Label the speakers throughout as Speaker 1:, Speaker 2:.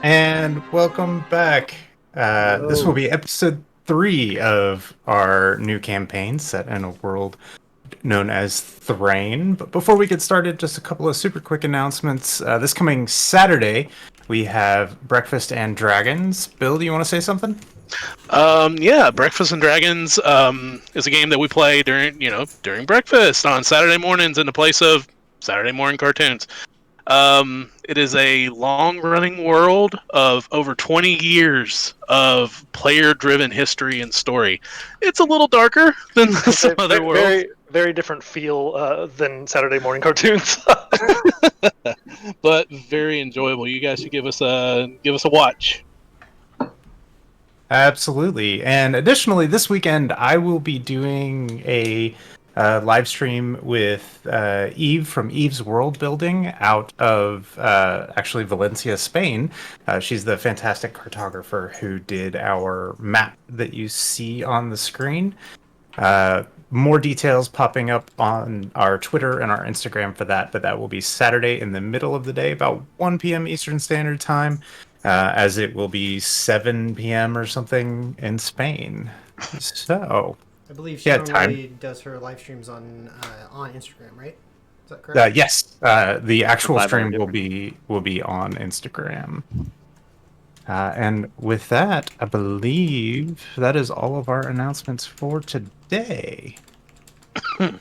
Speaker 1: And welcome back. This will
Speaker 2: Hello.
Speaker 1: be episode 3 of our new campaign set in a world known as Thrayne. But before we get started, just a couple of super quick announcements. This coming Saturday, we have Breakfast and Dragons. Bill, do you want to say something?
Speaker 3: Yeah, Breakfast and Dragons is a game that we play during breakfast on Saturday mornings in the place of Saturday morning cartoons. It is a long-running world of over 20 years of player-driven history and story. It's a little darker than some other worlds,
Speaker 2: Very, very different feel than Saturday morning cartoons.
Speaker 3: but very enjoyable. You guys should give us a watch.
Speaker 1: Absolutely. And additionally, this weekend I will be doing a live stream with Eve from Eve's World Building out of actually Valencia, Spain. She's the fantastic cartographer who did our map that you see on the screen. More details popping up on our Twitter and our Instagram for that, but that will be Saturday in the middle of the day, about 1 p.m. Eastern Standard Time, as it will be 7 p.m. or something in Spain. So,
Speaker 4: I believe she
Speaker 1: yeah, time.
Speaker 4: normally does her live streams on Instagram, right? Is that correct?
Speaker 1: Yes, the
Speaker 5: It's a
Speaker 1: actual
Speaker 5: 5 hour
Speaker 1: stream will
Speaker 5: difference.
Speaker 1: be on Instagram. And with that, I believe that is all of our announcements for today. Do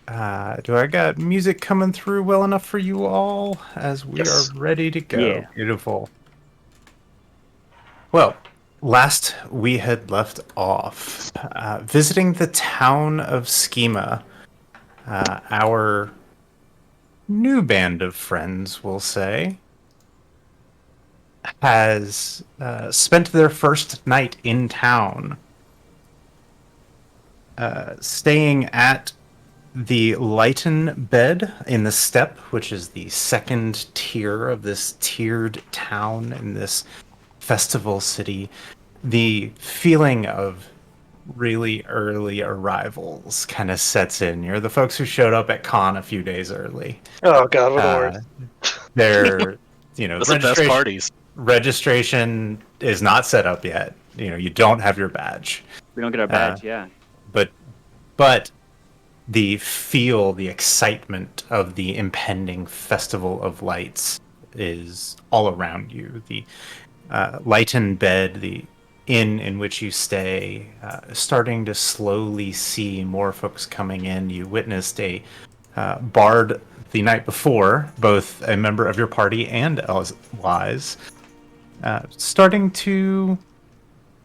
Speaker 1: I got music coming through well enough for you all as we are
Speaker 2: Yes.
Speaker 1: ready to go?
Speaker 5: Yeah.
Speaker 1: Beautiful. Well, last we had left off visiting the town of Skima. Our new band of friends, we'll say, has spent their first night in town, staying at the Lighten bed in the steppe, which is the second tier of this tiered town in this festival city. The feeling of really early arrivals kind of sets in. You're the folks who showed up at con a few days early.
Speaker 2: Oh God, what the
Speaker 1: Uh,
Speaker 2: worst.
Speaker 1: their,
Speaker 3: Those are the best
Speaker 1: registration
Speaker 3: parties.
Speaker 1: is not set up yet. You don't have your badge.
Speaker 5: We don't get our
Speaker 1: Uh,
Speaker 5: badge, yeah.
Speaker 1: but but the excitement of the impending festival of lights is all around you. The lightened bed, the inn in which you stay, starting to slowly see more folks coming in. You witnessed a bard the night before, both a member of your party and allies, starting to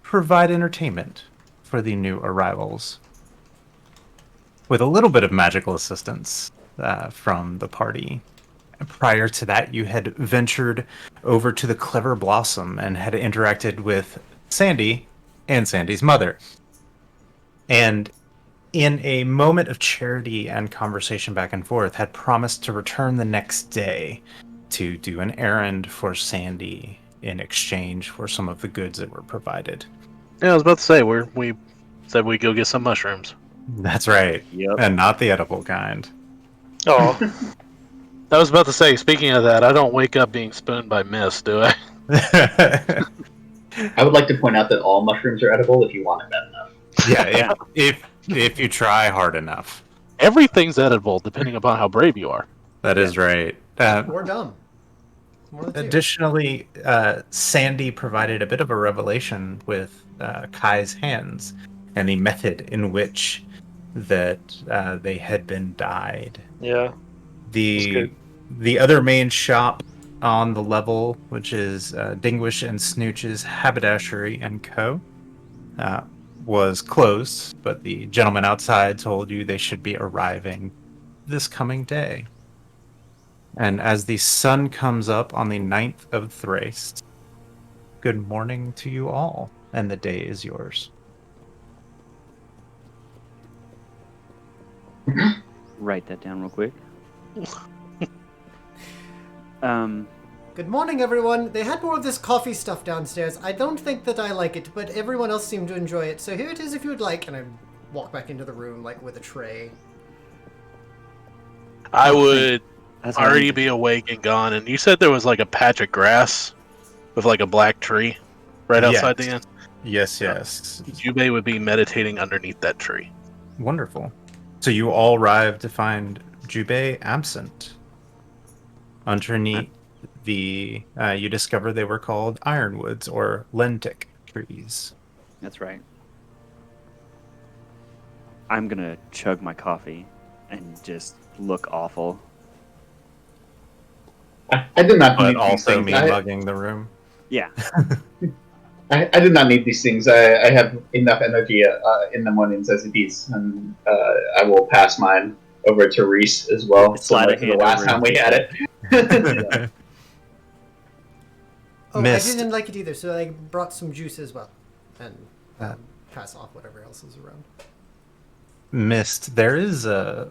Speaker 1: provide entertainment for the new arrivals with a little bit of magical assistance from the party. Prior to that, you had ventured over to the Clever Blossom and had interacted with Sandy and Sandy's mother. And in a moment of charity and conversation back and forth, had promised to return the next day to do an errand for Sandy in exchange for some of the goods that were provided.
Speaker 3: Yeah, I was about to say we said we'd go get some mushrooms.
Speaker 1: That's right.
Speaker 5: Yep.
Speaker 1: And not the edible kind.
Speaker 2: Oh,
Speaker 3: I was about to say, speaking of that, I don't wake up being spooned by mist, do I?
Speaker 6: I would like to point out that all mushrooms are edible if you want it bad enough.
Speaker 1: Yeah, if you try hard enough.
Speaker 3: Everything's edible, depending upon how brave you are.
Speaker 1: That is right.
Speaker 4: Or dumb. More than two.
Speaker 1: Additionally, Sandy provided a bit of a revelation with Kai's hands and the method in which that they had been dyed.
Speaker 2: yeah.
Speaker 1: The
Speaker 2: good.
Speaker 1: the other main shop on the level, which is Dinglish and Snooch's Haberdashery and Co., uh, was closed, but the gentleman outside told you they should be arriving this coming day. And as the sun comes up on the 9th of Thrace, good morning to you all, and the day is yours.
Speaker 5: Write that down real quick.
Speaker 4: Good morning, everyone. They had more of this coffee stuff downstairs. I don't think that I like it, but everyone else seemed to enjoy it. So here it is if you would like. And I walk back into the room, like, with a tray.
Speaker 3: I would
Speaker 5: That's
Speaker 3: already be awake and gone. And you said there was like a patch of grass with like a black tree right outside the inn.
Speaker 1: Yes, yes.
Speaker 3: Jubei would be meditating underneath that tree.
Speaker 1: Wonderful. So you all arrive to find Jubei absent. Underneath you discover they were called ironwoods or lentic trees.
Speaker 5: That's right. I'm gonna chug my coffee and just look awful.
Speaker 6: I did not
Speaker 1: But
Speaker 6: need these
Speaker 1: also
Speaker 6: things.
Speaker 1: me mugging the room.
Speaker 5: Yeah.
Speaker 6: I did not need these things. I have enough energy in the mornings as it is, and I will pass mine over to Reese as well.
Speaker 5: Slide a
Speaker 6: Similar to the
Speaker 5: hand
Speaker 6: last
Speaker 5: over
Speaker 6: time
Speaker 5: and-
Speaker 6: we had it.
Speaker 4: Oh,
Speaker 1: Mist.
Speaker 4: I didn't like it either, so I brought some juice as well. And pass off whatever else is around.
Speaker 1: Mist, there is a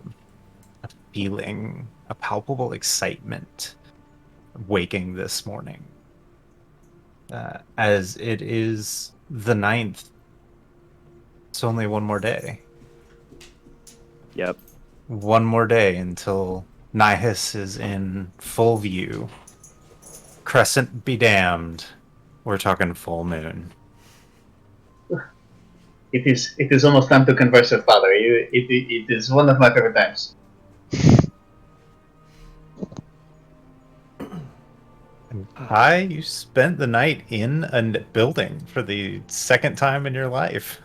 Speaker 1: feeling, a palpable excitement waking this morning. As it is the 9th. It's only one more day.
Speaker 5: Yep.
Speaker 1: One more day until Nihis is in full view. Crescent be damned. We're talking full moon.
Speaker 6: It is almost time to converse with Father. It is one of my favorite times.
Speaker 1: You spent the night in a building for the second time in your life.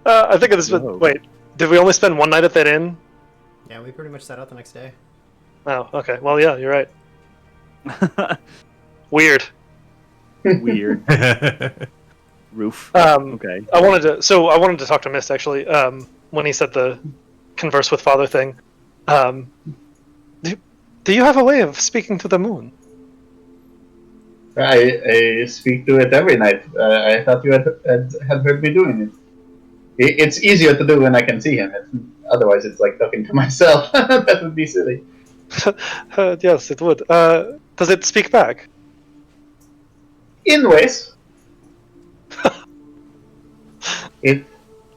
Speaker 2: I think this.
Speaker 5: Whoa.
Speaker 2: Wait, did we only spend one night at that inn?
Speaker 4: Yeah, we pretty much set out the next day.
Speaker 2: Oh, okay. Well, yeah, you're right. Weird.
Speaker 5: Weird. Roof. Okay.
Speaker 2: I wanted to talk to Mist actually. When he said the converse with Father thing, do you have a way of speaking to the moon?
Speaker 6: I speak to it every night. I thought you had heard me doing it. It's easier to do when I can see him. Otherwise, it's like talking to myself. That would be silly.
Speaker 2: Yes, it would. Does it speak back?
Speaker 6: In ways. It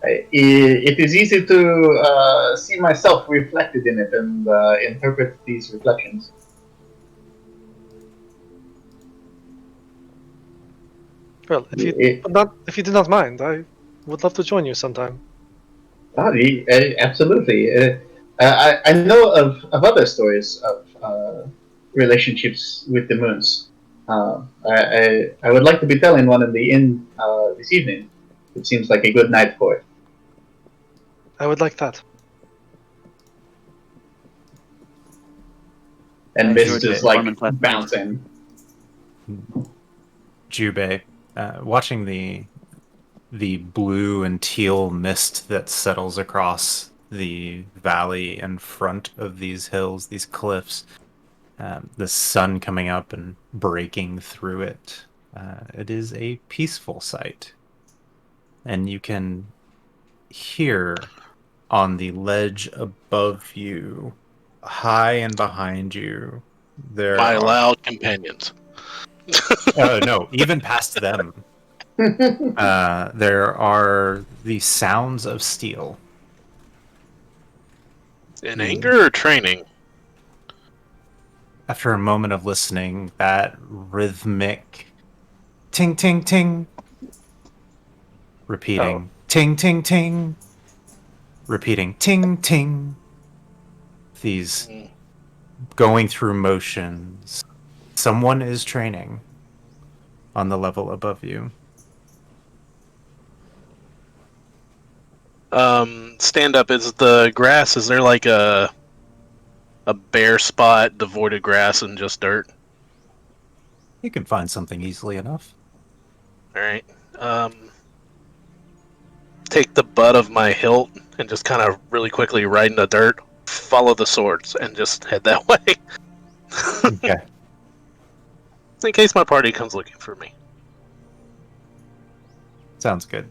Speaker 6: is easy to see myself reflected in it and interpret these reflections.
Speaker 2: Well, if you do not mind, I would love to join you sometime.
Speaker 6: Absolutely. I know of other stories of relationships with the moons. I would like to be telling one in the inn this evening. It seems like a good night for it.
Speaker 2: I would like that.
Speaker 6: And
Speaker 5: I
Speaker 6: Mist
Speaker 5: enjoyed
Speaker 6: is
Speaker 5: the
Speaker 6: like
Speaker 5: performance last night.
Speaker 6: bouncing.
Speaker 1: Jubei, watching the blue and teal mist that settles across the valley in front of these hills, these cliffs, the sun coming up and breaking through it. It is a peaceful sight. And you can hear on the ledge above you, high and behind you,
Speaker 3: My loud companions.
Speaker 1: no, even past them. There are the sounds of steel.
Speaker 3: In anger or training?
Speaker 1: After a moment of listening, that rhythmic ting ting ting, repeating ting ting ting, repeating ting ting. These going through motions. Someone is training on the level above you.
Speaker 3: Stand up. Is the grass? Is there like a bare spot devoid of grass and just dirt?
Speaker 1: You can find something easily enough.
Speaker 3: All right. Take the butt of my hilt and just kind of really quickly ride in the dirt. Follow the swords and just head that way.
Speaker 1: Okay.
Speaker 3: In case my party comes looking for me.
Speaker 1: Sounds good.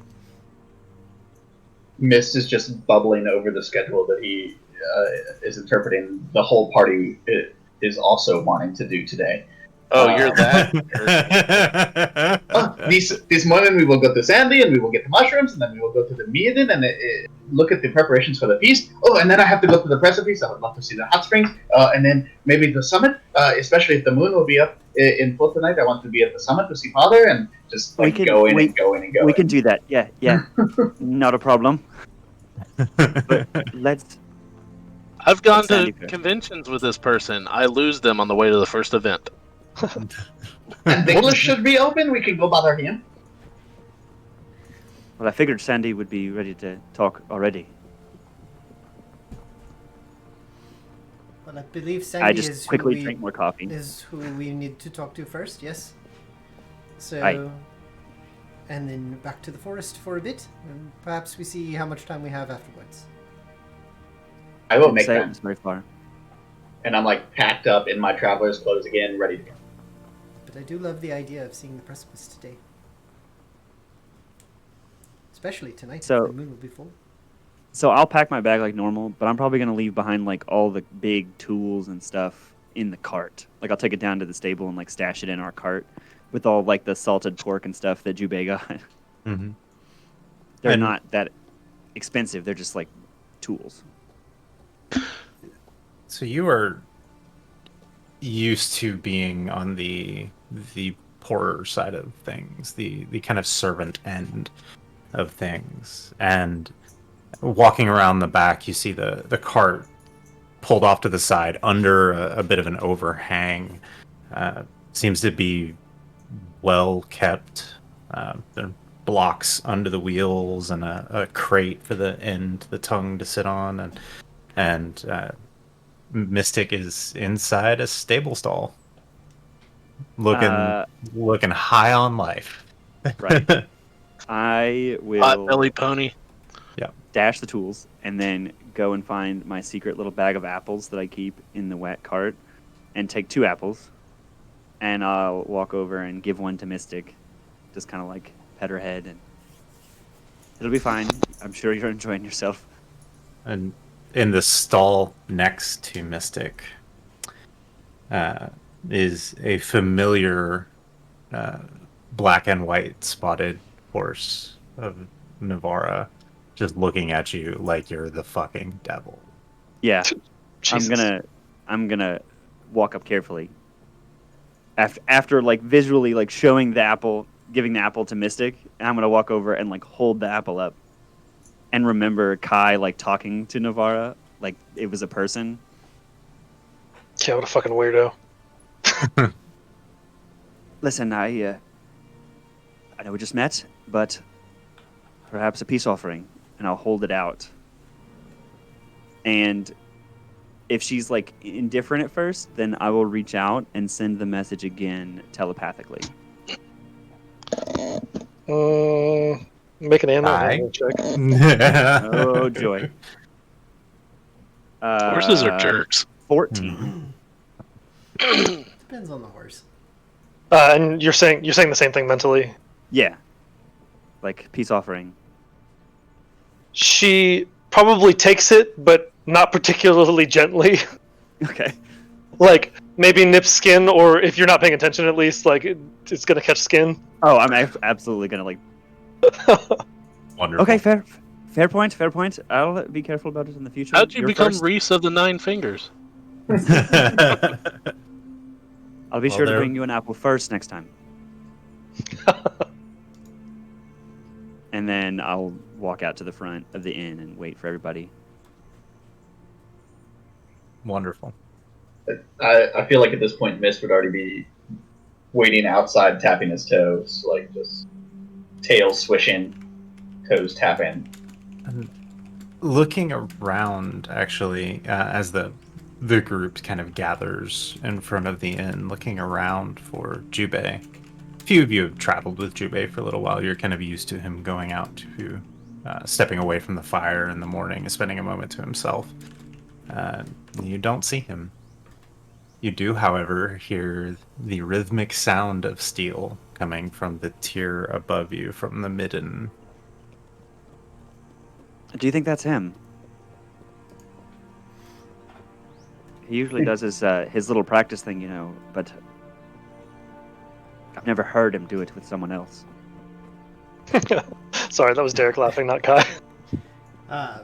Speaker 6: Mist is just bubbling over the schedule that he is interpreting. The whole party is also wanting to do today.
Speaker 3: Oh, you're that.
Speaker 6: This morning we will go to Sandy and we will get the mushrooms and then we will go to the meeting and look at the preparations for the feast. Oh, and then I have to go to the precipice. I would love to see the hot springs, and then maybe the summit. Especially if the moon will be up in full tonight, I want to be at the summit to see Father, and just like going and going and going.
Speaker 5: We can do that. Yeah, not a problem. But let's.
Speaker 3: I've gone to
Speaker 5: Sandy first.
Speaker 3: conventions with this person. I lose them on the way to the first event.
Speaker 6: And the English should be open. We can go bother him.
Speaker 5: Well, I figured Sandy would be ready to talk already.
Speaker 4: Well, I believe Sandy
Speaker 5: I just
Speaker 4: is
Speaker 5: quickly
Speaker 4: who we,
Speaker 5: drink more coffee.
Speaker 4: is who we need to talk to first, yes? So,
Speaker 5: Aye.
Speaker 4: and then back to the forest for a bit, and perhaps we see how much time we have afterwards.
Speaker 6: I will make
Speaker 5: Say
Speaker 6: that.
Speaker 5: it's very far.
Speaker 6: And I'm like packed up in my traveler's clothes again, ready to go.
Speaker 4: But I do love the idea of seeing the precipice today. Especially tonight,
Speaker 5: So-
Speaker 4: the moon will be full.
Speaker 5: So I'll pack my bag like normal, but I'm probably gonna leave behind like all the big tools and stuff in the cart. Like I'll take it down to the stable and like stash it in our cart with all like the salted pork and stuff that Jubei got.
Speaker 1: Mm-hmm.
Speaker 5: They're
Speaker 1: And-
Speaker 5: not that expensive. They're just like tools.
Speaker 1: So you are used to being on the poorer side of things, the kind of servant end of things, and walking around the back, you see the cart pulled off to the side under a bit of an overhang. Seems to be well kept. There are blocks under the wheels and a crate for the end, the tongue to sit on, and Mystic is inside a stable stall, looking high on life.
Speaker 5: Right. I
Speaker 3: Hot belly
Speaker 5: will
Speaker 3: pony.
Speaker 5: dash the tools and then go and find my secret little bag of apples that I keep in the wet cart and take 2 apples. And I'll walk over and give one to Mystic. Just kind of like pet her head, and it'll be fine. I'm sure you're enjoying yourself.
Speaker 1: And in the stall next to Mystic is a familiar black and white spotted horse of Navarra, just looking at you like you're the fucking devil.
Speaker 5: Yeah,
Speaker 2: Jesus.
Speaker 5: I'm gonna walk up carefully. After like visually like showing the apple, giving the apple to Mystic, and I'm gonna walk over and like hold the apple up, and remember Kai like talking to Navarra like it was a person.
Speaker 2: Yeah, what a fucking weirdo.
Speaker 5: Listen, I know we just met, but perhaps a peace offering, and I'll hold it out. And if she's like indifferent at first, then I will reach out and send the message again telepathically.
Speaker 2: Make an
Speaker 1: Hi.
Speaker 2: animal check.
Speaker 5: Oh joy!
Speaker 3: Horses are jerks.
Speaker 5: 14.
Speaker 4: Depends on the horse.
Speaker 2: And you're saying the same thing mentally.
Speaker 5: Yeah, like peace offering.
Speaker 2: She probably takes it, but not particularly gently.
Speaker 5: Okay.
Speaker 2: Like maybe nips skin, or if you're not paying attention, at least like it's gonna catch skin.
Speaker 5: Oh, I'm absolutely gonna like.
Speaker 1: Wonderful.
Speaker 5: Okay, fair point. Fair point. I'll be careful about it in the future.
Speaker 3: How'd you
Speaker 5: You're
Speaker 3: become
Speaker 5: first.
Speaker 3: Reese of the 9 Fingers?
Speaker 5: I'll be
Speaker 1: Well,
Speaker 5: sure to
Speaker 1: there-
Speaker 5: bring you an apple first next time. And then I'll walk out to the front of the inn and wait for everybody.
Speaker 1: Wonderful.
Speaker 6: I feel like at this point, Mist would already be waiting outside, tapping his toes, like just tail swishing, toes tapping.
Speaker 1: And looking around, actually, as the group kind of gathers in front of the inn, looking around for Jubei. A few of you have traveled with Jubei for a little while. You're kind of used to him going out to stepping away from the fire in the morning and spending a moment to himself. You don't see him. You do, however, hear the rhythmic sound of steel coming from the tier above you, from the midden.
Speaker 5: Do you think that's him? He usually does his little practice thing, you know, but I've never heard him do it with someone else.
Speaker 2: Sorry, that was Derek laughing, not Kai.
Speaker 4: I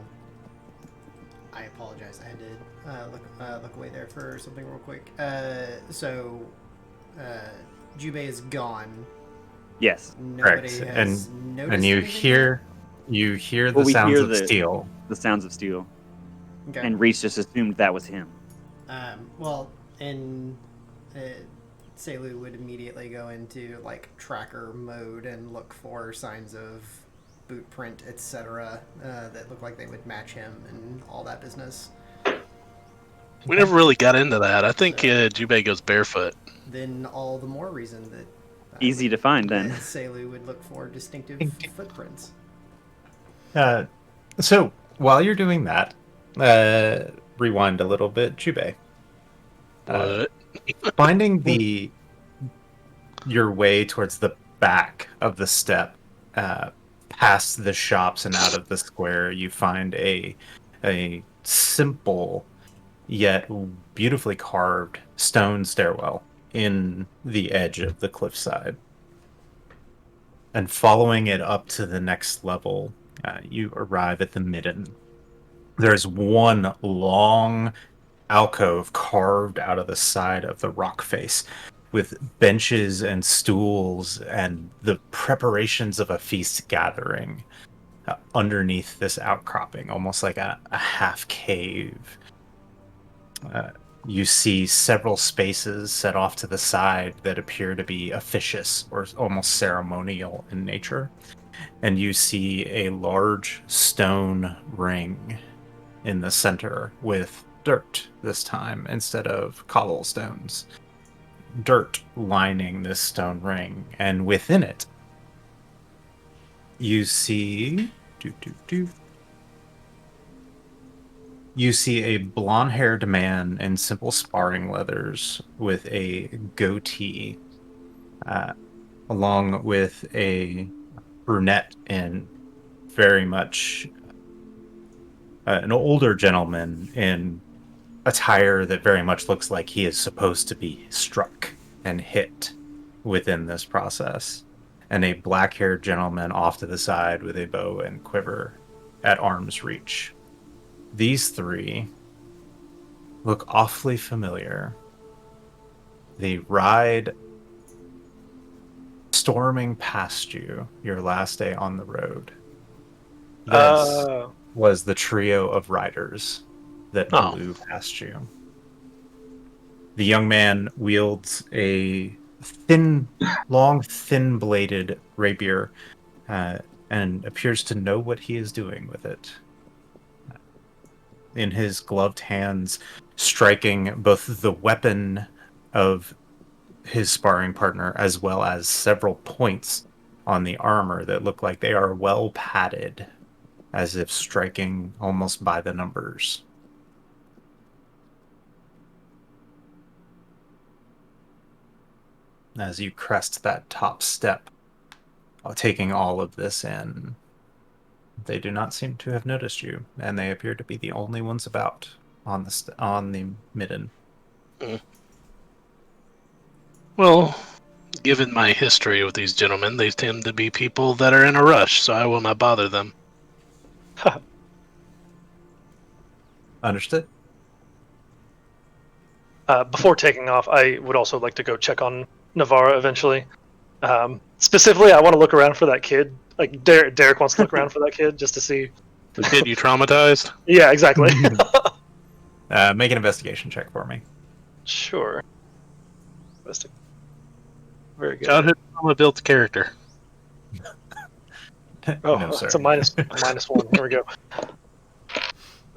Speaker 4: apologize. I had to look away there for something real quick. So Jubei is gone.
Speaker 5: Yes.
Speaker 4: Nobody
Speaker 1: Correct.
Speaker 4: has noticed
Speaker 1: And you
Speaker 4: anything yet?
Speaker 1: hear
Speaker 5: Well,
Speaker 1: the
Speaker 5: we
Speaker 1: sounds
Speaker 5: hear
Speaker 1: of steel.
Speaker 5: the sounds of steel,
Speaker 4: Okay.
Speaker 5: and Reese just assumed that was him.
Speaker 4: Well, and Selu would immediately go into like tracker mode and look for signs of boot print, etc., that look like they would match him and all that business.
Speaker 3: We never really got into that. I think Jubei goes barefoot.
Speaker 4: Then all the more reason that
Speaker 5: Easy to find then.
Speaker 4: Selu would look for distinctive footprints.
Speaker 1: So while you're doing that, rewind a little bit, Jubei.
Speaker 3: What?
Speaker 1: Finding your way towards the back of the step, past the shops and out of the square, you find a simple yet beautifully carved stone stairwell in the edge of the cliffside. And following it up to the next level, you arrive at the midden. There's one long alcove carved out of the side of the rock face with benches and stools and the preparations of a feast gathering underneath this outcropping, almost like a half cave. You see several spaces set off to the side that appear to be officious or almost ceremonial in nature. And you see a large stone ring in the center with dirt this time instead of cobblestones. Dirt lining this stone ring. And within it, you see... You see a blonde-haired man in simple sparring leathers with a goatee, along with a brunette in very much an older gentleman in attire that very much looks like he is supposed to be struck and hit within this process, and a black-haired gentleman off to the side with a bow and quiver at arm's reach. These three look awfully familiar. They ride storming past you your last day on the road. This was the trio of riders that blew past you. The young man wields a long, thin-bladed rapier and appears to know what he is doing with it. In his gloved hands, striking both the weapon of his sparring partner as well as several points on the armor that look like they are well padded, as if striking almost by the numbers. As you crest that top step, taking all of this in, they do not seem to have noticed you, and they appear to be the only ones about on the midden.
Speaker 3: Well, given my history with these gentlemen, they tend to be people that are in a rush, so I will not bother them.
Speaker 1: Understood?
Speaker 2: Before taking off, I would also like to go check on Navarra eventually. Specifically, I want to look around for that kid. Like Derek wants to look around for that kid just to see.
Speaker 3: The kid you traumatized?
Speaker 2: Yeah, exactly.
Speaker 1: Make an investigation check for me.
Speaker 2: Sure. Very good.
Speaker 3: Childhood trauma built character.
Speaker 2: Oh,
Speaker 1: No, sir.
Speaker 2: it's a minus one. Here we go.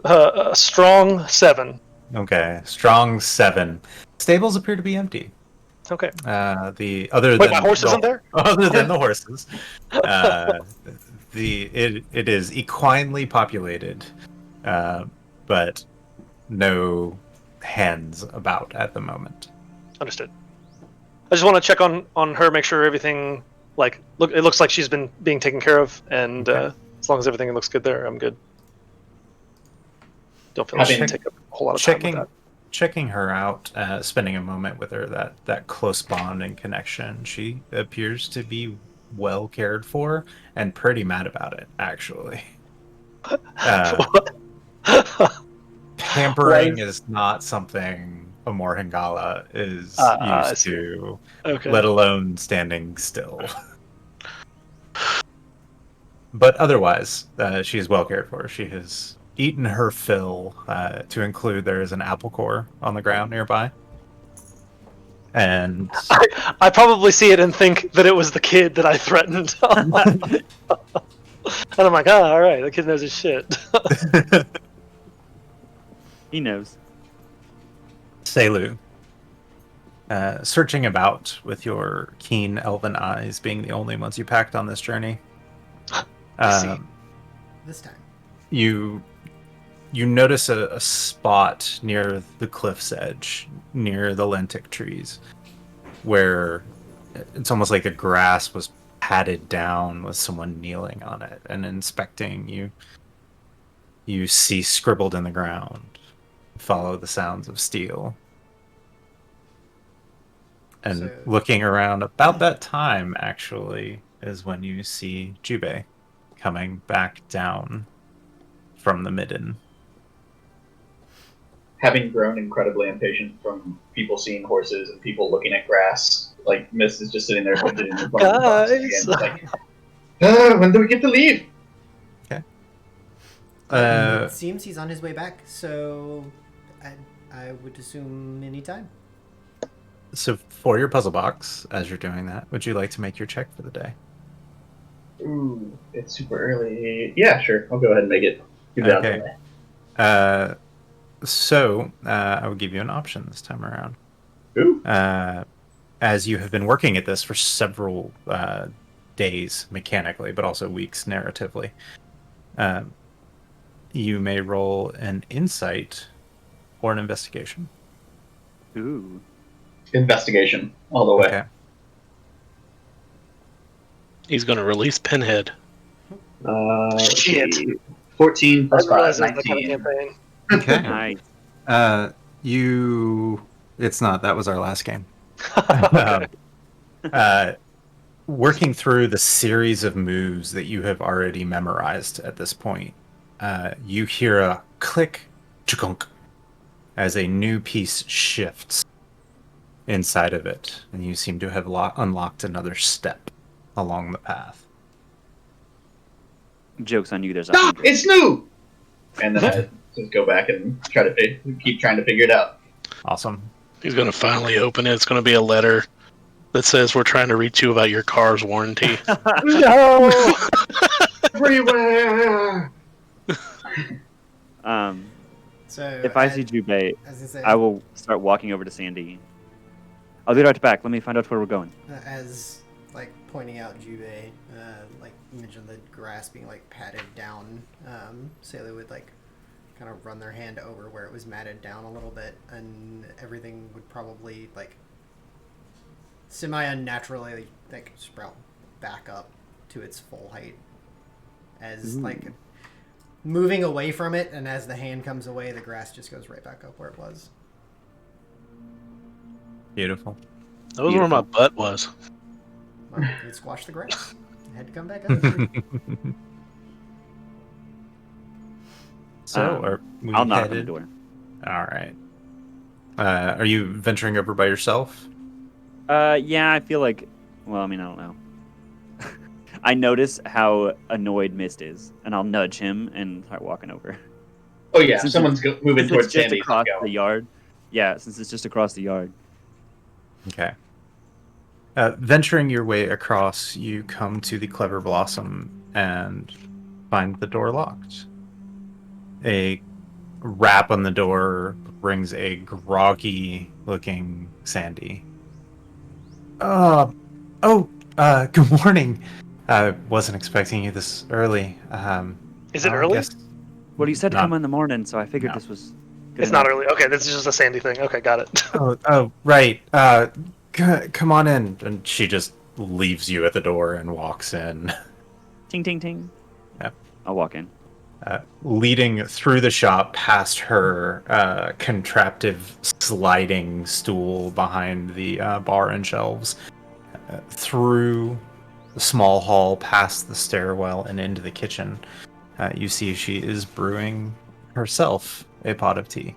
Speaker 2: A strong 7.
Speaker 1: Okay, strong 7. Stables appear to be empty.
Speaker 2: Okay.
Speaker 1: My
Speaker 2: horse isn't there?
Speaker 1: Other than the horses, it is equinely populated, but no hens about at the moment.
Speaker 2: Understood. I just want to check on her, make sure everything it looks like she's been being taken care of, and as long as everything looks good there, I'm good. Don't feel like I should take up a whole lot of time with that.
Speaker 1: Checking her out, spending a moment with her, that close bond and connection. She appears to be well cared for and pretty mad about it, actually. Uh, pampering
Speaker 2: Why-
Speaker 1: is not something a Morhangala is
Speaker 2: I
Speaker 1: used
Speaker 2: see.
Speaker 1: to,
Speaker 2: Okay.
Speaker 1: let alone standing still. But otherwise, she is well cared for. She has eaten her fill, to include there is an apple core on the ground nearby. And
Speaker 2: I probably see it and think that it was the kid that I threatened. And I'm like, oh, all right, the kid knows his shit.
Speaker 5: He knows.
Speaker 1: Selu, searching about with your keen elven eyes being the only ones you packed on this journey.
Speaker 2: I see.
Speaker 4: This time.
Speaker 1: You notice a spot near the cliff's edge, near the lentic trees, where it's almost like the grass was patted down with someone kneeling on it and inspecting. You see scribbled in the ground, follow the sounds of steel. And
Speaker 4: So-
Speaker 1: looking around about that time, actually, is when you see Jubei coming back down from the midden.
Speaker 6: Having grown incredibly impatient from people seeing horses and people looking at grass, like Mist is just sitting there fidgeting in front of the box again.
Speaker 2: Guys!
Speaker 6: Like, when do we get to leave?
Speaker 1: Okay.
Speaker 4: It seems he's on his way back, so I would assume any time.
Speaker 1: So for your puzzle box, as you're doing that, would you like to make your check for the day?
Speaker 6: Ooh, it's super early. Yeah, sure. I'll go ahead and make it. Give it out
Speaker 1: Okay.
Speaker 6: there.
Speaker 1: So I will give you an option this time around.
Speaker 6: Ooh.
Speaker 1: As you have been working at this for several days mechanically, but also weeks narratively, you may roll an insight or an investigation.
Speaker 5: Ooh.
Speaker 6: Investigation all the way.
Speaker 1: Okay.
Speaker 3: He's going to release Pinhead.
Speaker 2: Shit.
Speaker 6: 14
Speaker 2: I
Speaker 6: plus
Speaker 2: didn't realize
Speaker 6: 5,
Speaker 2: it was that kind of
Speaker 6: 19.
Speaker 2: campaign.
Speaker 1: Okay.
Speaker 5: Nice.
Speaker 1: It's not. That was our last game. Working through the series of moves that you have already memorized at this point, you hear a click, chukunk, as a new piece shifts inside of it, and you seem to have unlocked another step along the path.
Speaker 5: Joke's on you. There's a
Speaker 6: Stop!
Speaker 5: 100.
Speaker 6: It's new! And then I just go back and try to keep trying to figure it out.
Speaker 1: Awesome.
Speaker 3: He's going to finally open it. It's going to be a letter that says, "We're trying to reach you about your car's warranty."
Speaker 2: No!
Speaker 6: Everywhere!
Speaker 4: So
Speaker 5: If I see Jubei,
Speaker 4: as I say,
Speaker 5: I will start walking over to Sandy. I'll be right back. Let me find out where we're going.
Speaker 4: as like pointing out Jubei, like you mentioned the grass being like patted down. Sailor would like kind of run their hand over where it was matted down a little bit, and everything would probably like semi-unnaturally like sprout back up to its full height as like moving away from it, and as the hand comes away, the grass just goes right back up where it was.
Speaker 1: Beautiful.
Speaker 3: That was where my butt was.
Speaker 4: Well, it squashed the grass. It had to come back up.
Speaker 1: So, are we
Speaker 5: I'll knock on the
Speaker 1: headed?
Speaker 5: door.
Speaker 1: All right. Are you venturing over by yourself?
Speaker 5: Yeah, I feel like. Well, I mean, I don't know. I notice how annoyed Mist is, and I'll nudge him and start walking over.
Speaker 6: Oh yeah,
Speaker 5: Since
Speaker 6: someone's moving
Speaker 5: Since
Speaker 6: towards
Speaker 5: it's just
Speaker 6: Sandy.
Speaker 5: across
Speaker 6: Go.
Speaker 5: the yard. Yeah, since it's just across the yard.
Speaker 1: Okay. Venturing your way across, you come to the Clever Blossom and find the door locked. A rap on the door brings a groggy-looking Sandy. Good morning. I wasn't expecting you this early.
Speaker 2: Is it
Speaker 1: I
Speaker 2: early?
Speaker 1: guess
Speaker 5: Well, you said to
Speaker 1: Not-
Speaker 5: come in the morning, so I figured
Speaker 1: No.
Speaker 5: this was good
Speaker 2: It's not
Speaker 5: enough.
Speaker 2: early. Okay, this is just a Sandy thing. Okay, got it.
Speaker 1: Oh, right. Come on in. And she just leaves you at the door and walks in.
Speaker 5: Ting, ting, ting.
Speaker 1: Yep.
Speaker 5: I'll walk in.
Speaker 1: Leading through the shop past her contraptive sliding stool behind the bar and shelves, through the small hall, past the stairwell, and into the kitchen. You see she is brewing herself a pot of tea.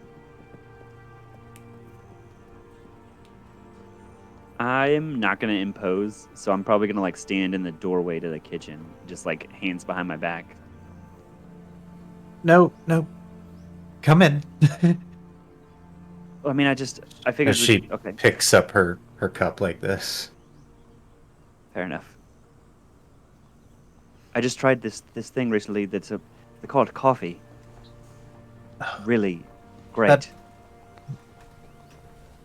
Speaker 5: I'm not gonna impose, so I'm probably gonna like stand in the doorway to the kitchen, just like hands behind my back.
Speaker 1: No, no. Come in.
Speaker 5: Well, I mean, I figured
Speaker 1: As
Speaker 5: we
Speaker 1: she
Speaker 5: could. Okay,
Speaker 1: picks up her cup like this.
Speaker 5: fair enough. I just tried this thing recently they call it coffee. Really great.
Speaker 1: That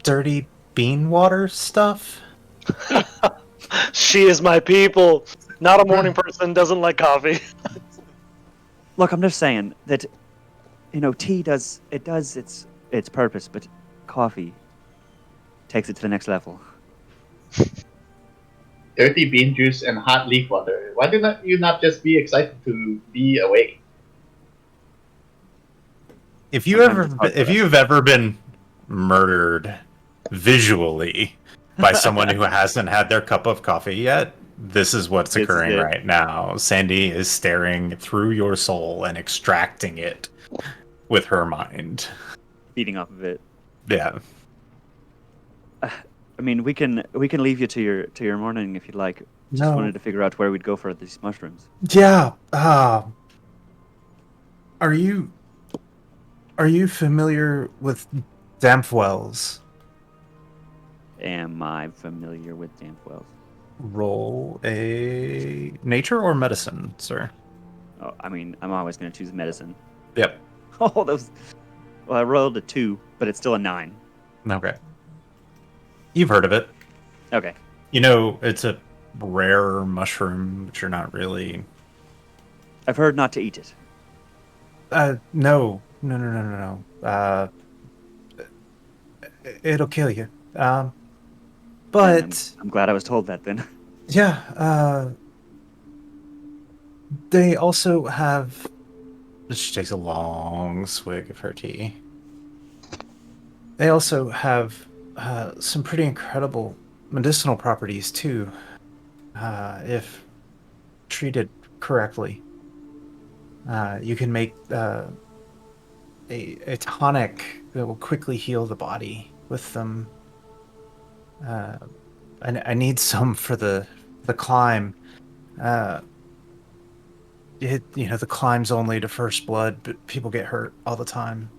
Speaker 1: dirty bean water stuff?
Speaker 2: She is my people. Not a morning person. Doesn't like coffee.
Speaker 5: Look, I'm just saying that tea does its purpose, but coffee takes it to the next level.
Speaker 6: Dirty bean juice and hot leaf water. Why do not you not just be excited to be awake?
Speaker 1: If
Speaker 5: Sometimes it's hard for us.
Speaker 1: you've ever been murdered visually by someone who hasn't had their cup of coffee yet, this is what's
Speaker 5: This is
Speaker 1: occurring
Speaker 5: it.
Speaker 1: right now. Sandy is staring through your soul and extracting it with her mind.
Speaker 5: Feeding off of it.
Speaker 1: Yeah.
Speaker 5: I mean, we can leave you to your morning if you'd like. Just
Speaker 1: No.
Speaker 5: wanted to figure out where we'd go for these mushrooms.
Speaker 1: Yeah. Are you familiar with damp wells?
Speaker 5: Am I familiar with damp wells?
Speaker 1: Roll a nature or medicine, sir.
Speaker 5: Oh, I mean, I'm always going to choose medicine.
Speaker 1: Yep.
Speaker 5: Oh, those. Well, I rolled a 2, but it's still a 9.
Speaker 1: Okay. You've heard of it.
Speaker 5: Okay.
Speaker 1: You know, it's a rare mushroom, but you're not really.
Speaker 5: I've heard not to eat it.
Speaker 1: No. It'll kill you. But
Speaker 5: I'm glad I was told that then.
Speaker 1: yeah, they also have. She takes a long swig of her tea. They also have some pretty incredible medicinal properties too, if treated correctly. You can make a tonic that will quickly heal the body with them. I need some for the climb. The climb's only to first blood, but people get hurt all the time.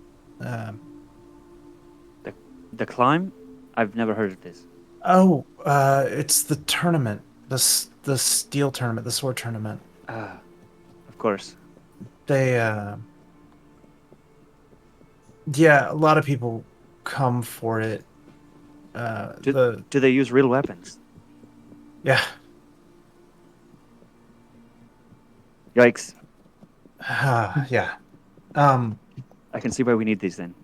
Speaker 5: The climb? I've never heard of this.
Speaker 1: It's the tournament, the steel tournament, the sword tournament.
Speaker 5: Of course.
Speaker 1: They, yeah, a lot of people come for it.
Speaker 5: Do they use real weapons?
Speaker 1: Yeah.
Speaker 5: Yikes.
Speaker 1: Yeah.
Speaker 5: I can see why we need these then.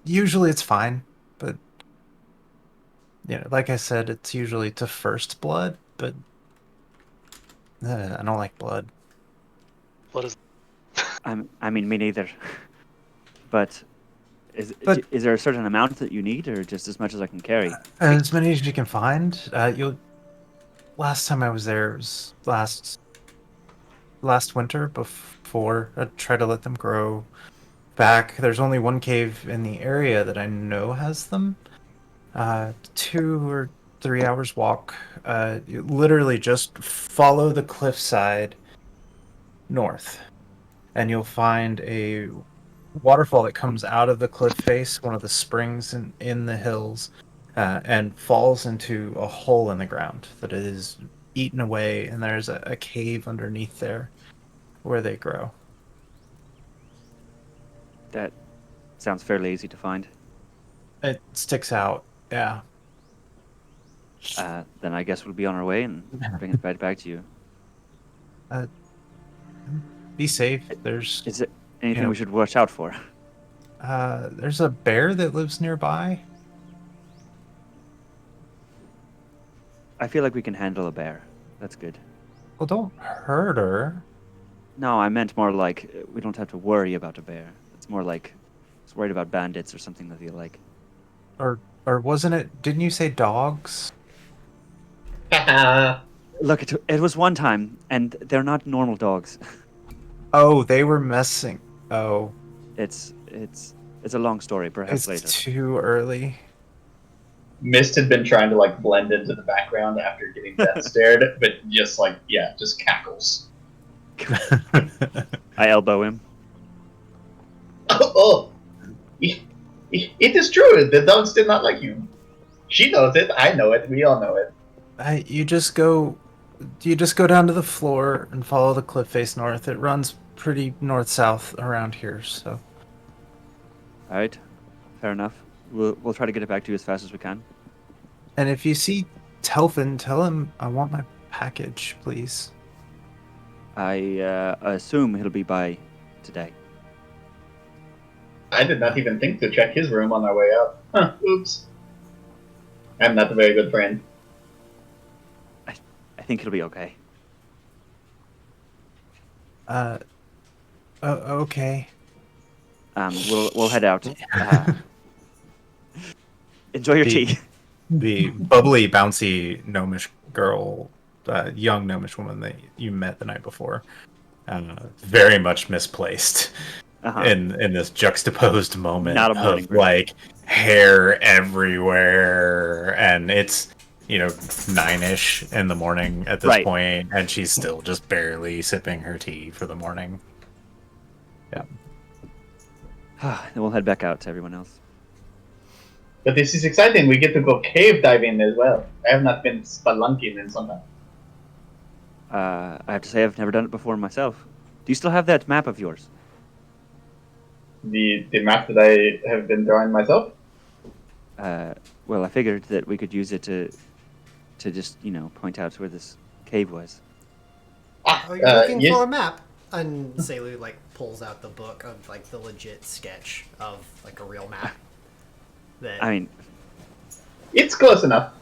Speaker 1: Usually it's fine, but like I said, it's usually to first blood, but I don't like blood.
Speaker 2: What is?
Speaker 5: I mean, me neither. But is there a certain amount that you need, or just as much as I can carry?
Speaker 1: As many as you can find. Last time I was there was last winter before I tried to let them grow back. There's only one cave in the area that I know has them. 2 or 3 hours walk. You literally just follow the cliffside north, and you'll find a waterfall that comes out of the cliff face, one of the springs in the hills, and falls into a hole in the ground that is eaten away, and there's a cave underneath there where they grow.
Speaker 5: That sounds fairly easy to find.
Speaker 1: It sticks out, yeah.
Speaker 5: Then I guess we'll be on our way and bring it right back to you.
Speaker 1: Be safe. There's
Speaker 5: Is it anything we should watch out for?
Speaker 1: there's a bear that lives nearby.
Speaker 5: I feel like we can handle a bear. That's good.
Speaker 1: Well, don't hurt her.
Speaker 5: No, I meant more like we don't have to worry about a bear. It's more like it's worried about bandits or something that you like.
Speaker 1: Or wasn't it? Didn't you say dogs?
Speaker 5: Look, it was one time, and they're not normal dogs.
Speaker 1: Oh, they were messing. Oh,
Speaker 5: It's a long story. Perhaps
Speaker 1: it's
Speaker 5: later.
Speaker 1: too early.
Speaker 6: Mist had been trying to like blend into the background after getting death stared, but just like just cackles.
Speaker 5: I elbow him.
Speaker 6: Oh, it is true. The dogs did not like you. She knows it. I know it. We all know it.
Speaker 1: You just go down to the floor and follow the cliff face north. It runs pretty north-south around here, so.
Speaker 5: All right, fair enough. We'll try to get it back to you as fast as we can.
Speaker 1: And if you see Telfin, tell him I want my package, please.
Speaker 5: I assume he'll be by today.
Speaker 6: I did not even think to check his room on our way out. Huh, oops. I'm not a very good friend.
Speaker 5: I think he'll be okay.
Speaker 1: Okay.
Speaker 5: We'll head out. Enjoy your tea.
Speaker 1: The bubbly, bouncy gnomish girl, young gnomish woman that you met the night before, very much misplaced in this juxtaposed moment
Speaker 5: Not a morning
Speaker 1: of
Speaker 5: person.
Speaker 1: like hair everywhere, and it's 9-ish in the morning at this point, and she's still just barely sipping her tea for the morning. Yeah.
Speaker 5: Then we'll head back out to everyone else.
Speaker 6: But this is exciting. We get to go cave diving as well. I have not been spelunking in some time.
Speaker 5: I have to say I've never done it before myself. Do you still have that map of yours?
Speaker 6: The map that I have been drawing myself?
Speaker 5: Well, I figured that we could use it to just, point out where this cave was.
Speaker 4: Are you looking
Speaker 6: yes.
Speaker 4: for a map? And Selu like pulls out the book of like the legit sketch of like a real map. That...
Speaker 5: I mean,
Speaker 6: it's close enough.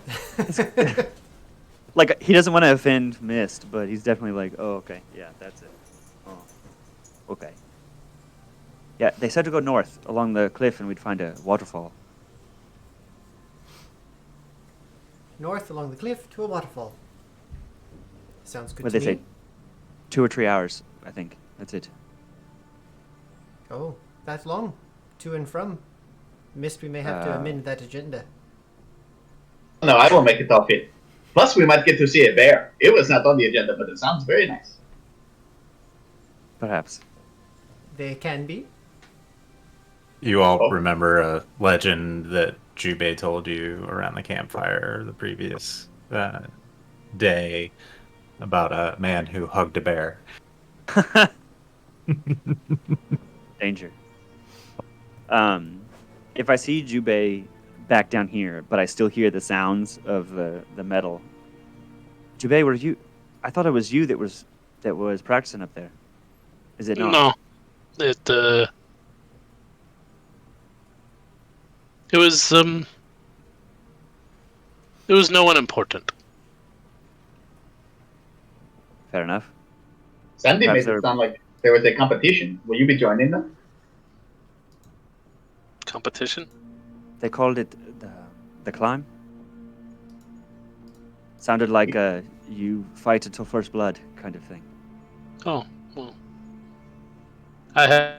Speaker 5: Like, he doesn't want to offend Mist, but he's definitely like, oh, okay, yeah, that's it. Oh, okay. Yeah, they said to go north along the cliff and we'd find a waterfall.
Speaker 4: North along the cliff to a waterfall. Sounds good
Speaker 5: What
Speaker 4: to
Speaker 5: they
Speaker 4: me.
Speaker 5: say? 2 or 3 hours, I think. That's it.
Speaker 4: Oh, that's long. To and from. Mist, we may have to amend that agenda.
Speaker 6: No, I will make it all fit. Plus, we might get to see a bear. It was not on the agenda, but it sounds very nice.
Speaker 5: Perhaps.
Speaker 4: They can be.
Speaker 1: You all remember a legend that Jubei told you around the campfire the previous day about a man who hugged a bear.
Speaker 5: Danger. If I see Jubei back down here, but I still hear the sounds of the metal. Jubei, were you? I thought it was you that was practicing up there. Is it not?
Speaker 3: No, it was no one important.
Speaker 5: Fair enough.
Speaker 6: Sandy
Speaker 5: Perhaps
Speaker 6: made it sound like there was a competition. Will you be joining them?
Speaker 3: Competition?
Speaker 5: They called it the climb. Sounded like you fight until first blood kind of thing.
Speaker 3: Oh, well. I have.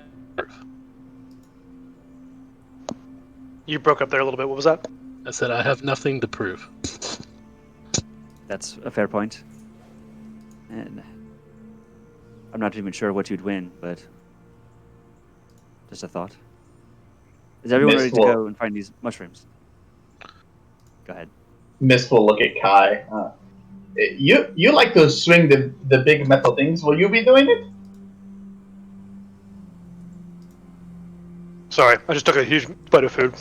Speaker 2: You broke up there a little bit. What was that?
Speaker 3: I said I have nothing to prove.
Speaker 5: That's a fair point. And I'm not even sure what you'd win, but just a thought. Is everyone ready to go and find these mushrooms? Go ahead.
Speaker 6: Mist will look at Kai. You like to swing the big metal things. Will you be doing it?
Speaker 2: Sorry, I just took a huge bite of food.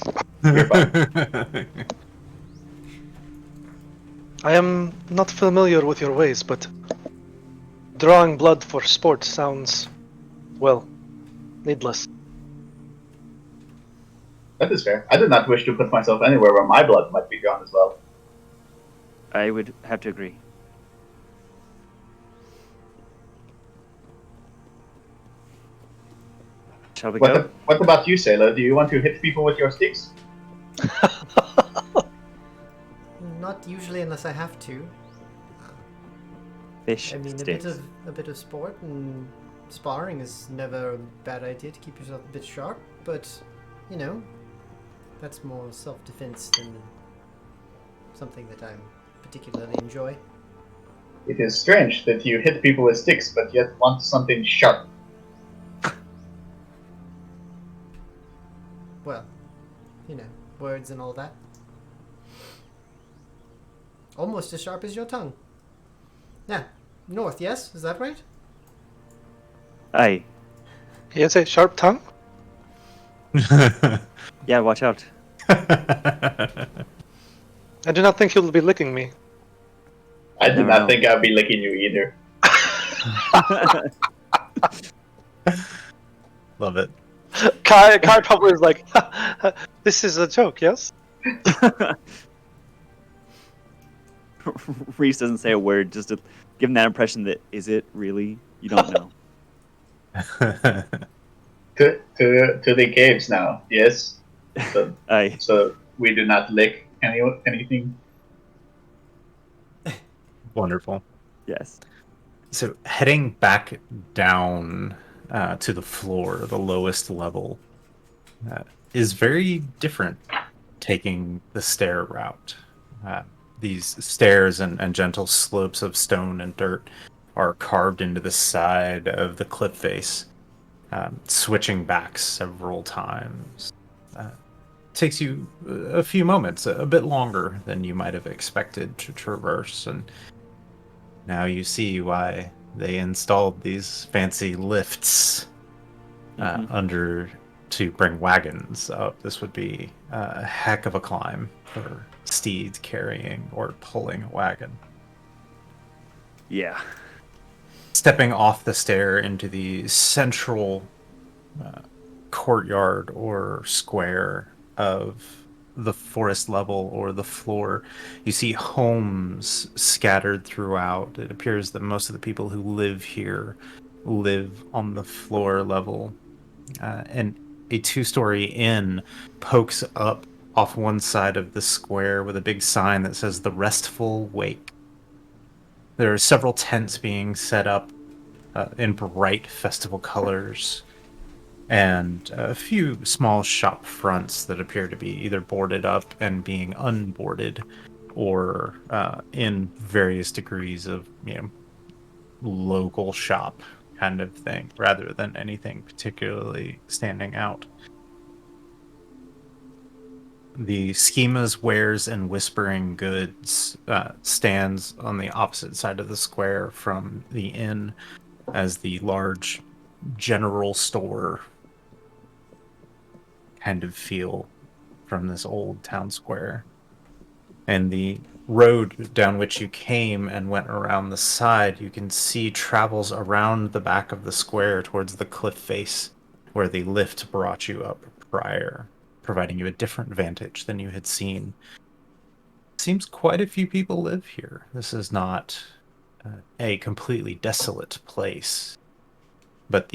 Speaker 6: You're fine.
Speaker 2: I am not familiar with your ways, but drawing blood for sport sounds, well, needless.
Speaker 6: That is fair. I do not wish to put myself anywhere where my blood might be drawn as well.
Speaker 5: I would have to agree. Shall we go?
Speaker 6: What about you, Sailor? Do you want to hit people with your sticks?
Speaker 4: Not usually unless I have to.
Speaker 5: Fish
Speaker 4: I mean,
Speaker 5: sticks.
Speaker 4: a bit of sport and sparring is never a bad idea to keep yourself a bit sharp, but, you know, that's more self-defense than something that I particularly enjoy.
Speaker 6: It is strange that you hit people with sticks, but yet want something sharp.
Speaker 4: Well, you know, words and all that. Almost as sharp as your tongue. Now, north, yes? Is that right?
Speaker 5: Aye.
Speaker 2: He has a sharp tongue.
Speaker 5: Yeah, watch out.
Speaker 2: I do not think he'll be licking me.
Speaker 6: I did
Speaker 5: Never
Speaker 6: not
Speaker 5: know.
Speaker 6: think I'd be licking you either.
Speaker 1: Love it.
Speaker 2: Kai probably is like, this is a joke, yes?
Speaker 5: Reese doesn't say a word, just to give him that impression that, is it really? You don't know.
Speaker 6: To the caves now, yes? So,
Speaker 5: Aye.
Speaker 6: so we do not lick anything?
Speaker 1: Wonderful.
Speaker 5: Yes.
Speaker 1: So heading back down to the floor, the lowest level, is very different. Taking the stair route, these stairs and gentle slopes of stone and dirt are carved into the side of the cliff face, switching back several times. Takes you a few moments, a bit longer than you might have expected to traverse, and now you see why they installed these fancy lifts under to bring wagons up. This would be a heck of a climb for steeds carrying or pulling a wagon.
Speaker 5: Yeah.
Speaker 1: Stepping off the stair into the central courtyard or square of the forest level or the floor, you see homes scattered throughout. It appears that most of the people who live here live on the floor level, and a two-story inn pokes up off one side of the square with a big sign that says The Restful Wake. There are several tents being set up in bright festival colors, and a few small shop fronts that appear to be either boarded up and being unboarded, or in various degrees of, local shop kind of thing, rather than anything particularly standing out. The Skima's Wares and Whispering Goods stands on the opposite side of the square from the inn as the large general store kind of feel from this old town square. And the road down which you came and went around the side, you can see travels around the back of the square towards the cliff face where the lift brought you up prior, providing you a different vantage than you had seen. Seems quite a few people live here. This is not a completely desolate place, but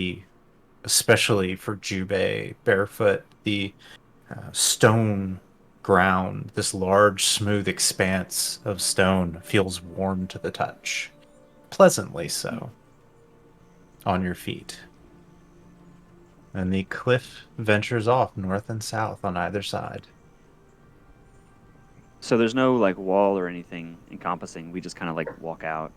Speaker 1: especially for Jubei Barefoot, the stone ground, this large, smooth expanse of stone feels warm to the touch, pleasantly so, on your feet. And the cliff ventures off north and south on either side.
Speaker 5: So there's no like wall or anything encompassing. We just kind of like walk out.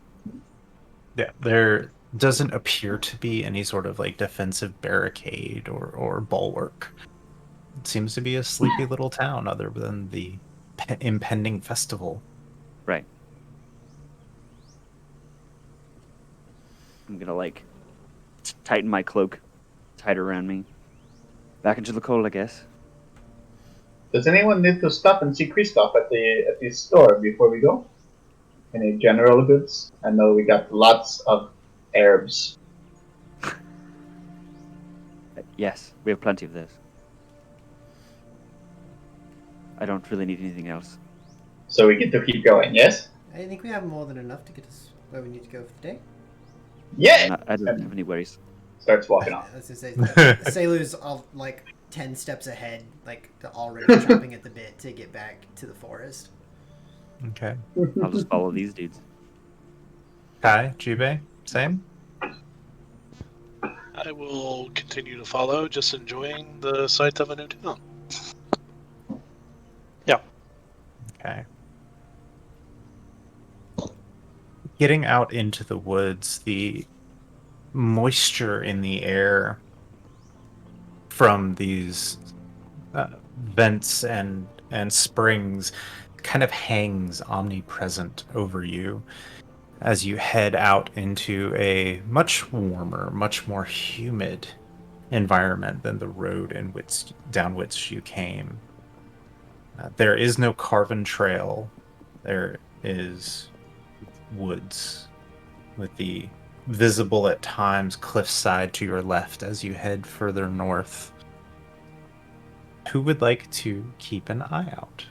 Speaker 1: Yeah, there doesn't appear to be any sort of like defensive barricade or bulwark. It seems to be a sleepy little town other than the impending festival.
Speaker 5: Right. I'm gonna like tighten my cloak tighter around me. Back into the cold, I guess.
Speaker 6: Does anyone need to stop and see Christoph at the store before we go? Any general goods? I know we got lots of herbs.
Speaker 5: Yes, we have plenty of this. I don't really need anything else.
Speaker 6: So we get to keep going, yes?
Speaker 4: I think we have more than enough to get us where we need to go for the day.
Speaker 6: Yeah!
Speaker 5: I don't have any worries.
Speaker 6: Starts walking off.
Speaker 4: As I say, Salu's all like 10 steps ahead, like already chomping at the bit to get back to the forest.
Speaker 1: Okay.
Speaker 5: I'll just follow these dudes.
Speaker 1: Kai, Jubei, same?
Speaker 3: I will continue to follow, just enjoying the sight of a new town.
Speaker 2: Yeah.
Speaker 1: Okay. Getting out into the woods, the moisture in the air from these vents and springs kind of hangs omnipresent over you as you head out into a much warmer, much more humid environment than the road down which you came. There is no carven trail. There is woods with the visible at times cliffside to your left as you head further north. Who would like to keep an eye out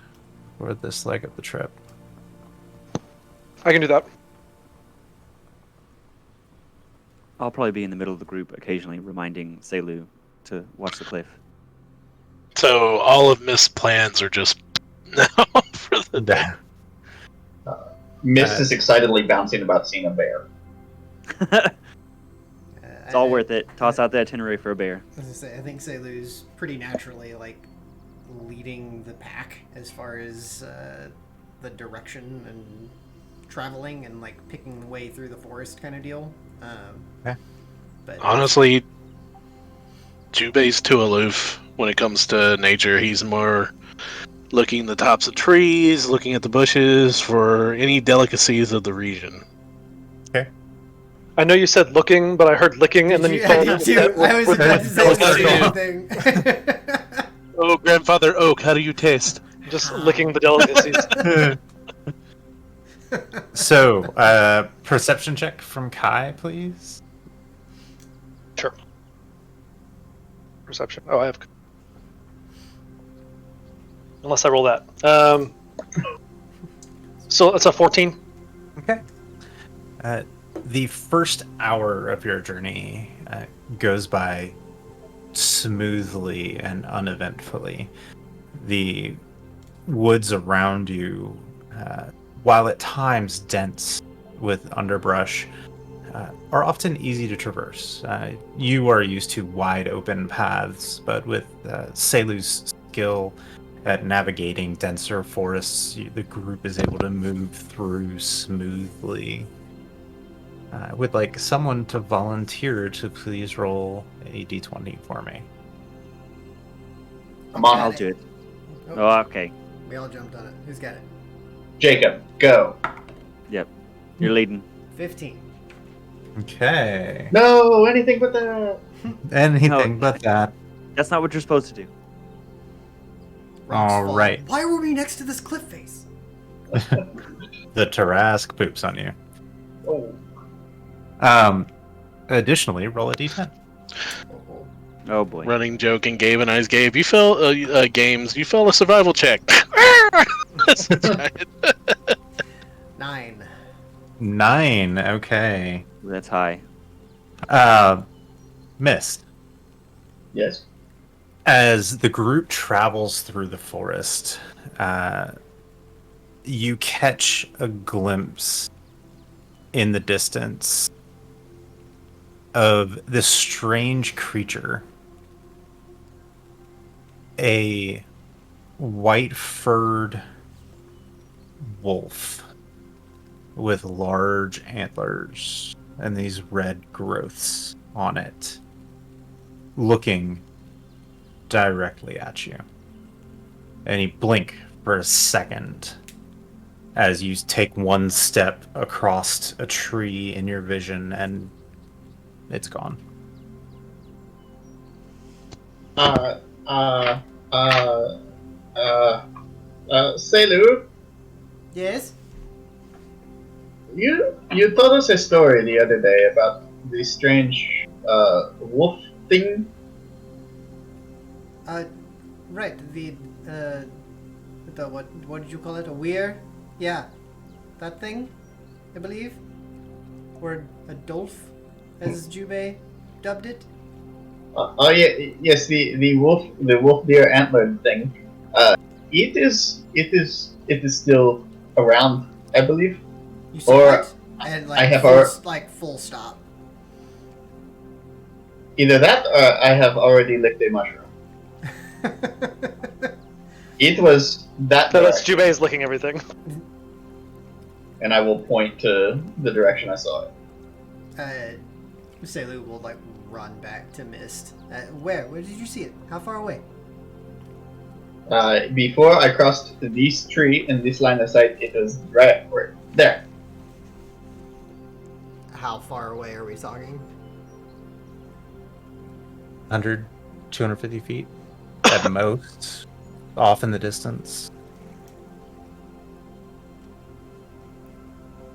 Speaker 1: for this leg of the trip?
Speaker 2: I can do that.
Speaker 5: I'll probably be in the middle of the group, occasionally reminding Selu to watch the cliff.
Speaker 3: So all of Mist's plans are just now for the day.
Speaker 6: Mist is excitedly bouncing about seeing a bear.
Speaker 5: It's all worth it. Toss out the itinerary for a bear.
Speaker 4: I was gonna say, I think Selu's pretty naturally like leading the pack as far as the direction and traveling and like picking the way through the forest kind of deal.
Speaker 1: Okay.
Speaker 4: But
Speaker 3: Honestly, Jubei's too aloof when it comes to nature. He's more looking at the tops of trees, looking at the bushes for any delicacies of the region.
Speaker 1: Okay.
Speaker 2: I know you said looking, but I heard licking, and then you followed
Speaker 4: I did
Speaker 2: it
Speaker 4: too.
Speaker 2: with-
Speaker 4: I was
Speaker 2: with-
Speaker 4: about to say
Speaker 3: with-
Speaker 4: the same thing.
Speaker 3: Oh, Grandfather Oak, how do you taste?
Speaker 2: just licking the delicacies.
Speaker 1: So, perception check from Kai, please.
Speaker 2: Sure. Perception. Oh, I have. Unless I roll that. So it's a 14.
Speaker 1: Okay. The first hour of your journey goes by smoothly and uneventfully. The woods around you, while at times dense with underbrush, are often easy to traverse. You are used to wide open paths, but with Selu's skill at navigating denser forests, the group is able to move through smoothly. I would like someone to volunteer to please roll a d20 for me.
Speaker 6: Come on,
Speaker 5: I'll do it.
Speaker 4: Oh,
Speaker 5: Oh, okay.
Speaker 4: we all jumped on it. Who's got it?
Speaker 6: Jacob, go.
Speaker 5: Yep. You're leading.
Speaker 4: 15.
Speaker 1: Okay.
Speaker 6: No, anything but that.
Speaker 1: Anything
Speaker 5: No.
Speaker 1: but that.
Speaker 5: That's not what you're supposed to do.
Speaker 4: Rocks
Speaker 1: All
Speaker 4: fall.
Speaker 1: right.
Speaker 4: Why were we next to this cliff face?
Speaker 1: The Tarask poops on you.
Speaker 6: Oh.
Speaker 1: Additionally, roll a d10.
Speaker 4: Oh,
Speaker 5: Oh boy.
Speaker 3: Running joke in Gabe and I's Gabe. You fail games. You fail a survival check. That's right.
Speaker 4: 9.
Speaker 1: 9. Okay.
Speaker 5: That's high.
Speaker 1: Missed.
Speaker 6: Yes.
Speaker 1: As the group travels through the forest, you catch a glimpse in the distance of this strange creature. A white-furred wolf with large antlers and these red growths on it, looking directly at you. And you blink for a second as you take one step across a tree in your vision, and it's gone.
Speaker 6: Selu,
Speaker 4: Yes?
Speaker 6: you told us a story the other day about the strange wolf thing.
Speaker 4: Right. The what did you call it? A weir? Yeah. That thing, I believe? Or a dolph, as Jubei dubbed it?
Speaker 6: Oh yeah, yes, the wolf deer antler thing. It is still around, I believe.
Speaker 4: You said
Speaker 6: Or-
Speaker 4: what? And
Speaker 6: I have
Speaker 4: full stop.
Speaker 6: Either that or I have already licked a mushroom. It was that
Speaker 2: No, that's
Speaker 6: direction,
Speaker 2: Jubei's licking everything.
Speaker 6: and I will point to the direction I saw it.
Speaker 4: Selu will like run back to Mist. Where did you see it? How far away?
Speaker 6: Before I crossed this tree in this line of sight, it was right there.
Speaker 4: How far away are we talking?
Speaker 1: 100, 250 feet at most, off in the distance.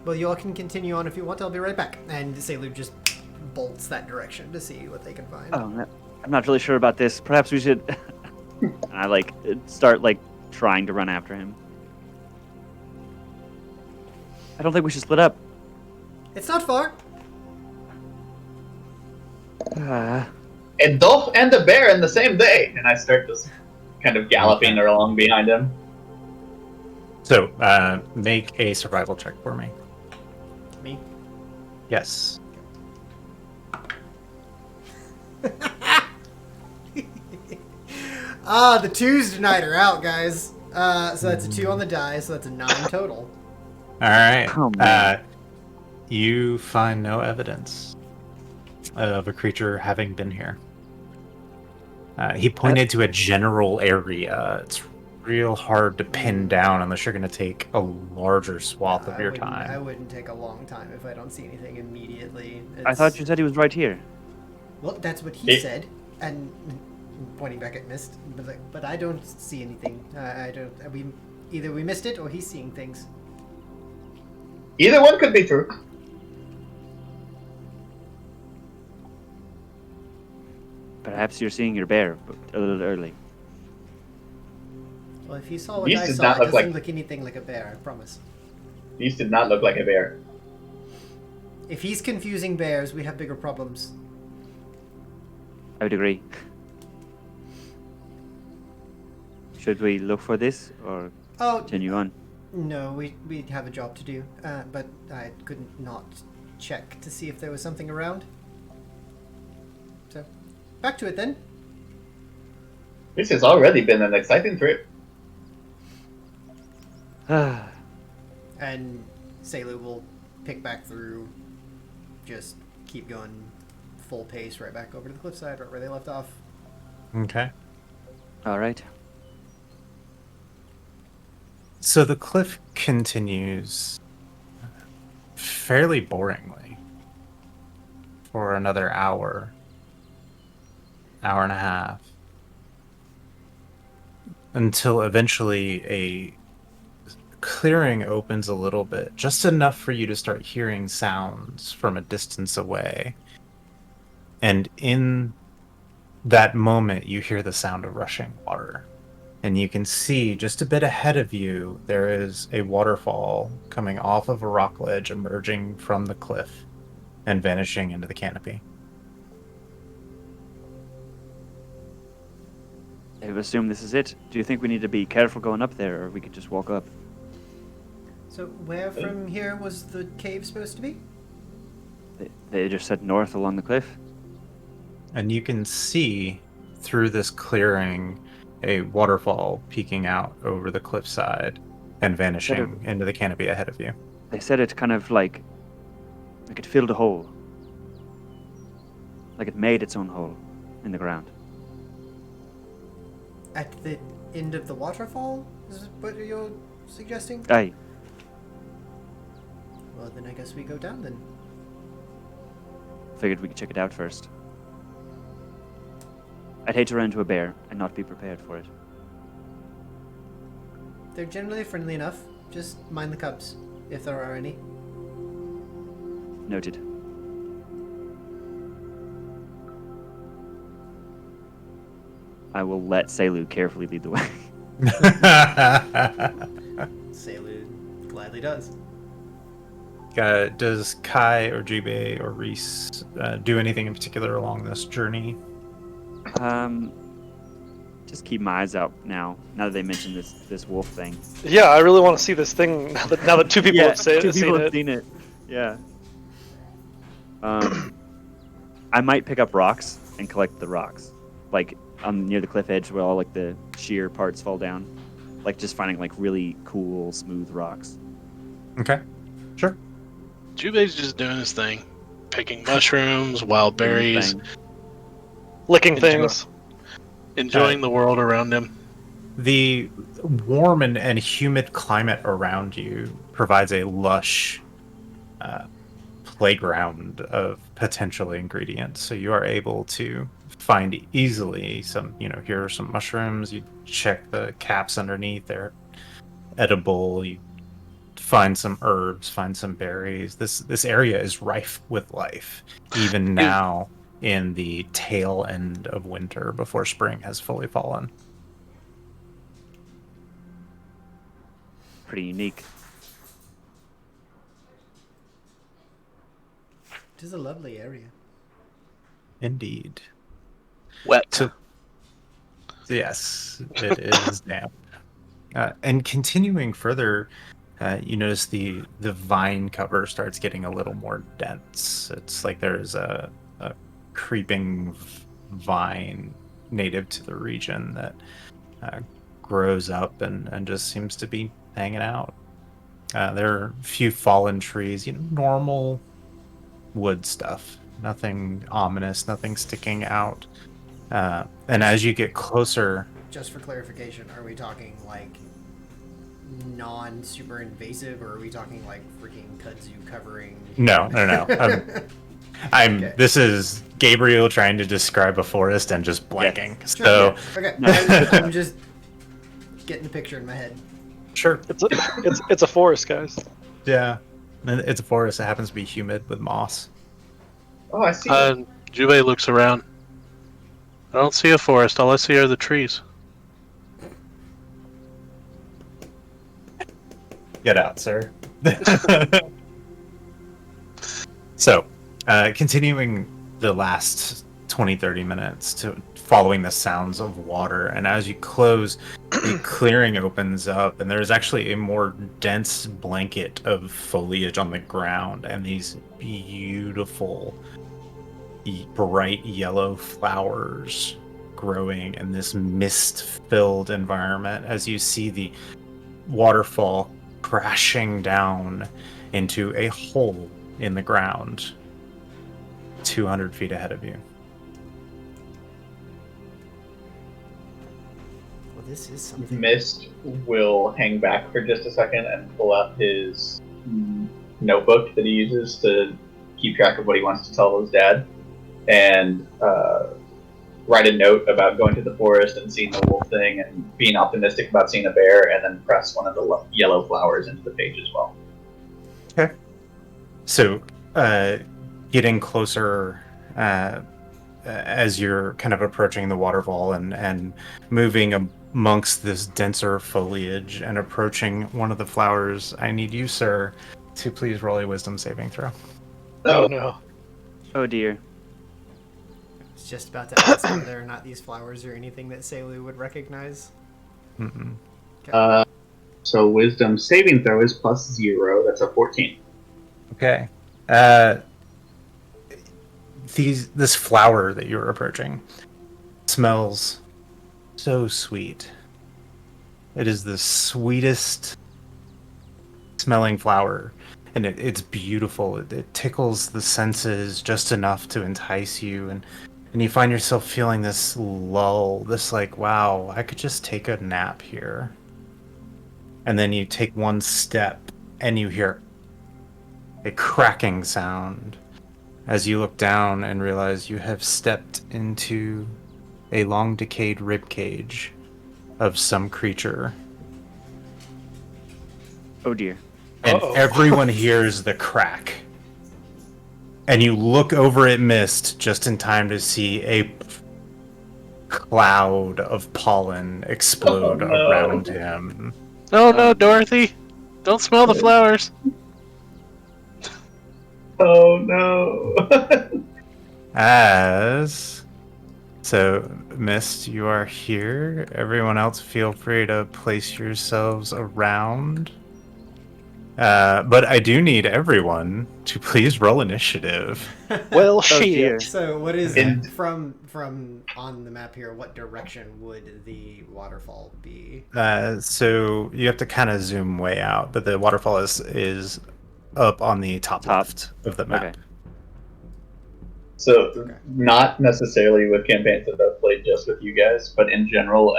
Speaker 4: Well, you all can continue on if you want. I'll be right back. And Selu just bolts that direction to see what they can find.
Speaker 5: Oh, I'm not really sure about this. Perhaps we should. And I like start like trying to run after him. I don't think we should split up.
Speaker 4: It's not far.
Speaker 6: A Dolph and a bear in the same day, and I start just kind of galloping along behind him.
Speaker 1: So, make a survival check for me.
Speaker 4: Me?
Speaker 1: Yes.
Speaker 4: The 2s tonight are out, guys. So that's a 2 on the die, so that's a 9 total.
Speaker 1: All right.
Speaker 5: Oh, man.
Speaker 1: You find no evidence of a creature having been here. He pointed to a general area. It's real hard to pin down unless you're going to take a larger swath of your
Speaker 4: I
Speaker 1: time.
Speaker 4: wouldn't take a long time if I don't see anything immediately.
Speaker 5: I thought you said he was right here.
Speaker 4: Well, that's what he said, and pointing back at Mist. But I don't see anything. I don't. Either we missed it or he's seeing things.
Speaker 6: Either one could be true.
Speaker 5: Perhaps you're seeing your bear a little early.
Speaker 4: Well, if he saw what
Speaker 6: These
Speaker 4: I
Speaker 6: did
Speaker 4: saw,
Speaker 6: not
Speaker 4: it
Speaker 6: look
Speaker 4: doesn't
Speaker 6: like-
Speaker 4: look anything like a bear. I promise.
Speaker 6: These did not look like a bear.
Speaker 4: If he's confusing bears, we have bigger problems.
Speaker 5: I would agree. Should we look for this or
Speaker 4: Oh,
Speaker 5: continue on?
Speaker 4: no, we have a job to do. But I couldn't not check to see if there was something around. So, back to it then.
Speaker 6: This has already been an exciting trip.
Speaker 4: And Selu will pick back through, just keep going full pace right back over to the cliffside, right where they left off.
Speaker 1: Okay.
Speaker 5: All right.
Speaker 1: So the cliff continues fairly boringly for another hour and a half, until eventually a clearing opens a little bit, just enough for you to start hearing sounds from a distance away. And in that moment, you hear the sound of rushing water. And you can see just a bit ahead of you, there is a waterfall coming off of a rock ledge, emerging from the cliff and vanishing into the canopy.
Speaker 5: I assume this is it. Do you think we need to be careful going up there, or we could just walk up?
Speaker 4: So, where from here was the cave supposed to be?
Speaker 5: They just said north along the cliff.
Speaker 1: And you can see through this clearing a waterfall peeking out over the cliffside and vanishing into the canopy ahead of you.
Speaker 5: They said it kind of like it filled a hole. Like it made its own hole in the ground.
Speaker 4: At the end of the waterfall? Is what you're suggesting?
Speaker 5: Aye.
Speaker 4: Well, then I guess we go down then.
Speaker 5: Figured we could check it out first. I'd hate to run into a bear and not be prepared for it.
Speaker 4: They're generally friendly enough. Just mind the cubs, if there are any.
Speaker 5: Noted. I will let Selu carefully lead the way.
Speaker 4: Selu gladly does.
Speaker 1: Does Kai or Jubei or Reese do anything in particular along this journey?
Speaker 5: Just keep my eyes out now that they mentioned this wolf thing.
Speaker 2: Yeah, I really want to see this thing now that two people have
Speaker 5: two people
Speaker 2: seen
Speaker 5: have
Speaker 2: it.
Speaker 5: seen it. Yeah. I might pick up rocks and collect the rocks, like near the cliff edge where all like the sheer parts fall down, like just finding like really cool smooth rocks.
Speaker 1: Okay. Sure.
Speaker 3: Jubei's just doing his thing, picking mushrooms, wild
Speaker 5: Doing his
Speaker 3: berries,
Speaker 5: thing.
Speaker 2: Licking
Speaker 3: Enjoy-
Speaker 2: things.
Speaker 3: enjoying the world around him.
Speaker 1: The warm and humid climate around you provides a lush playground of potential ingredients. So you are able to find easily some, here are some mushrooms. You check the caps underneath, they're edible. You find some herbs, find some berries. This area is rife with life, even now in the tail end of winter before spring has fully fallen.
Speaker 5: Pretty unique.
Speaker 4: It is a lovely area.
Speaker 1: Indeed.
Speaker 3: Wet.
Speaker 1: So, yes, it is damp. And continuing further, you notice the vine cover starts getting a little more dense. It's like there's a creeping vine native to the region that grows up and just seems to be hanging out. There are a few fallen trees, normal wood stuff. Nothing ominous, nothing sticking out. And as you get closer...
Speaker 4: Just for clarification, are we talking like non-super invasive, or are we talking like freaking kudzu covering?
Speaker 1: No.
Speaker 4: Okay.
Speaker 1: This is Gabriel trying to describe a forest and just blanking.
Speaker 4: Sure,
Speaker 1: So
Speaker 4: yeah. Okay, I'm just getting the picture in my head.
Speaker 1: sure,
Speaker 2: It's a forest, guys.
Speaker 1: yeah, it's a forest. It happens to be humid with moss.
Speaker 6: Oh, I see.
Speaker 3: Jubei looks around. I don't see a forest. All I see are the trees.
Speaker 1: Get out, sir. So, continuing the last 20-30 minutes to following the sounds of water, and as you close, the clearing opens up, and there's actually a more dense blanket of foliage on the ground, and these beautiful, bright yellow flowers growing in this mist-filled environment as you see the waterfall crashing down into a hole in the ground 200 feet ahead of you.
Speaker 4: Well, this is something.
Speaker 6: Mist will hang back for just a second and pull out his notebook that he uses to keep track of what he wants to tell his dad, and write a note about going to the forest and seeing the wolf thing and being optimistic about seeing a bear, and then press one of the yellow flowers into the page as well.
Speaker 1: Okay. So, getting closer as you're kind of approaching the waterfall and moving amongst this denser foliage and approaching one of the flowers, I need you, sir, to please roll a wisdom saving throw.
Speaker 2: Oh no.
Speaker 5: Oh dear.
Speaker 4: I was just about to ask whether or not these flowers are anything that Selu would recognize.
Speaker 1: Mm-mm.
Speaker 6: So wisdom saving throw is +0. That's a 14.
Speaker 1: Okay. This flower that you're approaching smells so sweet. It is the sweetest smelling flower, and it's beautiful. It tickles the senses just enough to entice you, and you find yourself feeling this lull, this like, wow, I could just take a nap here. And then you take one step, and you hear a cracking sound as you look down and realize you have stepped into a long decayed ribcage of some creature.
Speaker 5: Oh dear.
Speaker 1: And
Speaker 2: Uh-oh.
Speaker 1: everyone hears the crack. And you look over at Mist just in time to see a cloud of pollen explode
Speaker 6: Oh, no.
Speaker 1: around him.
Speaker 3: Oh no, Dorothy! Don't smell the flowers.
Speaker 6: Oh no!
Speaker 1: So, Mist, you are here. Everyone else, feel free to place yourselves around. But I do need everyone to please roll initiative.
Speaker 2: Well,
Speaker 5: dear.
Speaker 2: shit.
Speaker 4: So what is
Speaker 6: And-
Speaker 4: from on the map here? What direction would the waterfall be?
Speaker 1: So you have to kind of zoom way out, but the waterfall is up on the top left of the map.
Speaker 5: Okay.
Speaker 6: So,
Speaker 4: Okay.
Speaker 6: not necessarily with campaigns that I've played just with you guys, but in general,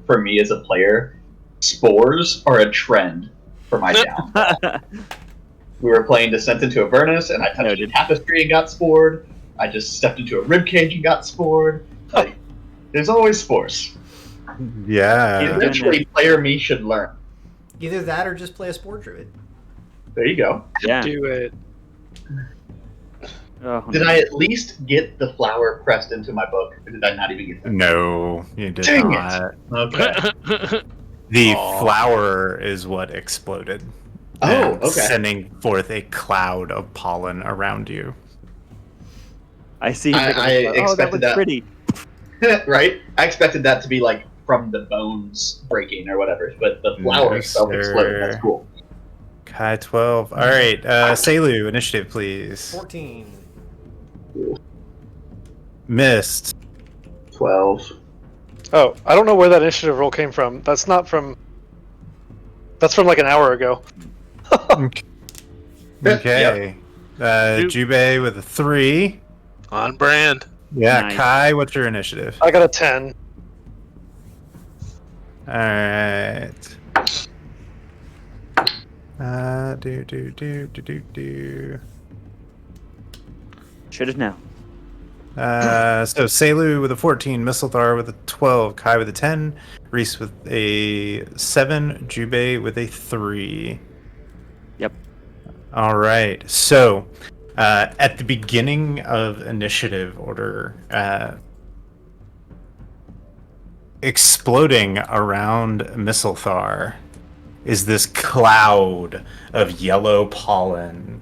Speaker 6: for me as a player, spores are a trend for my downfall. We were playing Descent into Avernus, and I touched a tapestry and got spored. I just stepped into a ribcage and got spored. Like, there's always spores.
Speaker 1: Yeah.
Speaker 6: Eventually, player me should learn.
Speaker 4: Either that or just play a spore druid.
Speaker 6: There you go.
Speaker 5: Yeah.
Speaker 2: Do it.
Speaker 5: Oh,
Speaker 6: Did
Speaker 5: no.
Speaker 6: I at least get the flower pressed into my book, or did I not even get that?
Speaker 1: No, you did
Speaker 6: Dang it.
Speaker 1: not.
Speaker 6: Okay.
Speaker 1: The
Speaker 3: Aw.
Speaker 1: flower is what exploded.
Speaker 6: Oh,
Speaker 1: and
Speaker 6: okay.
Speaker 1: Sending forth a cloud of pollen around you.
Speaker 5: I see.
Speaker 6: I
Speaker 5: oh, that
Speaker 6: expected
Speaker 5: looks
Speaker 6: that.
Speaker 5: pretty.
Speaker 6: Right? I expected that to be like from the bones breaking or whatever, but the flower
Speaker 1: No,
Speaker 6: itself exploded. That's
Speaker 1: sir.
Speaker 6: cool.
Speaker 1: Kai 12. All right, Selu, initiative, please.
Speaker 4: 14.
Speaker 1: Missed.
Speaker 6: 12.
Speaker 2: Oh, I don't know where that initiative roll came from. That's not from. That's from like an hour ago.
Speaker 1: Okay. Jubei with a 3.
Speaker 3: On brand.
Speaker 1: Yeah,
Speaker 5: Nice.
Speaker 1: Kai, what's your initiative?
Speaker 2: I got a 10.
Speaker 1: All right. Do.
Speaker 5: Should have now.
Speaker 1: So Selu with a 14, Mistlethar with a 12, Kai with a 10, Reese with a 7, Jubei with a 3.
Speaker 5: Yep.
Speaker 1: All right. So at the beginning of initiative order, exploding around Mistlethar is this cloud of yellow pollen.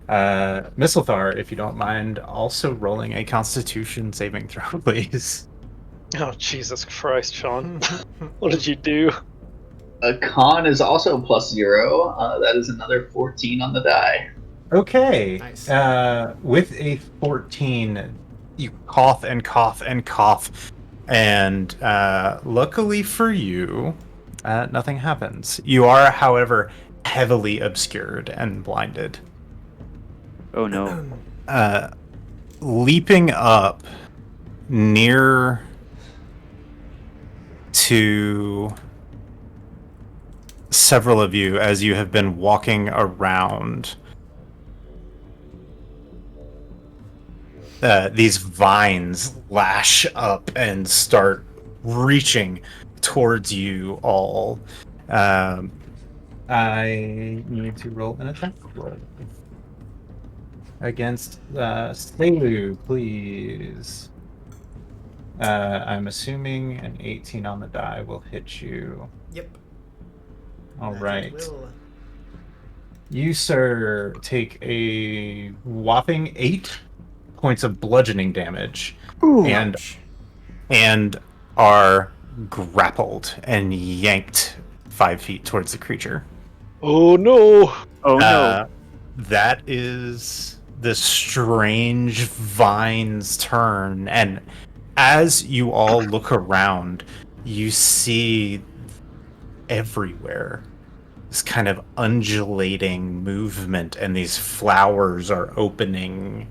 Speaker 1: Mistlethar, if you don't mind, also rolling a Constitution saving throw, please.
Speaker 2: Oh, Jesus Christ, Sean. What did you do?
Speaker 6: A con is also +0. That is another 14 on the die.
Speaker 1: Okay.
Speaker 4: Nice.
Speaker 1: With a 14, you cough and cough and cough, and luckily for you, nothing happens. You are, however, heavily obscured and blinded.
Speaker 5: Oh no.
Speaker 1: Leaping up near to several of you as you have been walking around, these vines lash up and start reaching towards you all. I need to roll an attack roll against Selu, please. I'm assuming an 18 on the die will hit you.
Speaker 4: Yep.
Speaker 1: All
Speaker 4: That it
Speaker 1: right.
Speaker 4: will.
Speaker 1: You, sir, take a whopping 8 points of bludgeoning damage and
Speaker 4: Ouch.
Speaker 1: and are grappled and yanked 5 feet towards the creature.
Speaker 2: Oh no!
Speaker 5: Oh no.
Speaker 1: That is the strange vine's turn, and as you all look around, you see everywhere this kind of undulating movement, and these flowers are opening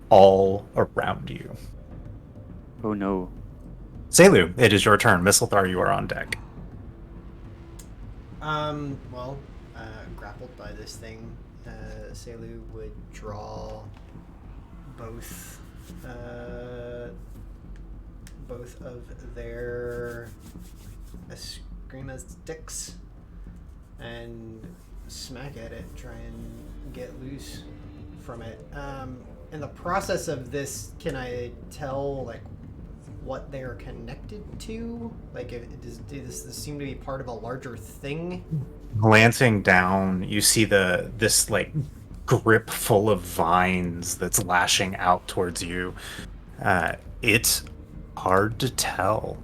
Speaker 1: all around you.
Speaker 5: Oh no.
Speaker 1: Selu, it is your turn. Mistlethar, you are on deck.
Speaker 4: Well, grappled by this thing, Selu would draw both of their Skima sticks and smack at it, try and get loose from it. In the process of this, can I tell like what they are connected to? Like, does this seem to be part of a larger thing?
Speaker 1: Glancing down, you see this like grip full of vines that's lashing out towards you. It's hard to tell.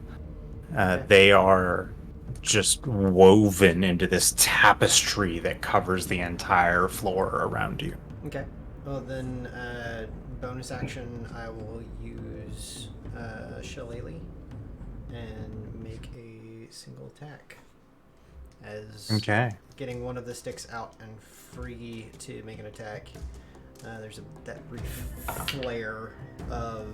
Speaker 1: They are just woven into this tapestry that covers the entire floor around you.
Speaker 4: Okay. Well, then, bonus action, I will use Shillelagh and make a single attack. As getting one of the sticks out and free to make an attack. There's that brief flare of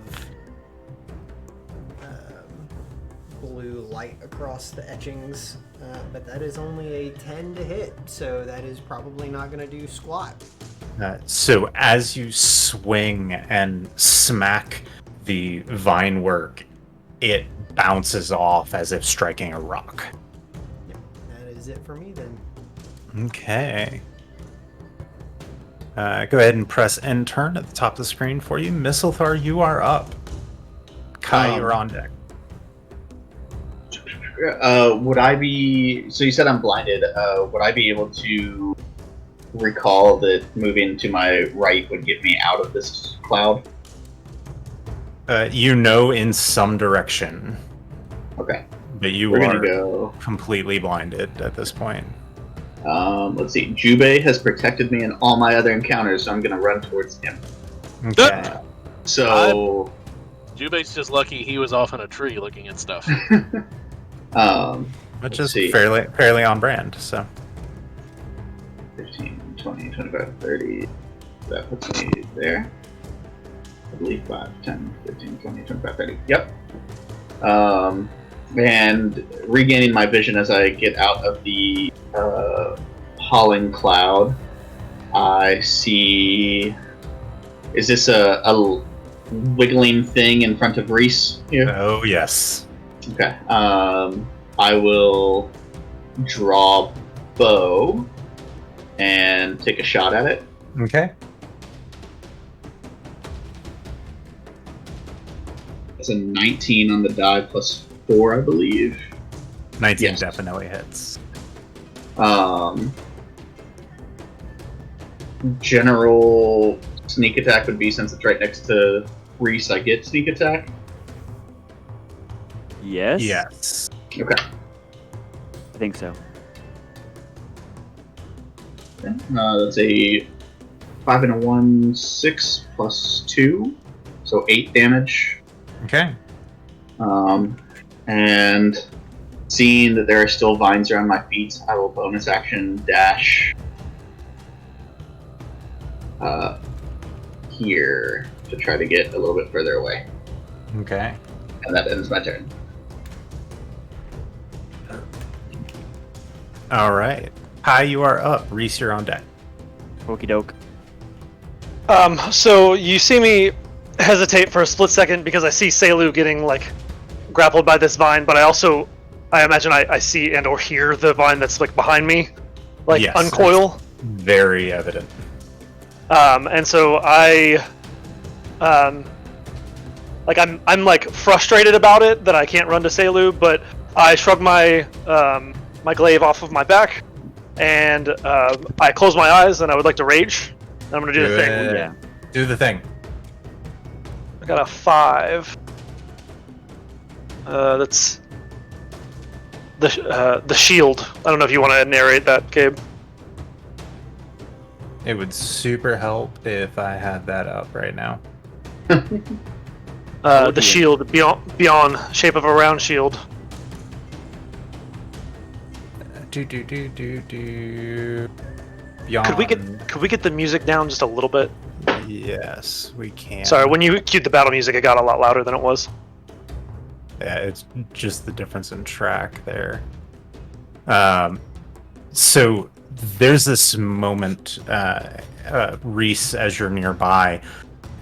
Speaker 4: blue light across the etchings, but that is only a 10 to hit, so that is probably not going to do squat.
Speaker 1: So as you swing and smack the vine work, it bounces off as if striking a rock.
Speaker 4: Yep, that is it for me then.
Speaker 1: Okay. Go ahead and press end turn at the top of the screen for you. Mistlethar, you are up. Kai, you're on deck.
Speaker 6: Would I be... So you said I'm blinded. Would I be able to recall that moving to my right would get me out of this cloud?
Speaker 1: You know in some direction.
Speaker 6: Okay.
Speaker 1: But you
Speaker 6: We're
Speaker 1: are
Speaker 6: gonna go...
Speaker 1: completely blinded at this point.
Speaker 6: Let's see. Jubei has protected me in all my other encounters, so I'm gonna run towards him.
Speaker 1: Okay.
Speaker 6: So...
Speaker 3: Jubei's just lucky he was off in a tree looking at stuff.
Speaker 1: Which is fairly on brand, so.
Speaker 6: 15, 20, 25, 30. That puts me there. I believe 5, 10, 15, 20, 25, 30. Yep. And regaining my vision as I get out of the hauling cloud, I see... Is this a wiggling thing in front of Reese here?
Speaker 1: Oh, yes.
Speaker 6: Okay. I will draw bow and take a shot at it.
Speaker 1: Okay.
Speaker 6: It's a 19 on the die plus 4, I believe.
Speaker 1: 19
Speaker 6: Yes.
Speaker 1: definitely hits.
Speaker 6: General sneak attack would be, since it's right next to Reese, I get sneak attack.
Speaker 5: Yes?
Speaker 1: Yes.
Speaker 6: Okay.
Speaker 5: I think so.
Speaker 6: That's a 5 and a 1, 6 plus 2, so 8 damage.
Speaker 1: Okay.
Speaker 6: And seeing that there are still vines around my feet, I will bonus action dash here to try to get a little bit further away.
Speaker 1: Okay.
Speaker 6: And that ends my turn.
Speaker 1: All right. Kai, you are up. Reese, you're on deck.
Speaker 5: Okie doke.
Speaker 2: So you see me hesitate for a split second because I see Selu getting like grappled by this vine, but I imagine I see and or hear the vine that's like behind me, like
Speaker 1: Yes,
Speaker 2: uncoil.
Speaker 1: Very evident.
Speaker 2: And so I'm like frustrated about it that I can't run to Selu, but I shrug my my glaive off of my back, and I close my eyes, and I would like to rage. And I'm gonna do the thing.
Speaker 5: Yeah.
Speaker 1: Do the thing.
Speaker 2: I got a 5. That's the shield. I don't know if you want to narrate that, Gabe.
Speaker 1: It would super help if I had that up right now.
Speaker 2: The shield, beyond shape of a round shield.
Speaker 1: Beyond.
Speaker 2: Could we get the music down just a little bit?
Speaker 1: Yes, we can.
Speaker 2: Sorry, when you cued the battle music, it got a lot louder than it was.
Speaker 1: Yeah, it's just the difference in track there. So there's this moment, Reese, as you're nearby,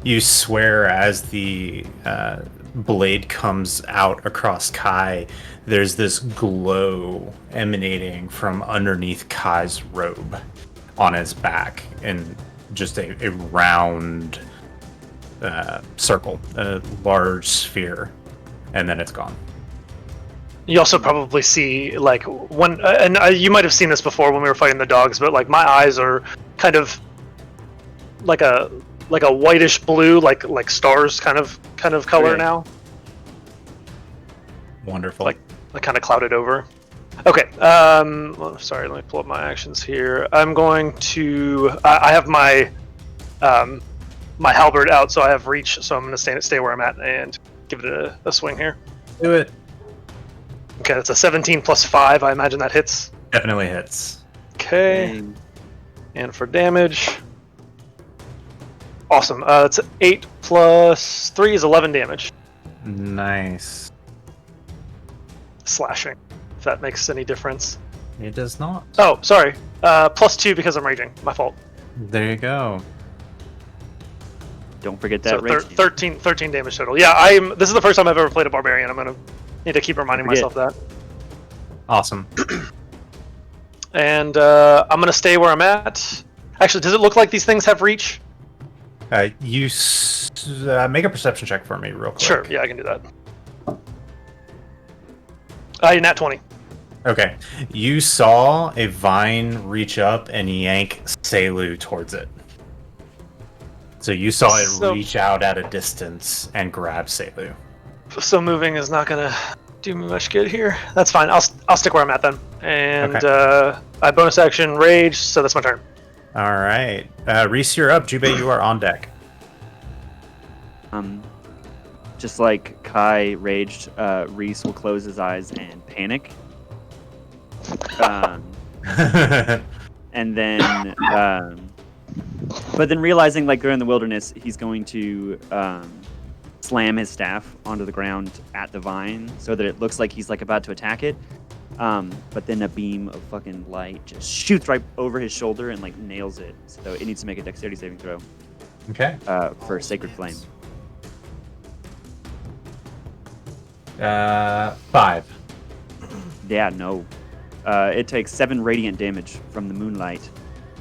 Speaker 1: you swear as the blade comes out across Kai, there's this glow emanating from underneath Kai's robe on his back in just a round circle, a large sphere, and then it's gone.
Speaker 2: You also probably see like you might have seen this before when we were fighting the dogs, but like my eyes are kind of like a whitish blue, like stars kind of color
Speaker 5: Okay.
Speaker 2: now.
Speaker 1: Wonderful.
Speaker 2: Like kind of clouded over. Okay. Sorry. Let me pull up my actions here. I'm going to. I have my my halberd out, so I have reach. So I'm going to stay where I'm at and give it a swing here.
Speaker 1: Do it.
Speaker 2: Okay, that's a 17 plus 5. I imagine that hits.
Speaker 1: Definitely hits.
Speaker 2: Okay.
Speaker 5: Dang.
Speaker 2: And for damage. Awesome. It's 8 plus 3 is 11 damage.
Speaker 1: Nice.
Speaker 2: Slashing. If that makes any difference.
Speaker 1: It does not.
Speaker 2: Oh, sorry. Plus 2 because I'm raging. My fault.
Speaker 1: There you go.
Speaker 5: Don't forget that
Speaker 2: So
Speaker 5: rage.
Speaker 2: 13 damage total. Yeah, this is the first time I've ever played a barbarian. I'm gonna need to keep reminding myself that.
Speaker 1: Awesome.
Speaker 2: And I'm gonna stay where I'm at. Actually, does it look like these things have reach?
Speaker 1: Make a perception check for me, real quick.
Speaker 2: Sure. Yeah, I can do that. Nat 20.
Speaker 1: Okay. You saw a vine reach up and yank Selu towards it. So you saw it reach out at a distance and grab Selu.
Speaker 2: So moving is not gonna do me much good here. That's fine. I'll stick where I'm at then. And I bonus action rage, so that's my turn.
Speaker 1: All right. Reese, you're up. Jubei, you are on deck.
Speaker 5: Just like Kai raged, Reese will close his eyes and panic. And then, but then realizing like they're in the wilderness, he's going to slam his staff onto the ground at the vine so that it looks like he's like about to attack it. But then a beam of fucking light just shoots right over his shoulder and like nails it. So it needs to make a dexterity saving throw.
Speaker 1: Okay.
Speaker 5: For Sacred Flame.
Speaker 1: 5.
Speaker 5: Yeah, no. It takes 7 radiant damage from the moonlight.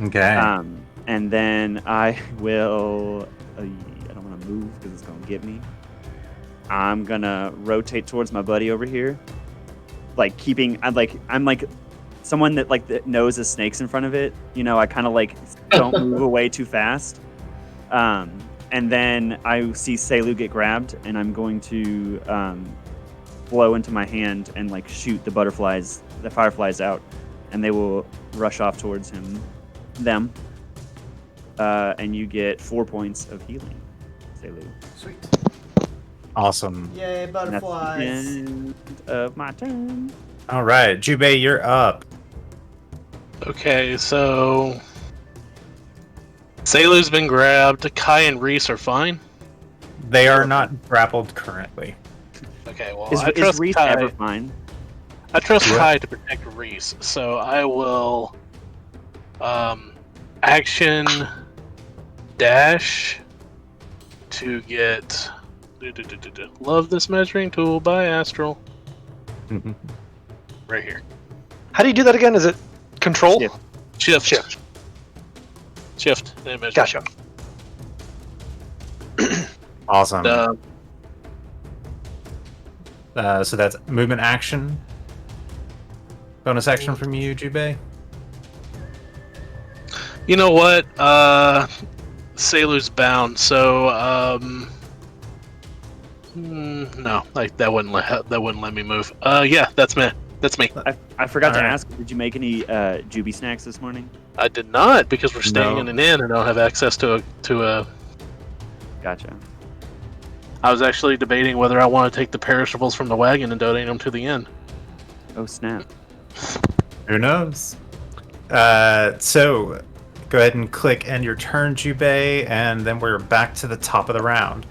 Speaker 1: Okay.
Speaker 5: And then I will. I don't want to move because it's gonna get me. I'm gonna rotate towards my buddy over here, like keeping. I'm like someone that knows a snake's in front of it. You know, I kind of like don't move away too fast. And then I see Selu get grabbed, and I'm going to blow into my hand and like shoot the fireflies out, and they will rush off towards them. And you get 4 points of healing, Selu.
Speaker 4: Sweet.
Speaker 1: Awesome.
Speaker 4: Yay,
Speaker 5: And that's the
Speaker 4: butterflies.
Speaker 5: end of my turn.
Speaker 1: All right. Jubei, you're up.
Speaker 3: Okay, so Sailor's been grabbed. Kai and Reese are fine.
Speaker 1: They are not grappled currently.
Speaker 3: Okay, well,
Speaker 5: Is
Speaker 3: I trust
Speaker 5: Reese
Speaker 3: Kai.
Speaker 5: ever fine?
Speaker 3: I trust
Speaker 1: What?
Speaker 3: Kai to protect Reese, so I will action dash to get love this measuring tool by Astral right here.
Speaker 2: How do you do that again? Is it control?
Speaker 5: Shift.
Speaker 3: Shift. And measure.
Speaker 2: Gotcha.
Speaker 1: Awesome.
Speaker 3: And,
Speaker 1: So that's movement action. Bonus action from you, Jubei.
Speaker 3: you know what? Sailor's bound, so no, like that wouldn't let me move. Yeah, that's me. That's me.
Speaker 5: I forgot to
Speaker 1: Alright.
Speaker 5: ask, did you make any Juby snacks this morning?
Speaker 3: I did not because we're staying
Speaker 1: No.
Speaker 3: in an inn and I don't have access to a.
Speaker 5: Gotcha.
Speaker 3: I was actually debating whether I want to take the perishables from the wagon and donate them to the inn.
Speaker 5: Oh snap.
Speaker 1: Who knows? So go ahead and click end your turn, Jubei, and then we're back to the top of the round.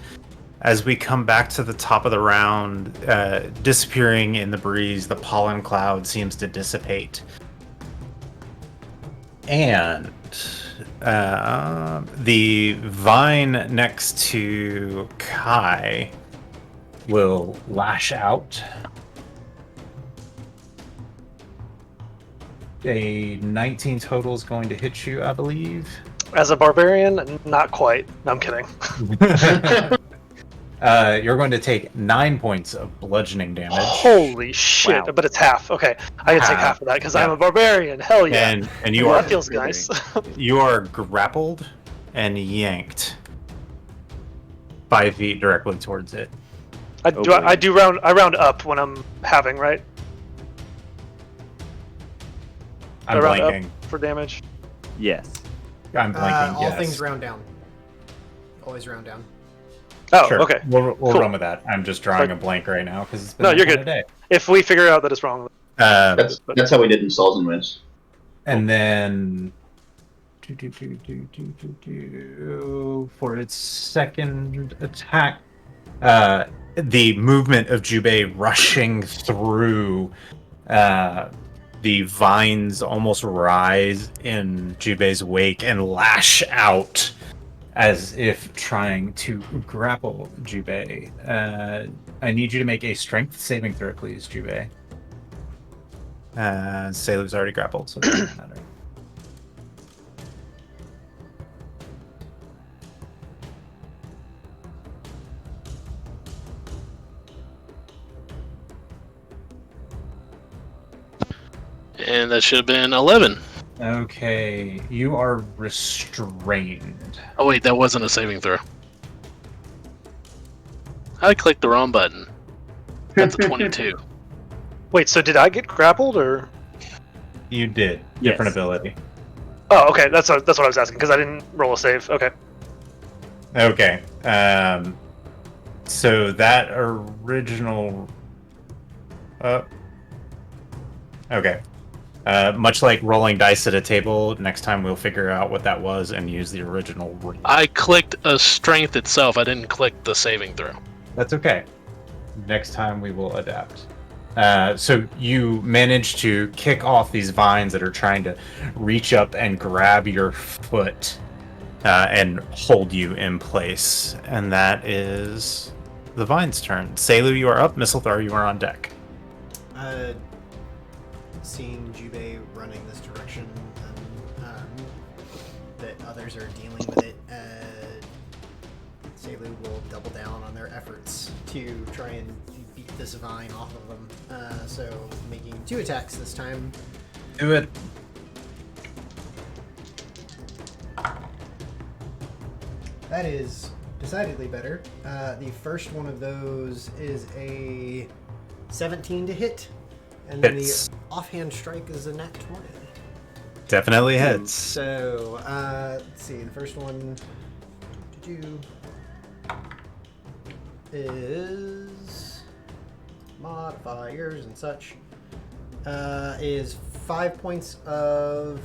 Speaker 1: As we come back to the top of the round, disappearing in the breeze, the pollen cloud seems to dissipate. And the vine next to Kai will lash out. A 19 total is going to hit you, I believe.
Speaker 2: As a barbarian, not quite. No, I'm kidding.
Speaker 1: You're going to take 9 points of bludgeoning damage.
Speaker 2: Holy shit!
Speaker 5: Wow.
Speaker 2: But it's half. Okay, I can take half of that because I'm a barbarian. Hell yeah!
Speaker 1: And you
Speaker 2: Well,
Speaker 1: are
Speaker 2: that feels nice.
Speaker 1: you are grappled and yanked 5 feet directly towards it.
Speaker 2: I round up when I'm having, right?
Speaker 1: I'm
Speaker 2: round up
Speaker 1: blanking.
Speaker 2: for damage?
Speaker 5: Yes.
Speaker 1: I'm blanking.
Speaker 4: All
Speaker 1: yes.
Speaker 4: things round down. Always round down.
Speaker 2: Oh,
Speaker 1: Sure.
Speaker 2: okay.
Speaker 1: We'll
Speaker 2: Cool.
Speaker 1: run with that. I'm just drawing a blank right now because it's been
Speaker 2: No,
Speaker 1: that
Speaker 2: you're
Speaker 1: kind
Speaker 2: good.
Speaker 1: of day.
Speaker 2: If we figure out that it's wrong,
Speaker 6: That's how we did in Souls and Wins.
Speaker 1: And then for its second attack, the movement of Jubei rushing through the vines almost rise in Jubei's wake and lash out as if trying to grapple Jubei. I need you to make a strength saving throw, please, Jubei. Sailor's already grappled, so it doesn't matter.
Speaker 3: And that should have been 11.
Speaker 1: Okay, you are restrained.
Speaker 3: Oh wait, that wasn't a saving throw. I clicked the wrong button. That's a 22.
Speaker 2: wait. So did I get grappled or?
Speaker 1: You did.
Speaker 5: Yes.
Speaker 1: Different ability.
Speaker 2: Oh, okay. That's what I was asking because I didn't roll a save. Okay.
Speaker 1: Okay. So that original. Okay. Much like rolling dice at a table, next time we'll figure out what that was and use the original roll.
Speaker 3: I clicked a strength itself. I didn't click the saving throw.
Speaker 1: That's okay. Next time we will adapt. So you manage to kick off these vines that are trying to reach up and grab your foot and hold you in place. And that is the vine's turn. Selu, you are up. Mistlethar, you are on deck.
Speaker 4: Seeing Jubei running this direction and that others are dealing with it, Selu will double down on their efforts to try and beat this vine off of them. So making 2 attacks this time.
Speaker 1: Do it.
Speaker 4: That is decidedly better. The first one of those is a 17 to hit, and then
Speaker 1: Hits.
Speaker 4: the offhand strike is a nat 20.
Speaker 1: Definitely hits.
Speaker 4: So, let's see. The first one is modifiers and such. Is 5 points of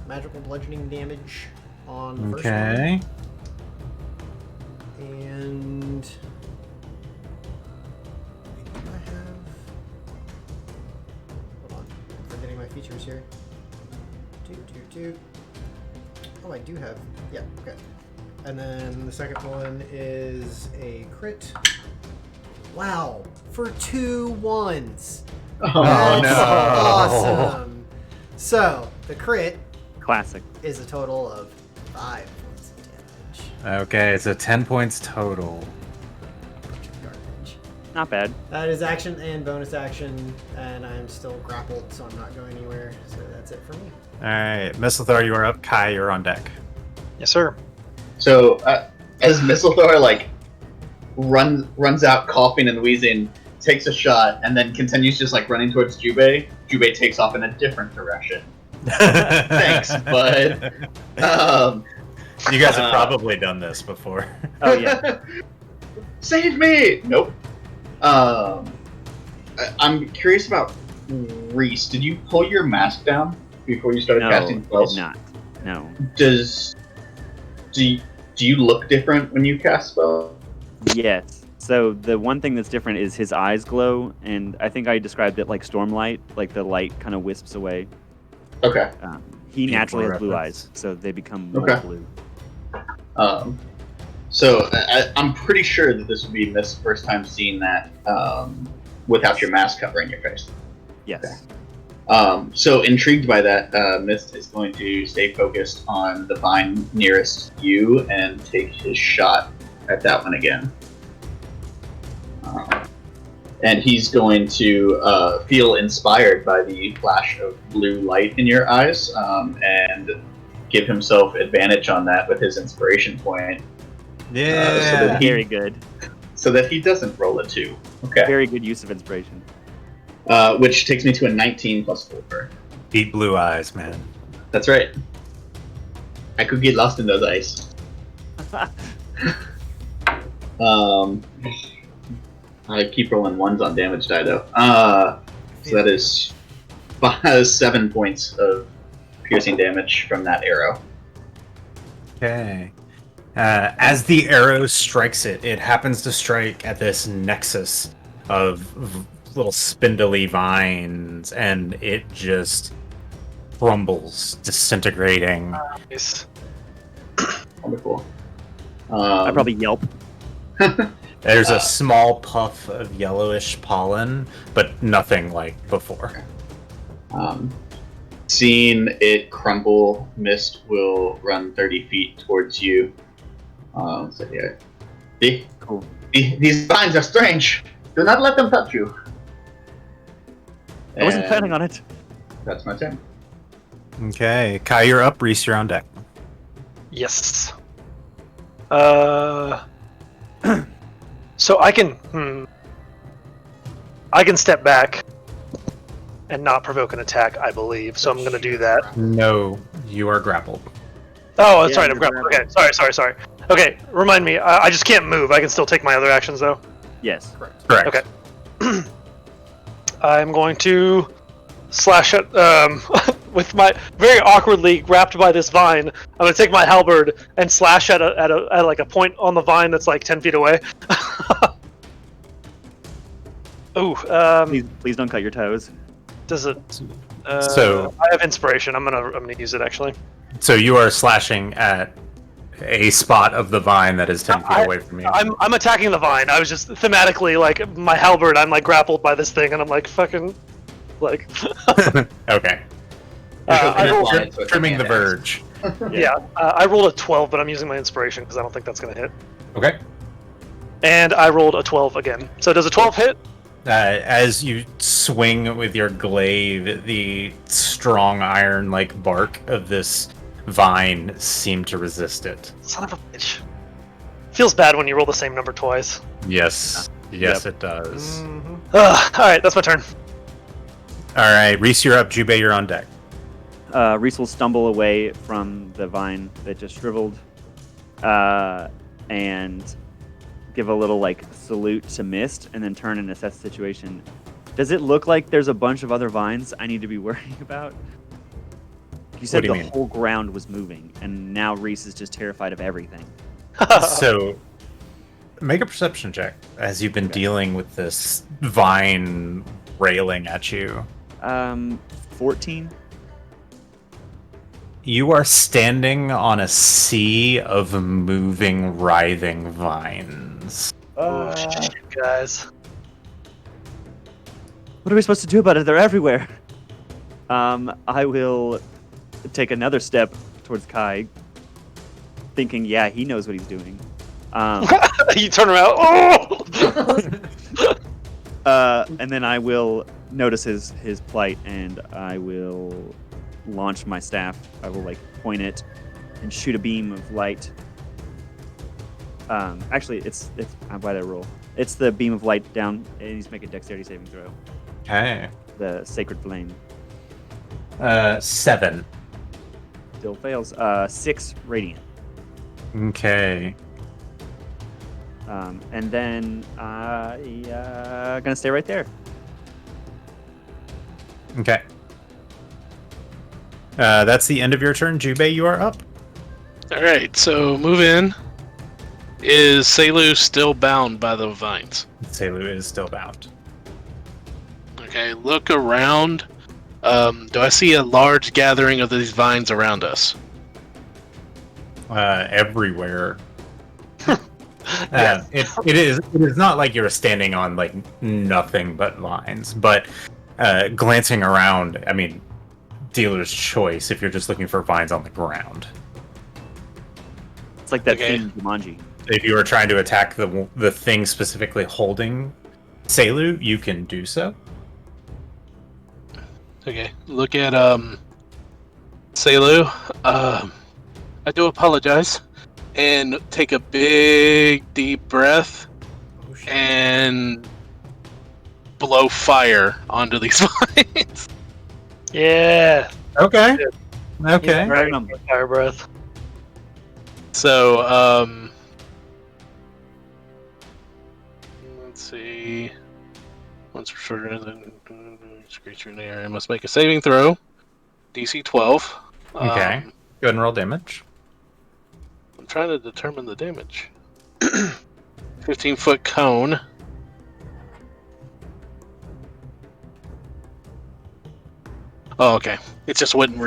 Speaker 4: magical bludgeoning damage on the first one.
Speaker 1: Okay.
Speaker 4: And do I have? Hold on, I'm forgetting my features here. Oh, I do have. Yeah, okay. And then the second one is a crit. Wow, for 2 ones.
Speaker 6: Oh,
Speaker 4: That's
Speaker 1: no.
Speaker 4: awesome. So the crit
Speaker 5: Classic.
Speaker 4: is a total of 5 points of damage.
Speaker 1: Okay, so 10 points total.
Speaker 4: Garbage.
Speaker 5: Not bad.
Speaker 4: That is action and bonus action, and I'm still grappled, so I'm not going anywhere. So that's it for me.
Speaker 1: Alright, Mistlethar, you are up. Kai, you're on deck.
Speaker 2: Yes, sir.
Speaker 6: So as Mistlethar runs out coughing and wheezing, takes a shot, and then continues just running towards Jubei. Jubei takes off in a different direction. Thanks, bud.
Speaker 1: You guys have probably done this before.
Speaker 5: Oh yeah.
Speaker 6: Save me! Nope. I'm curious about Reese. Did you pull your mask down before you started
Speaker 5: No,
Speaker 6: casting spells?
Speaker 5: did not. No.
Speaker 6: Do you look different when you cast spells?
Speaker 5: Yes. So the one thing that's different is his eyes glow, and I think I described it like stormlight, like the light kind of wisps away.
Speaker 6: Okay.
Speaker 5: He naturally has blue
Speaker 1: reference.
Speaker 5: eyes, so they become more
Speaker 6: Okay.
Speaker 5: blue.
Speaker 6: So I'm pretty sure that this would be Mist's first time seeing that without your mask covering your face.
Speaker 5: Yes.
Speaker 6: So intrigued by that, Mist is going to stay focused on the vine nearest you and take his shot at that one again. And he's going to feel inspired by the flash of blue light in your eyes and give himself advantage on that with his inspiration point.
Speaker 1: Yeah.
Speaker 5: Very good.
Speaker 6: So that he doesn't roll a 2. Okay.
Speaker 5: Very good use of inspiration.
Speaker 6: Which takes me to a 19 plus 4.
Speaker 1: Deep blue eyes, man.
Speaker 6: That's right. I could get lost in those eyes. I keep rolling ones on damage die though. So that is 7 points of piercing damage from that arrow.
Speaker 1: Okay. As the arrow strikes it, it happens to strike at this nexus of little spindly vines, and it just crumbles, disintegrating.
Speaker 2: Nice.
Speaker 6: Wonderful.
Speaker 5: I probably yelp.
Speaker 1: There's a small puff of yellowish pollen, but nothing like before.
Speaker 6: Seeing it crumble, Mist will run 30 feet towards you. So yeah.
Speaker 5: Cool.
Speaker 6: These vines are strange. Do not let them touch you.
Speaker 5: I wasn't
Speaker 6: And
Speaker 5: planning on it.
Speaker 6: That's my turn.
Speaker 1: Okay, Kai, you're up. Reese, you're on deck.
Speaker 2: Yes. So I can step back and not provoke an attack, I believe. So I'm going to do that.
Speaker 1: No, you are grappled.
Speaker 2: Oh, that's
Speaker 5: Yeah,
Speaker 2: right. I'm
Speaker 5: you're
Speaker 2: grabbing. Okay, sorry. Okay, remind me. I just can't move. I can still take my other actions though.
Speaker 5: Yes.
Speaker 1: Correct.
Speaker 2: Okay. I'm going to slash it with my very awkwardly wrapped by this vine. I'm going to take my halberd and slash at like a point on the vine that's like 10 feet away. Ooh.
Speaker 5: Please don't cut your toes.
Speaker 2: Does it?
Speaker 1: So-
Speaker 2: I have inspiration. I'm gonna use it actually.
Speaker 1: So you are slashing at a spot of the vine that is 10 feet away from you.
Speaker 2: I'm attacking the vine. I was just thematically like my halberd. I'm like grappled by this thing, and I'm like fucking like.
Speaker 1: Okay.
Speaker 2: I rolled,
Speaker 1: Trimming the verge.
Speaker 2: I rolled a 12, but I'm using my inspiration because I don't think that's gonna hit.
Speaker 1: Okay.
Speaker 2: And I rolled a 12 again. So does a 12 hit?
Speaker 1: As you swing with your glaive, the strong iron-like bark of this vine seemed to resist it.
Speaker 2: Son of a bitch. Feels bad when you roll the same number twice.
Speaker 1: Yes. Yes, it does.
Speaker 2: Alright, that's my turn.
Speaker 1: All right, Reese, you're up. Jubei, you're on deck.
Speaker 5: Reese will stumble away from the vine that just shriveled, and give a little like salute to Mist, and then turn and assess the situation. Does it look like there's a bunch of other vines I need to be worrying about? You said
Speaker 1: What do you
Speaker 5: the
Speaker 1: mean?
Speaker 5: whole ground was moving, and now Reese is just terrified of everything.
Speaker 1: So, make a perception check as you've been dealing with this vine railing at you.
Speaker 5: 14.
Speaker 1: You are standing on a sea of moving, writhing vines.
Speaker 2: Oh, shit, guys.
Speaker 5: What are we supposed to do about it? They're everywhere. I will take another step towards Kai, thinking, yeah, he knows what he's doing.
Speaker 2: You turn around. Oh!
Speaker 5: And then I will notice his plight, and I will launch my staff. I will like point it and shoot a beam of light. Actually, it's why did I roll? It's the beam of light down. It needs to make a dexterity saving throw.
Speaker 1: Okay.
Speaker 5: The sacred flame
Speaker 1: 7.
Speaker 5: still fails. 6 radiant.
Speaker 1: Okay.
Speaker 5: And then I gonna stay right there.
Speaker 1: Okay. That's the end of your turn. Jubei, you are up.
Speaker 3: Alright, so move in. Is Selu still bound by the vines?
Speaker 1: Selu is still bound.
Speaker 3: Okay, look around. Do I see a large gathering of these vines around us?
Speaker 1: Everywhere. It is not like you're standing on like nothing but vines, but glancing around, I mean, dealer's choice if you're just looking for vines on the ground.
Speaker 5: It's like that
Speaker 3: Okay.
Speaker 5: thing in Jumanji.
Speaker 1: If you were trying to attack the thing specifically holding Selu, you can do so.
Speaker 3: Okay, look at Selu. I do apologize, and take a big deep breath and blow fire onto these vines.
Speaker 2: Yeah.
Speaker 1: Okay.
Speaker 2: Yeah.
Speaker 1: Okay.
Speaker 5: Right on.
Speaker 2: Fire breath.
Speaker 3: So, let's see. Once restored, each creature in the area must make a saving throw. DC 12.
Speaker 1: Okay. Go ahead and roll damage.
Speaker 3: I'm trying to determine the damage. 15-foot cone. Oh, okay. It's just written.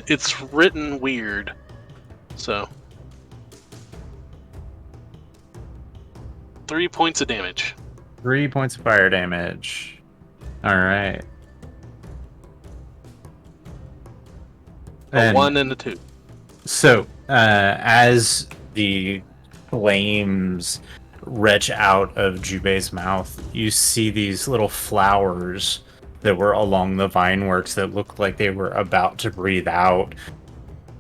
Speaker 3: It's written weird. So, 3 points of damage.
Speaker 1: 3 points of fire damage. All right.
Speaker 3: A 1 and a 2.
Speaker 1: So, as the flames retch out of Jubei's mouth, you see these little flowers that were along the vine works that looked like they were about to breathe out,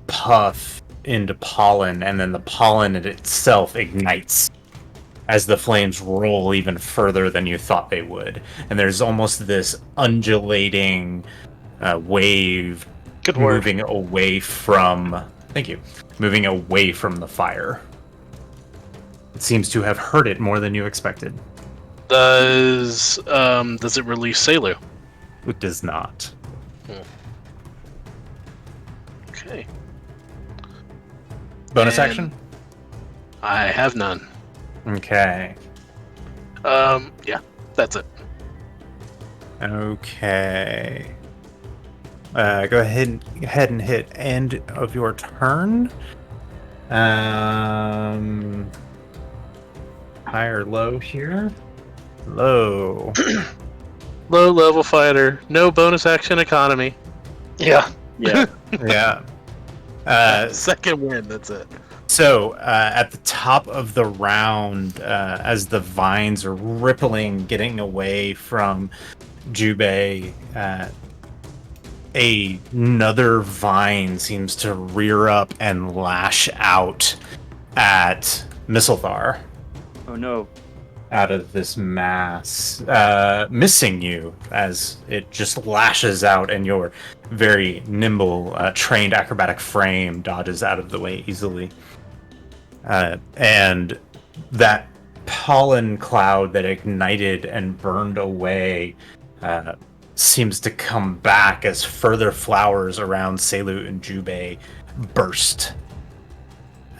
Speaker 1: puff into pollen, and then the pollen in itself ignites as the flames roll even further than you thought they would. And there's almost this undulating wave
Speaker 2: Good word.
Speaker 1: moving away from... Thank you. Moving away from the fire. It seems to have hurt it more than you expected.
Speaker 3: Does it release Selu?
Speaker 1: It does not.
Speaker 3: Okay.
Speaker 1: Bonus
Speaker 3: And
Speaker 1: action?
Speaker 3: I have none.
Speaker 1: Okay.
Speaker 3: Yeah, that's it.
Speaker 1: Okay. Go ahead and hit end of your turn. High or low here? Low.
Speaker 3: Low level fighter, no bonus action economy.
Speaker 2: Yeah.
Speaker 5: Yeah.
Speaker 1: Yeah.
Speaker 3: Second win, that's it.
Speaker 1: So, at the top of the round, as the vines are rippling, getting away from Jubei, another vine seems to rear up and lash out at Mistlethar
Speaker 5: Oh no.
Speaker 1: out of this mass, missing you as it just lashes out, and your very nimble, trained acrobatic frame dodges out of the way easily. And that pollen cloud that ignited and burned away seems to come back as further flowers around Selu and Jubei burst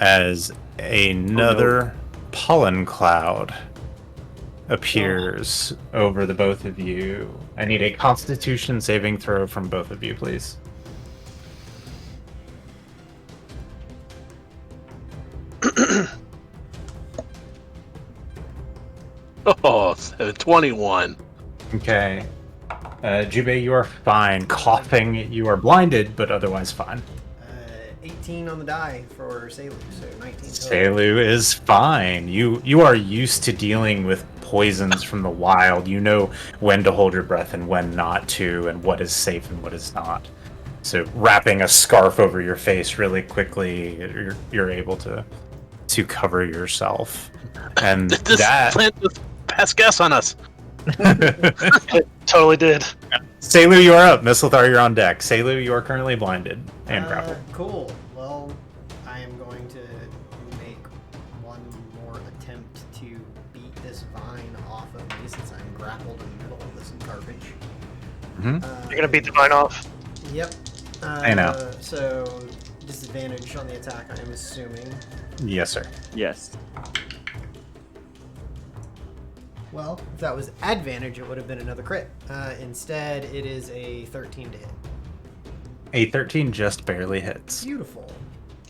Speaker 1: as another pollen cloud appears over the both of you. I need a Constitution saving throw from both of you, please.
Speaker 3: Oh, 21.
Speaker 1: Okay. Jubei, you are fine. Coughing, you are blinded, but otherwise fine.
Speaker 4: 18 on the die for Selu, so 19 total.
Speaker 1: Selu is fine. You are used to dealing with poisons from the wild. You know when to hold your breath and when not to, and what is safe and what is not. So wrapping a scarf over your face really quickly, you're able to cover yourself. And
Speaker 3: This
Speaker 1: that...
Speaker 3: plant just passed gas on us.
Speaker 2: It totally did.
Speaker 1: Selu, you are up. Mistlethar, you're on deck. Selu, you are currently blinded and grappled.
Speaker 4: Cool. Well, I am going to make one more attempt to beat this vine off of me since I'm grappled in the middle of this garbage.
Speaker 1: Mm-hmm.
Speaker 2: You're gonna beat the vine off.
Speaker 4: Yep.
Speaker 1: I know.
Speaker 4: So, disadvantage on the attack, I am assuming.
Speaker 1: Yes, sir.
Speaker 5: Yes.
Speaker 4: Well, if that was advantage, it would have been another crit. Instead, it is a 13 to hit.
Speaker 1: A 13 just barely hits.
Speaker 4: Beautiful.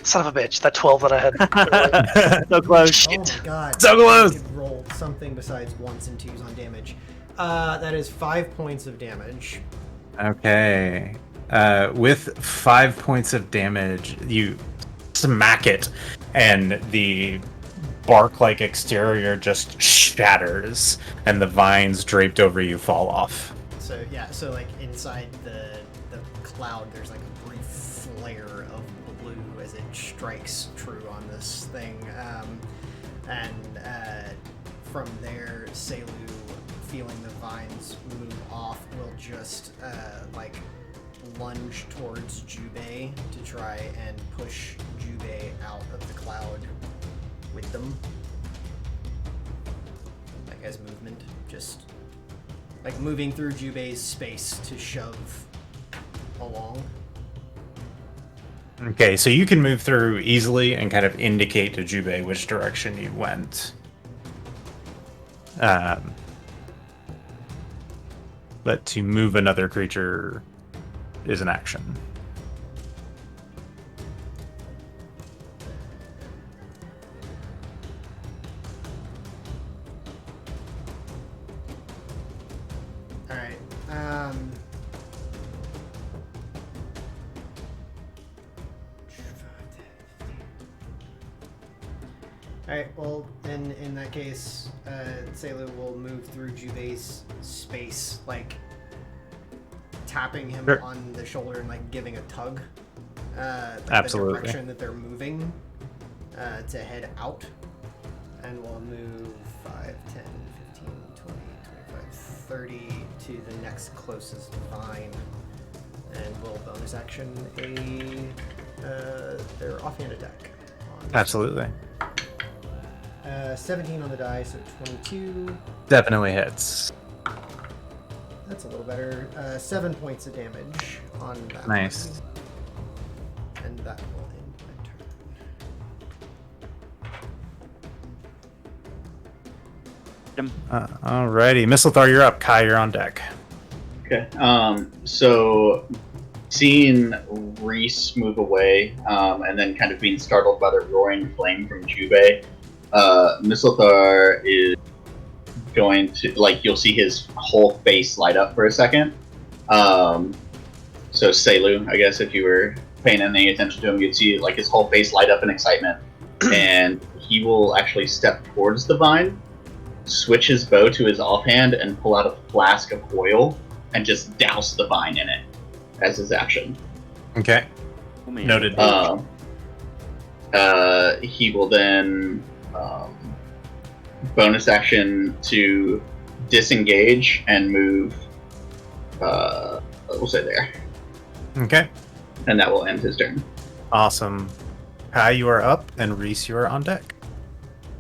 Speaker 2: Son of a bitch. That 12 that I had.
Speaker 5: So close.
Speaker 2: Shit.
Speaker 4: Oh my god.
Speaker 1: So close!
Speaker 4: I could roll something besides 1s and 2s on damage. That is 5 points of damage.
Speaker 1: Okay. With 5 points of damage, you smack it, and the bark-like exterior just shatters, and the vines draped over you fall off.
Speaker 4: So yeah, so like inside the cloud, there's like a brief flare of blue as it strikes true on this thing, and from there, Selu, feeling the vines move off, will just like lunge towards Jubei to try and push Jubei out of the cloud with them. Like as movement, just like moving through Jubei's space to shove along.
Speaker 1: Okay, so you can move through easily and kind of indicate to Jubei which direction you went. But to move another creature is an action.
Speaker 4: Alright, Alright, well, then in that case, Selu will move through Jubei's space, like tapping him
Speaker 1: Sure.
Speaker 4: on the shoulder and like giving a tug.
Speaker 1: Absolutely.
Speaker 4: The direction that they're moving to head out. And we'll move 5, 10, 15, 20, 25, 30 to the next closest vine. And we'll bonus action their offhand attack.
Speaker 1: Absolutely.
Speaker 4: 17 on the die, so 22.
Speaker 1: Definitely hits.
Speaker 4: That's a little better. 7 points of damage on that
Speaker 1: Nice.
Speaker 4: one. And that will end my turn.
Speaker 1: Alrighty, Mistlethar, you're up. Kai, you're on deck.
Speaker 6: Okay. So seeing Reese move away, and then kind of being startled by the roaring flame from Jubei, Mistlethar is going to, like, you'll see his whole face light up for a second. So Selu, I guess if you were paying any attention to him, you'd see like his whole face light up in excitement, and he will actually step towards the vine, switch his bow to his offhand, and pull out a flask of oil and just douse the vine in it as his action.
Speaker 1: Okay.
Speaker 5: Oh, man.
Speaker 1: Noted.
Speaker 6: He will then bonus action to disengage and move. We'll say there,
Speaker 1: Okay.
Speaker 6: and that will end his turn.
Speaker 1: Awesome. Kai, you are up, and Reese, you are on deck.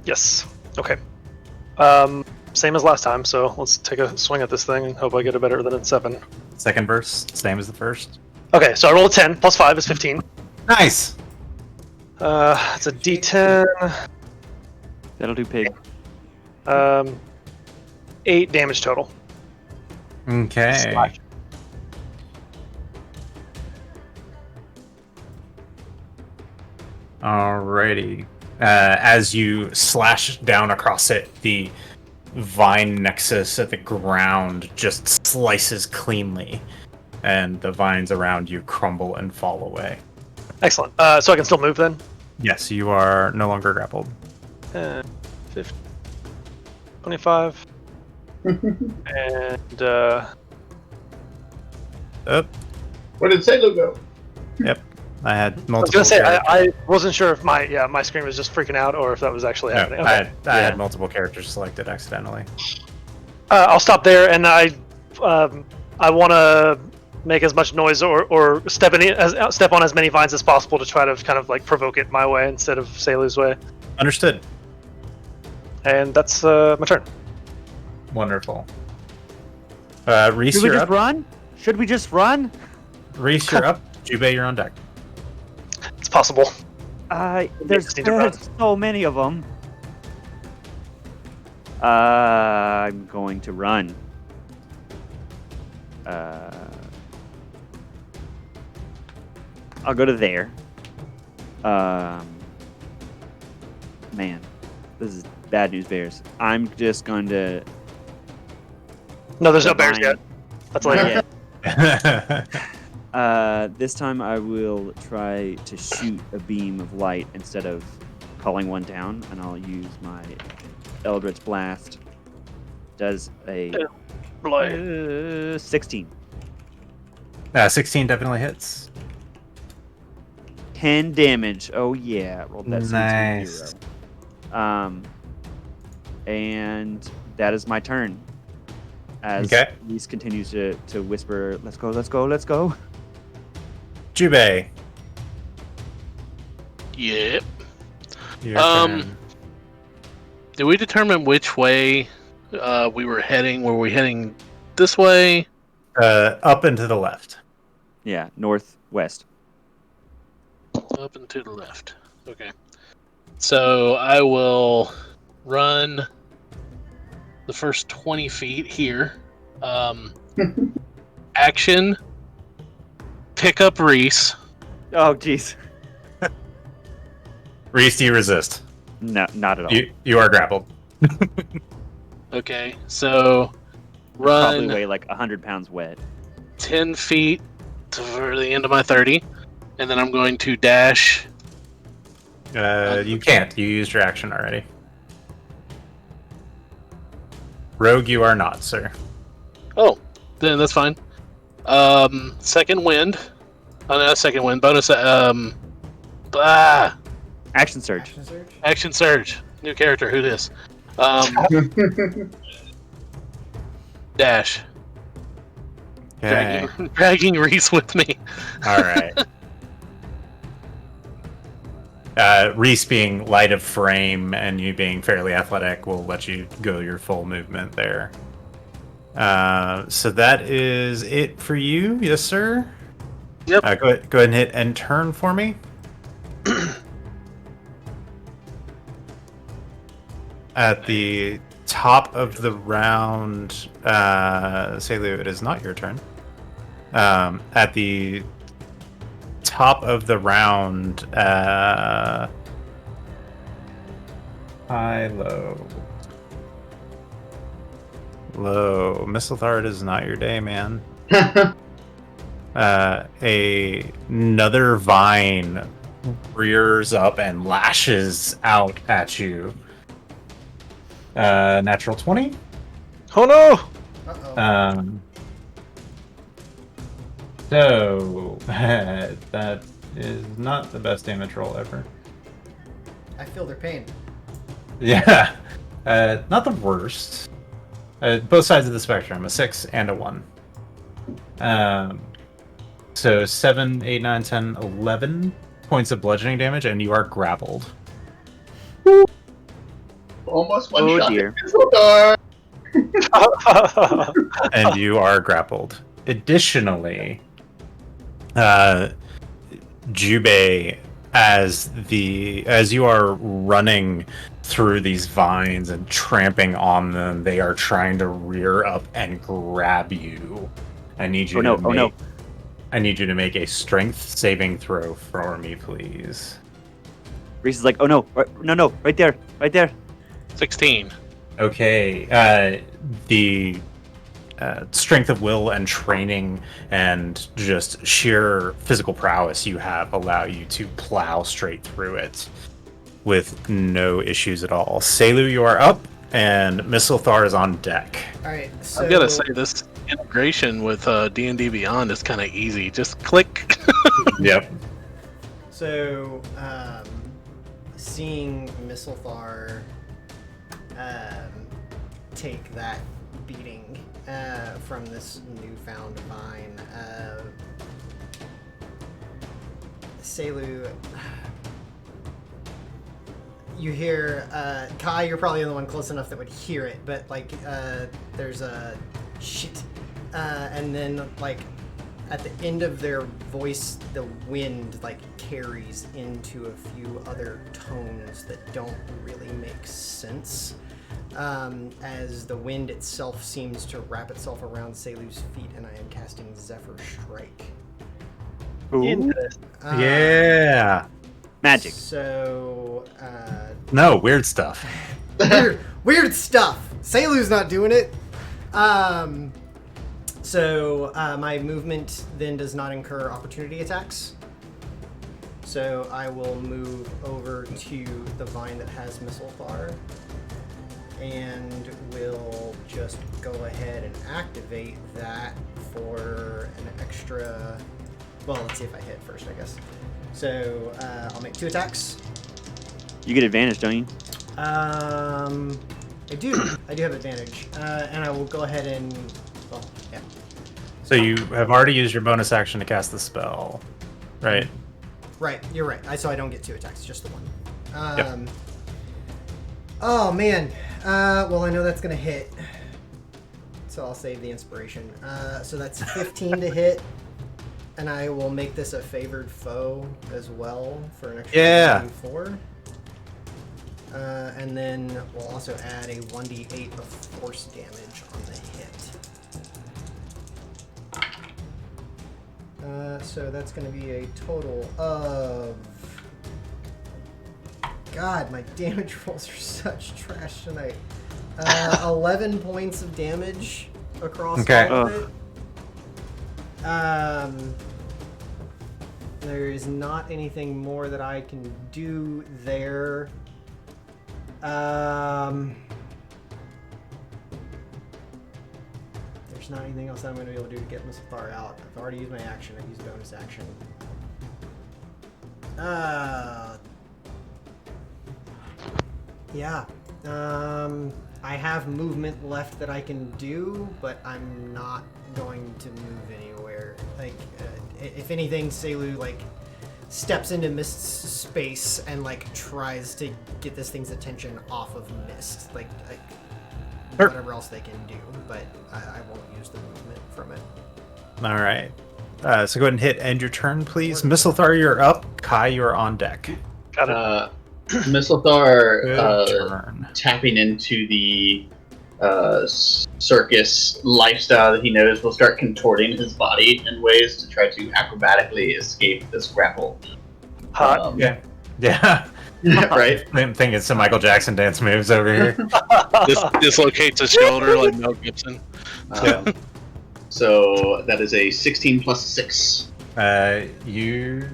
Speaker 2: Yes. Okay. Same as last time, so let's take a swing at this thing and hope I get it better than a 7.
Speaker 1: Second verse, same as the first.
Speaker 2: Okay, so I roll a 10, plus 5 is 15.
Speaker 1: Nice.
Speaker 2: It's a D10.
Speaker 5: That'll do, pig.
Speaker 2: 8 damage total.
Speaker 1: Okay.
Speaker 2: Slash.
Speaker 1: Alrighty. As you slash down across it, the vine nexus at the ground just slices cleanly, and the vines around you crumble and fall away.
Speaker 2: Excellent. So I can still move then?
Speaker 1: Yes, you are no longer grappled.
Speaker 2: 50, 25. And,
Speaker 1: Up.
Speaker 6: Where did Selu go?
Speaker 1: Yep. I had
Speaker 2: I was
Speaker 1: multiple.
Speaker 2: gonna say,
Speaker 1: characters.
Speaker 2: I wasn't sure if my screen was just freaking out or if that was actually
Speaker 1: No,
Speaker 2: happening.
Speaker 1: I
Speaker 2: Okay.
Speaker 1: had multiple characters selected accidentally.
Speaker 2: I'll stop there, and I want to make as much noise or step on as many vines as possible to try to kind of like provoke it my way instead of Selu's way.
Speaker 1: Understood.
Speaker 2: And that's my turn.
Speaker 1: Wonderful. Reese,
Speaker 5: Should we
Speaker 1: you're
Speaker 5: just
Speaker 1: up.
Speaker 5: run? Should we just run?
Speaker 1: Reese, you're up. Jubei, you're on deck.
Speaker 2: It's possible.
Speaker 5: There's
Speaker 2: just need to run.
Speaker 5: so many of them. I'm going to run. I'll go to there. Man, this is bad news, bears. I'm just going to.
Speaker 2: No, there's no
Speaker 5: The
Speaker 2: bears
Speaker 5: vine.
Speaker 2: yet. That's
Speaker 5: Not
Speaker 2: later.
Speaker 5: yet. This time I will try to shoot a beam of light instead of calling one down, and I'll use my Eldritch Blast. Does a 16.
Speaker 1: 16 definitely hits.
Speaker 5: 10 damage. Oh yeah, rolled that
Speaker 1: Nice.
Speaker 5: 0. And that is my turn. As
Speaker 1: Okay.
Speaker 5: Reese continues to whisper, "Let's go, let's go, let's go."
Speaker 1: Jubei,
Speaker 3: Yep.
Speaker 1: your
Speaker 3: Um,
Speaker 1: turn.
Speaker 3: Did we determine which way we were heading? Were we heading this way?
Speaker 1: Up and to the left.
Speaker 5: Yeah, northwest.
Speaker 3: Up and to the left. Okay. So I will run the first 20 feet here. Action. Pick up Reese.
Speaker 5: Oh, jeez.
Speaker 1: Reese, do you resist?
Speaker 5: No, not at all.
Speaker 1: You are grappled.
Speaker 3: Okay, so
Speaker 5: Probably
Speaker 3: run
Speaker 5: weigh like 100 pounds wet.
Speaker 3: 10 feet for the end of my 30, and then I'm going to dash.
Speaker 1: You can't. You used your action already. Rogue, you are not, sir.
Speaker 3: Oh, then that's fine. Second wind. Oh, no, second wind. Bonus.
Speaker 5: Action surge.
Speaker 4: Action surge.
Speaker 3: Action surge. New character. Who this? Dash.
Speaker 1: Okay.
Speaker 3: Dragging Reese with me.
Speaker 1: All right. Reese being light of frame and you being fairly athletic will let you go your full movement there. So that is it for you, yes, sir.
Speaker 3: Yep.
Speaker 1: Go ahead and hit end turn for me. At the top of the round, Selu, it is not your turn. At the top of the round, high, low. Low. Mistlethar, it is not your day, man. Another vine rears up and lashes out at you. Natural 20.
Speaker 2: Oh no!
Speaker 4: Uh-oh.
Speaker 1: So that is not the best damage roll ever.
Speaker 4: I feel their pain.
Speaker 1: Yeah, not the worst. Both sides of the spectrum, a 6 and a 1. So 7, 8, 9, 10, 11 points of bludgeoning damage, and you are grappled.
Speaker 6: Almost one
Speaker 5: Oh,
Speaker 6: shot.
Speaker 5: dear.
Speaker 1: And you are grappled. Additionally, Jubei, as you are running through these vines and tramping on them, they are trying to rear up and grab you. I need you I need you to make a strength saving throw for me, please.
Speaker 5: Reese is like, oh no, no, right there, right there.
Speaker 3: 16.
Speaker 1: Okay, the strength of will and training and just sheer physical prowess you have allow you to plow straight through it with no issues at all. Selu, you are up, and Mistlethar is on deck.
Speaker 4: All right. So
Speaker 3: I've got to say, this integration with D&D Beyond is kind of easy. Just click.
Speaker 1: Yep.
Speaker 4: So, seeing Mistlethar take that beating from this newfound vine, Selu, you hear Kai. You're probably the one close enough that would hear it, but like there's a shit, and then like at the end of their voice, the wind like carries into a few other tones that don't really make sense. As the wind itself seems to wrap itself around Selu's feet, and I am casting Zephyr Strike.
Speaker 2: Interesting.
Speaker 1: Yeah.
Speaker 5: Magic.
Speaker 4: So,
Speaker 1: No, weird stuff.
Speaker 4: weird stuff. Selu's not doing it. So my movement then does not incur opportunity attacks. So I will move over to the vine that has Mistlethar, and will just go ahead and activate that for an extra. Well, let's see if I hit first, I guess. So I'll make 2 attacks.
Speaker 5: You get advantage, don't you?
Speaker 4: I do have advantage, and I will go ahead and. Well, yeah.
Speaker 1: So you have already used your bonus action to cast the spell. right?
Speaker 4: Right, you're right. So I don't get 2 attacks, just the one.
Speaker 1: Yep.
Speaker 4: Oh man. Well, I know that's gonna hit, so I'll save the inspiration. So that's 15 to hit, and I will make this a favored foe as well for an extra 4. And then we'll also add a 1d8 of force damage on the hit. So that's going to be a total of... God, my damage rolls are such trash tonight. 11 points of damage across all of it. There is not anything more that I can do there. There's not anything else I'm going to be able to do to get Misthalthar out. I've already used my action. I used bonus action. Yeah. I have movement left that I can do, but I'm not going to move anywhere. Like, if anything, Selu, like, steps into Mist's space and, like, tries to get this thing's attention off of Mist. Like whatever else they can do, but I won't use the movement from it.
Speaker 1: All right. So go ahead and hit end your turn, please. Misthalthar, you're up. Kai, you're on deck.
Speaker 2: Got it.
Speaker 6: Misthalthar, tapping into the circus lifestyle that he knows, will start contorting his body in ways to try to acrobatically escape this grapple.
Speaker 2: Hot.
Speaker 1: Yeah.
Speaker 6: Right?
Speaker 1: I'm thinking some Michael Jackson dance moves over here.
Speaker 3: Dislocates his shoulder like Mel Gibson.
Speaker 6: So that is a 16 plus 6.
Speaker 1: You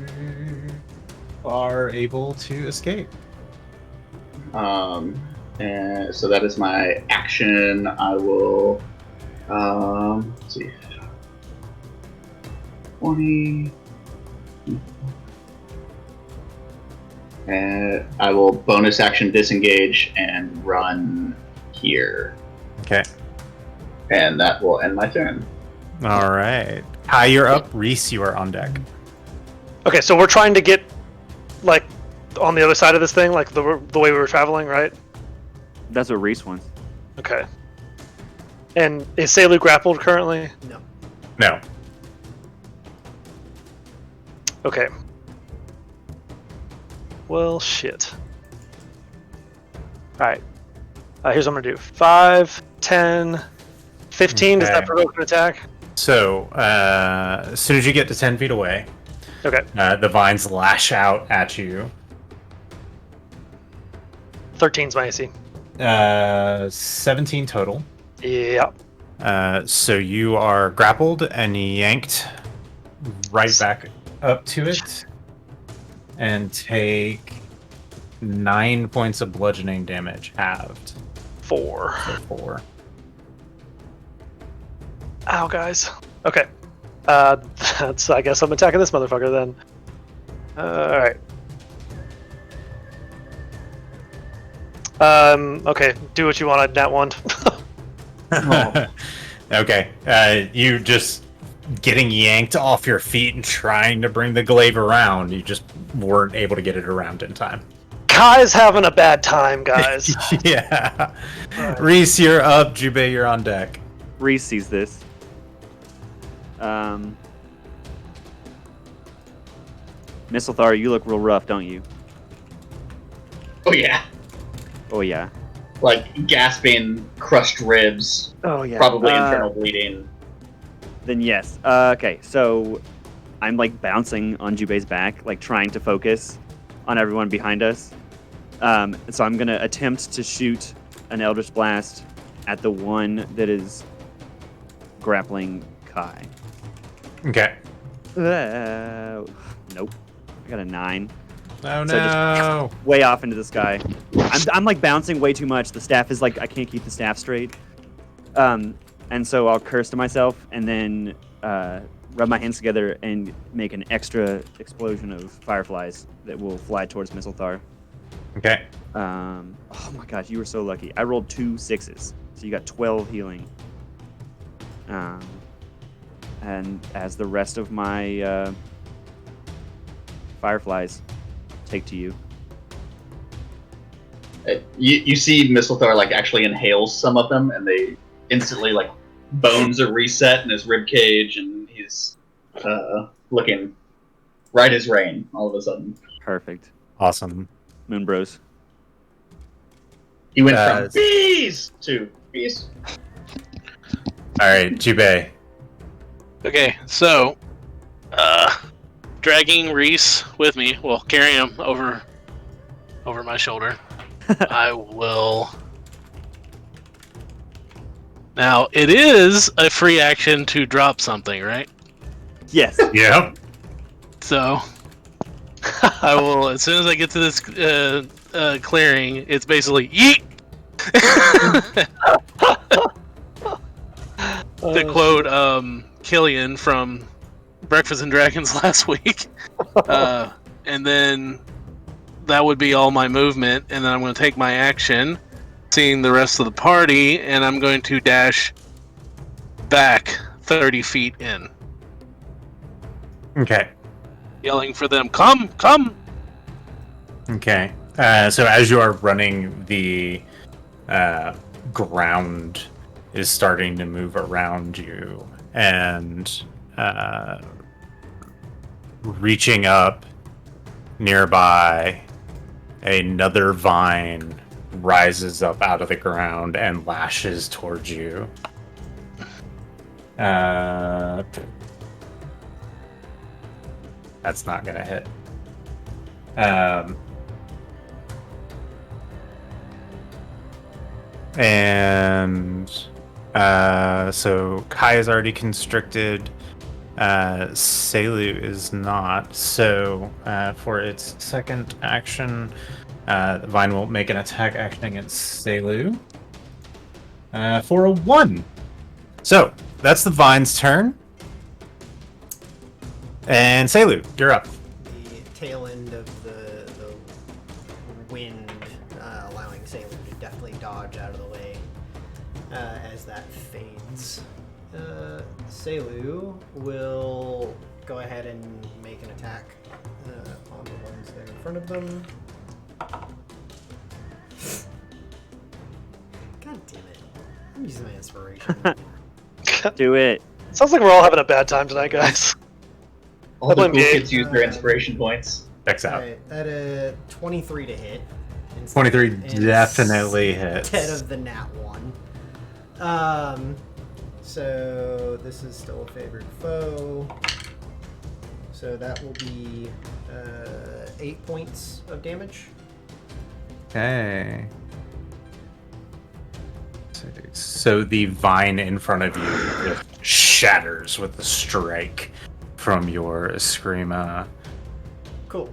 Speaker 1: are able to escape.
Speaker 6: And so that is my action. I will, let's see, 20, and I will bonus action disengage and run here.
Speaker 1: Okay.
Speaker 6: And that will end my turn.
Speaker 1: All right. Kai, you're up. Reese, you are on deck.
Speaker 2: Okay, so we're trying to get, like, on the other side of this thing, like the way we were traveling, right?
Speaker 5: That's what Reese wants.
Speaker 2: Okay. And is Selu grappled currently?
Speaker 1: No.
Speaker 2: Okay. Well, shit. Alright. Here's what I'm gonna do. 5, 10, 15. Does that
Speaker 1: Okay.
Speaker 2: provoke an attack?
Speaker 1: So, as soon as you get to 10 feet away,
Speaker 2: Okay.
Speaker 1: the vines lash out at you.
Speaker 2: 13's my AC.
Speaker 1: 17 total.
Speaker 2: Yeah.
Speaker 1: So you are grappled and yanked right back up to it and take 9 points of bludgeoning damage, halved.
Speaker 2: 4.
Speaker 1: So 4.
Speaker 2: Ow, guys. Okay. That's. I guess I'm attacking this motherfucker then. Alright. Okay. Do what you wanted, Nat 1.
Speaker 1: Okay. You just getting yanked off your feet and trying to bring the glaive around. You just weren't able to get it around in time.
Speaker 2: Kai's having a bad time, guys.
Speaker 1: Yeah.
Speaker 2: Alright.
Speaker 1: Reese, you're up. Jubei, you're on deck.
Speaker 5: Reese sees this. Misthalthar, you look real rough, don't you?
Speaker 6: Oh yeah.
Speaker 5: Oh yeah.
Speaker 6: Like gasping, crushed ribs,
Speaker 2: Oh, yeah.
Speaker 6: probably internal bleeding.
Speaker 5: Then yes. Okay, so I'm like bouncing on Jubei's back, like trying to focus on everyone behind us. So I'm gonna attempt to shoot an Eldritch Blast at the one that is grappling Kai.
Speaker 1: Okay.
Speaker 5: Nope. I got a 9.
Speaker 1: Oh
Speaker 5: So
Speaker 1: no.
Speaker 5: Way off into the sky. I'm like bouncing way too much. The staff is like, I can't keep the staff straight. And so I'll curse to myself and then rub my hands together and make an extra explosion of fireflies that will fly towards Misthalthar.
Speaker 1: Okay.
Speaker 5: Oh my gosh, you were so lucky. I rolled 2 6s, so you got 12 healing. And as the rest of my fireflies take to you.
Speaker 6: You see Mistlethor like actually inhales some of them, and they instantly like bones are reset in his rib cage, and he's looking right as rain all of a sudden.
Speaker 5: Perfect.
Speaker 1: Awesome.
Speaker 5: Moon Bros.
Speaker 6: He went from bees to bees.
Speaker 1: All right, Jubei.
Speaker 3: Okay, so dragging Reese with me, well, carry him over my shoulder. I will. Now it is a free action to drop something, right?
Speaker 5: Yes.
Speaker 1: Yep.
Speaker 3: So I will, as soon as I get to this clearing, it's basically yeet. To quote Killian from Breakfast and Dragons last week, and then that would be all my movement, and then I'm going to take my action, seeing the rest of the party, and I'm going to dash back 30 feet in,
Speaker 1: Okay.
Speaker 3: yelling for them, come, come!
Speaker 1: Okay. So as you are running, the ground is starting to move around you, and reaching up nearby, another vine rises up out of the ground and lashes towards you. That's not gonna hit. So Kai is already constricted. Selu is not. So for its second action, Vine will make an attack action against Selu for a 1. So that's the Vine's turn. And Selu, you're up.
Speaker 4: The tail end of the wind, allowing Selu to definitely dodge out of the way as that fades. Selu will go ahead and make an attack on the ones there in front of them. God damn it. I'm using my inspiration.
Speaker 5: Do it.
Speaker 2: Sounds like we're all having a bad time tonight, guys.
Speaker 6: All the
Speaker 2: blame
Speaker 6: cool
Speaker 2: Gabe.
Speaker 6: kids use their inspiration points.
Speaker 1: Checks out.
Speaker 4: Alright, that 23 to hit.
Speaker 1: 23 definitely hits.
Speaker 4: Instead of the nat 1. So this is still a favored foe. So that will be 8 points of damage.
Speaker 1: Okay. So the vine in front of you just shatters with a strike from your Skima.
Speaker 4: Cool.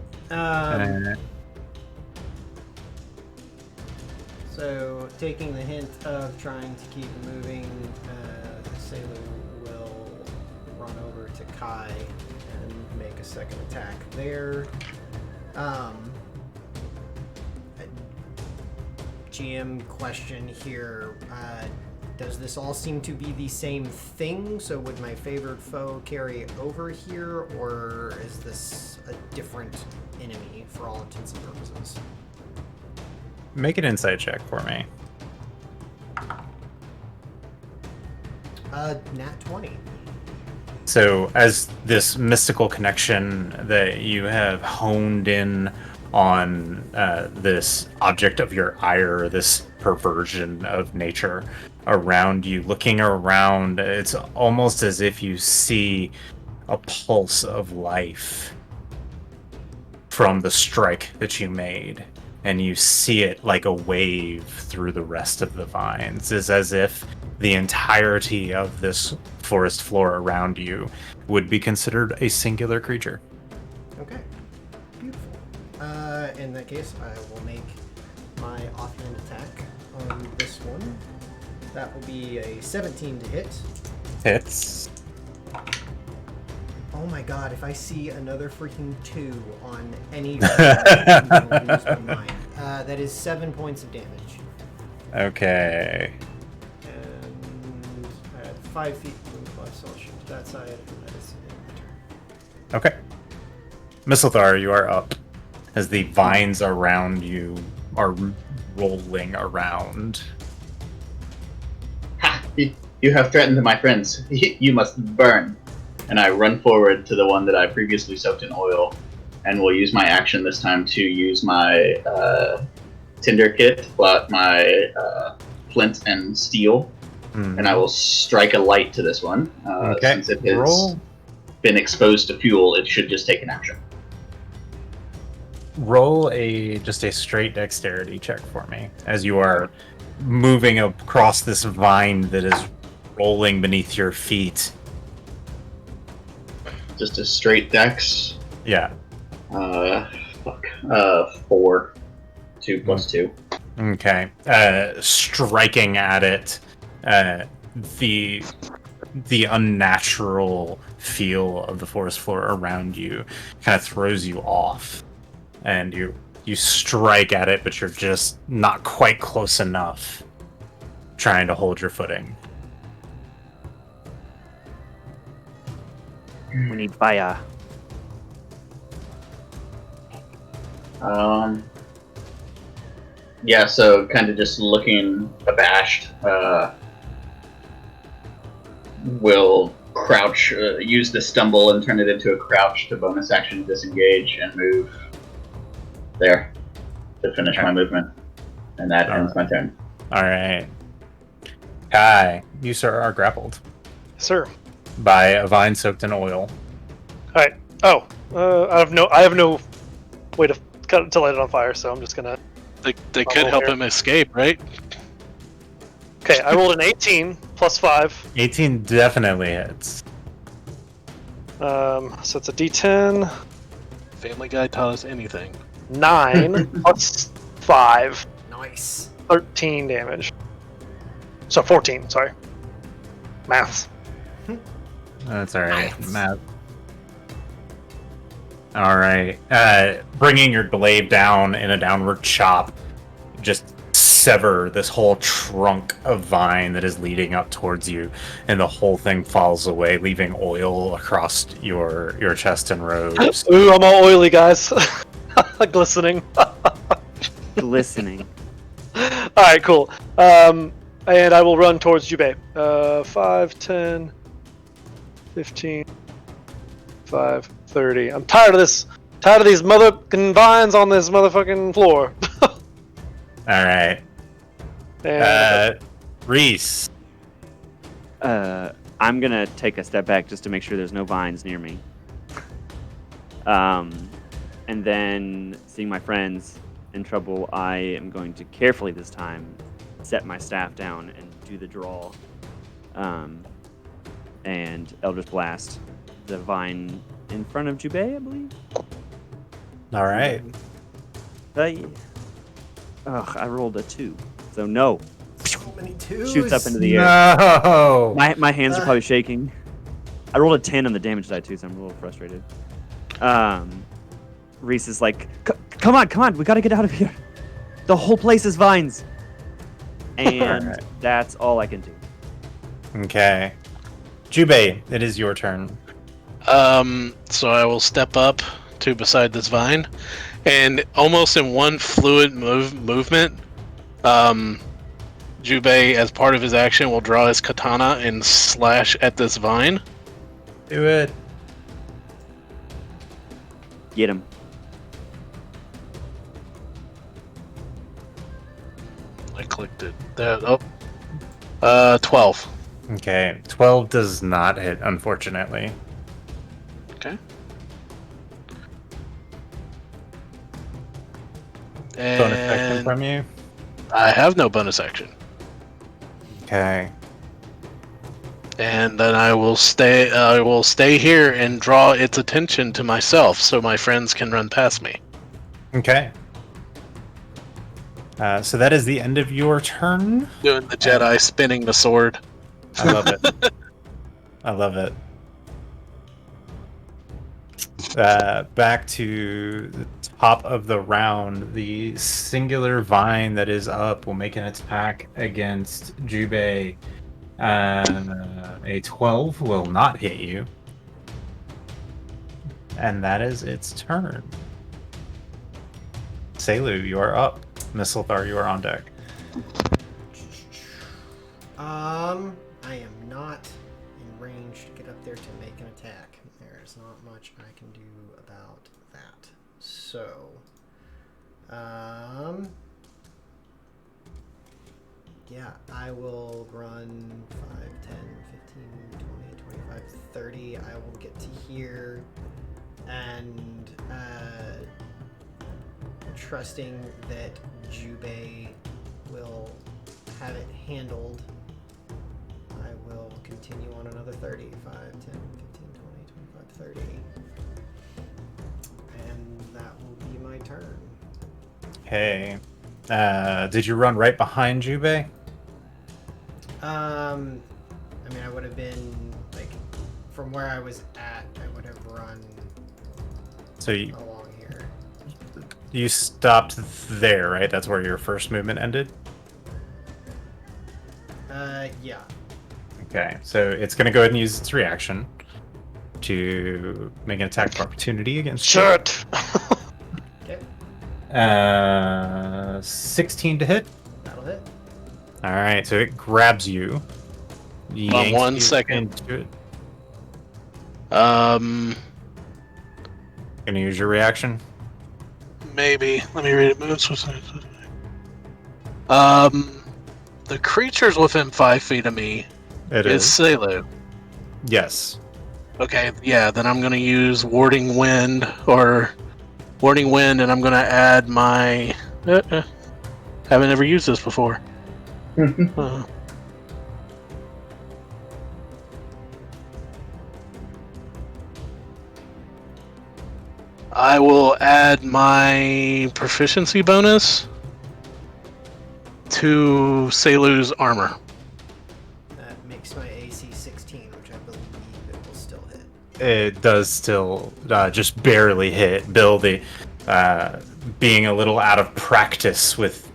Speaker 4: So taking the hint of trying to keep moving, Selu will run over to Kai and make a second attack there. GM question here. Does this all seem to be the same thing? So would my favored foe carry over here, or is this a different enemy for all intents and purposes?
Speaker 1: Make an insight check for me.
Speaker 4: Nat 20.
Speaker 1: So, as this mystical connection that you have honed in on this object of your ire, this perversion of nature around you, looking around, it's almost as if you see a pulse of life from the strike that you made. And you see it like a wave through the rest of the vines. It's as if the entirety of this forest floor around you would be considered a singular creature.
Speaker 4: Okay. Beautiful. In that case, I will make my offhand attack on this one. That will be a 17 to hit.
Speaker 1: Hits.
Speaker 4: Oh my god, if I see another freaking 2 on any I'm going to lose my mind. That is 7 points of damage.
Speaker 1: Okay.
Speaker 4: And I had 5 feet moved by, so I'll shoot to that side, and that is in my turn.
Speaker 1: Okay. Mistlethar, you are up as the vines around you are rolling around.
Speaker 6: Ha! You have threatened my friends. You must burn. And I run forward to the one that I previously soaked in oil, and will use my action this time to use my tinder kit, but my flint and steel, and I will strike a light to this one.
Speaker 1: Okay.
Speaker 6: Since it has been exposed to fuel, it should just take an action.
Speaker 1: Roll just a straight dexterity check for me as you are moving across this vine that is rolling beneath your feet.
Speaker 6: Just a straight dex.
Speaker 1: Yeah.
Speaker 6: 4. 2 plus 2.
Speaker 1: Okay. Striking at it, the unnatural feel of the forest floor around you kind of throws you off, and you strike at it, but you're just not quite close enough, trying to hold your footing.
Speaker 5: We need fire.
Speaker 6: Yeah, so kind of just looking abashed. Will crouch, use the stumble and turn it into a crouch to bonus action disengage and move there to finish my movement. And that ends my turn.
Speaker 1: Alright. Kai, you, sir, are grappled
Speaker 2: Sir.
Speaker 1: by a vine soaked in oil.
Speaker 2: Alright. Oh. I have no way to light it on fire, so I'm just gonna...
Speaker 3: They could help him escape, right?
Speaker 2: Okay, I rolled an 18 plus 5.
Speaker 1: 18 definitely hits.
Speaker 2: So it's a D10.
Speaker 3: Family Guy taught us anything.
Speaker 2: 9 plus 5.
Speaker 4: Nice.
Speaker 2: 13 damage. So 14, sorry. Maths.
Speaker 1: That's alright.
Speaker 4: Nice.
Speaker 1: Matt. Alright. Bringing your glaive down in a downward chop, just sever this whole trunk of vine that is leading up towards you, and the whole thing falls away, leaving oil across your chest and robes.
Speaker 2: Ooh, I'm all oily, guys. Glistening.
Speaker 5: Glistening.
Speaker 2: Alright, cool. And I will run towards Jubei. 5, 10, 15, 5, 30. I'm tired of this. Tired of these motherfucking vines on this motherfucking floor.
Speaker 1: Alright.
Speaker 2: And
Speaker 1: Reese.
Speaker 5: I'm gonna take a step back just to make sure there's no vines near me. And then, seeing my friends in trouble, I am going to carefully this time set my staff down and do the draw. And Eldritch Blast the vine in front of Jubei, I believe.
Speaker 1: Alright.
Speaker 5: I rolled a 2, so no.
Speaker 4: So many twos.
Speaker 5: Shoots up into the air.
Speaker 1: No!
Speaker 5: My hands are probably shaking. I rolled a 10 on the damage die too, so I'm a little frustrated. Reese is like, come on, we gotta get out of here. The whole place is vines. And
Speaker 1: Alright.
Speaker 5: that's all I can do.
Speaker 1: Okay. Jubei, it is your turn.
Speaker 3: So I will step up to beside this vine, and almost in one fluid movement, Jubei, as part of his action, will draw his katana and slash at this vine.
Speaker 1: Do it.
Speaker 5: Get him.
Speaker 3: I clicked it. 12.
Speaker 1: Okay. 12 does not hit, unfortunately.
Speaker 3: Okay.
Speaker 1: Bonus action
Speaker 3: And
Speaker 1: from you.
Speaker 3: I have no bonus action.
Speaker 1: Okay.
Speaker 3: And then I will stay here and draw its attention to myself so my friends can run past me.
Speaker 1: Okay. So that is the end of your turn.
Speaker 3: Doing the Jedi spinning the sword.
Speaker 1: I love it. I love it. Back to the top of the round. The singular vine that is up will make an attack against Jubei. A 12 will not hit you. And that is its turn. Selu, you are up. Mistlethar, you are on deck.
Speaker 4: I am not in range to get up there to make an attack. There's not much I can do about that. So, yeah, I will run 5, 10, 15, 20, 25, 30. I will get to here and trusting that Jubei will have it handled, I will continue on another 30. 5, 10, 15, 20, 25, 30. And that will be my turn.
Speaker 1: Okay. Did you run right behind Jubei?
Speaker 4: I mean, I would have been, like, from where I was at, I would have run
Speaker 1: So
Speaker 4: along here.
Speaker 1: you stopped there, right? That's where your first movement ended?
Speaker 4: Yeah.
Speaker 1: Okay, so it's going to go ahead and use its reaction to make an attack of opportunity against
Speaker 2: Shut.
Speaker 4: Okay,
Speaker 1: 16 to hit.
Speaker 4: that'll hit.
Speaker 1: All right, so it grabs you. yanks
Speaker 3: one
Speaker 1: you
Speaker 3: second.
Speaker 1: into it. Gonna use your reaction.
Speaker 3: Maybe. Let me read it. Moves. The creature's within 5 feet of me.
Speaker 1: It
Speaker 3: Is
Speaker 1: is.
Speaker 3: Selu.
Speaker 1: Yes.
Speaker 3: Okay, yeah, then I'm going to use Warding Wind, and I'm going to add my... haven't ever used this before. I will add my proficiency bonus to Selu's armor.
Speaker 4: That makes my AC 16, which I believe it will still hit.
Speaker 1: It does still just barely hit. Bill, being a little out of practice with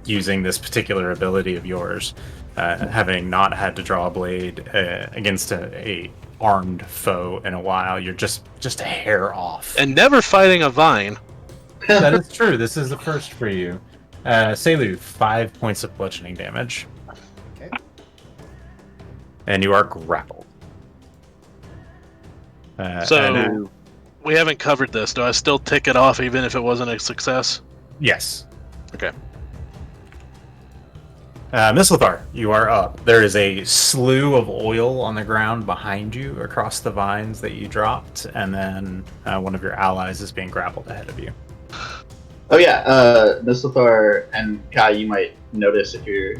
Speaker 1: using this particular ability of yours, having not had to draw a blade against a armed foe in a while, you're just a hair off.
Speaker 3: And never fighting a vine.
Speaker 1: That is true. This is the first for you. Selu, 5 points of bludgeoning damage.
Speaker 4: Okay.
Speaker 1: And you are grappled.
Speaker 3: So, we haven't covered this. Do I still tick it off even if it wasn't a success?
Speaker 1: Yes.
Speaker 3: Okay.
Speaker 1: Mistlethar, you are up. There is a slew of oil on the ground behind you across the vines that you dropped, and then one of your allies is being grappled ahead of you.
Speaker 6: Oh yeah, Mistlethar and Kai, you might notice if you're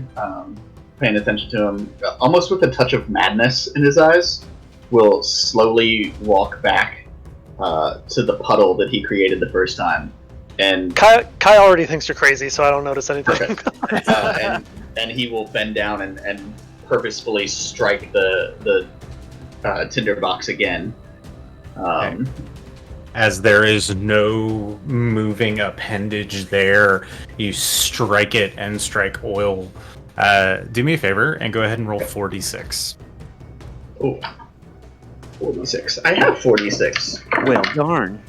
Speaker 6: paying attention to him, almost with a touch of madness in his eyes, will slowly walk back to the puddle that he created the first time. And
Speaker 2: Kai already thinks you're crazy, so I don't notice anything.
Speaker 6: and he will bend down and purposefully strike the tinderbox again.
Speaker 1: Okay. As there is no moving appendage there, you strike it and strike oil. Do me a favor and go ahead and roll 46.
Speaker 6: Oh, 46. I have 46.
Speaker 5: Well, darn.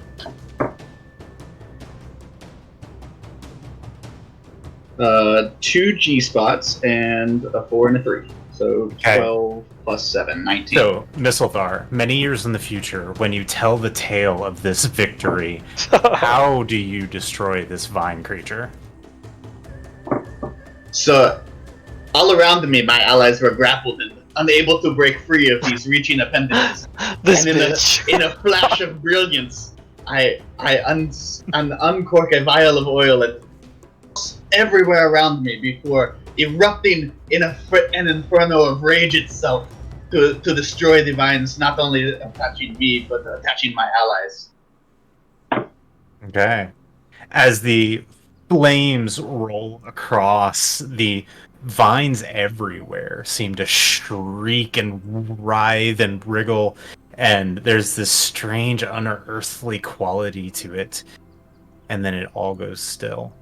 Speaker 6: Two G spots and a 4 and a 3. So 12 plus 7, 19.
Speaker 1: So, Mistlethar, many years in the future, when you tell the tale of this victory, how do you destroy this vine creature?
Speaker 6: So, all around me, my allies were grappled and unable to break free of these reaching appendages.
Speaker 2: This
Speaker 6: and
Speaker 2: bitch.
Speaker 6: in a flash of brilliance, I uncork a vial of oil and everywhere around me before erupting in an inferno of rage itself to destroy the vines, not only attaching me, but attaching my allies.
Speaker 1: Okay. As the flames roll across, the vines everywhere seem to shriek and writhe and wriggle, and there's this strange unearthly quality to it, and then it all goes still.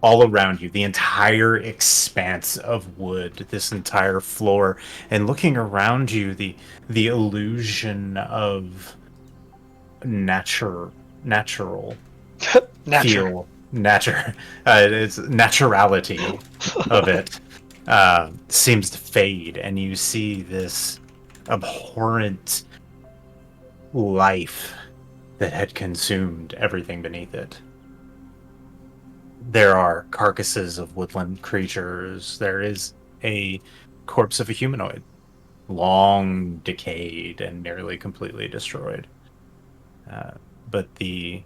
Speaker 1: All around you, the entire expanse of wood, this entire floor, and looking around you, the illusion of natural
Speaker 2: Natural.
Speaker 1: feel, its naturality of it seems to fade, and you see this abhorrent life that had consumed everything beneath it. There are carcasses of woodland creatures. There is a corpse of a humanoid, long decayed and nearly completely destroyed. But the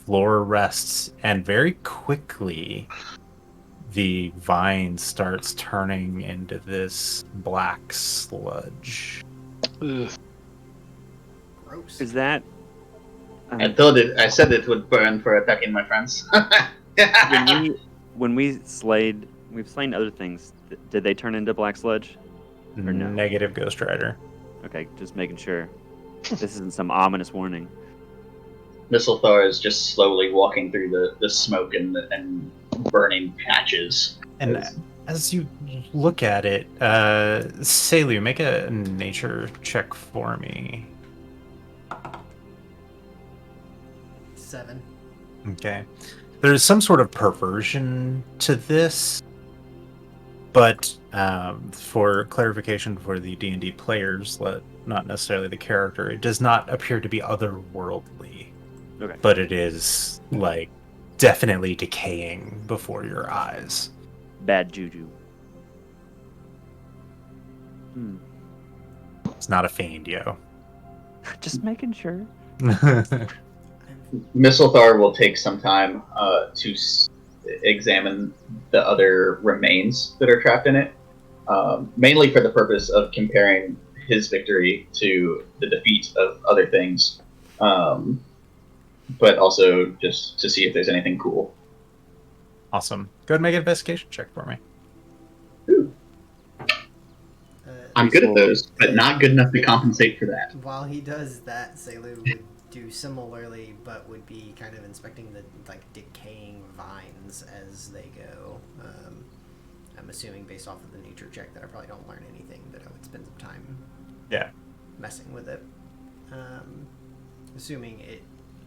Speaker 1: floor rests, and very quickly the vine starts turning into this black sludge.
Speaker 2: Ugh.
Speaker 4: Gross.
Speaker 5: Is that
Speaker 6: I said it would burn for attacking my friends.
Speaker 5: when we've slain other things? Did they turn into black sludge? Or no?
Speaker 1: Negative Ghost Rider.
Speaker 5: Okay, just making sure. This isn't some ominous warning.
Speaker 6: Mistlethar is just slowly walking through the smoke and burning patches.
Speaker 1: And as you look at it, Selu, make a nature check for me.
Speaker 4: 7.
Speaker 1: Okay. There's some sort of perversion to this, but for clarification for the D&D players, not necessarily the character, it does not appear to be otherworldly.
Speaker 5: Okay.
Speaker 1: But it is, like, definitely decaying before your eyes.
Speaker 5: Bad juju.
Speaker 1: It's not a fiend, yo.
Speaker 5: Just making sure.
Speaker 6: Mistlethar will take some time to examine the other remains that are trapped in it, mainly for the purpose of comparing his victory to the defeat of other things, but also just to see if there's anything cool.
Speaker 1: Awesome. Go ahead and make an investigation check for me.
Speaker 6: I'm good at those, but not good enough to compensate for that.
Speaker 4: While he does that, Selu would do similarly, but would be kind of inspecting the decaying vines as they go. I'm assuming based off of the nature check that I probably don't learn anything, but I would spend some time messing with it. Assuming it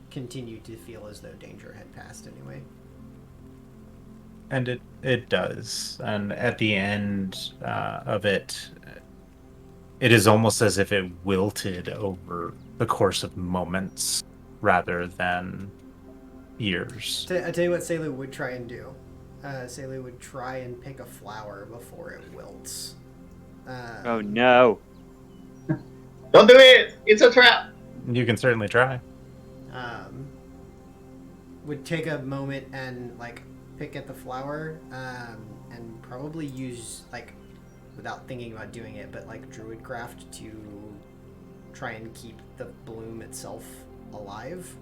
Speaker 4: continued to feel as though danger had passed anyway.
Speaker 1: And it does. And at the end of it, it is almost as if it wilted over the course of moments rather than years.
Speaker 4: I tell you what Selu would try and do. Selu would try and pick a flower before it wilts.
Speaker 5: Oh no.
Speaker 6: Don't do it! It's a trap!
Speaker 1: You can certainly try.
Speaker 4: Would take a moment and pick at the flower, and probably use without thinking about doing it, but druidcraft to try and keep the bloom itself alive.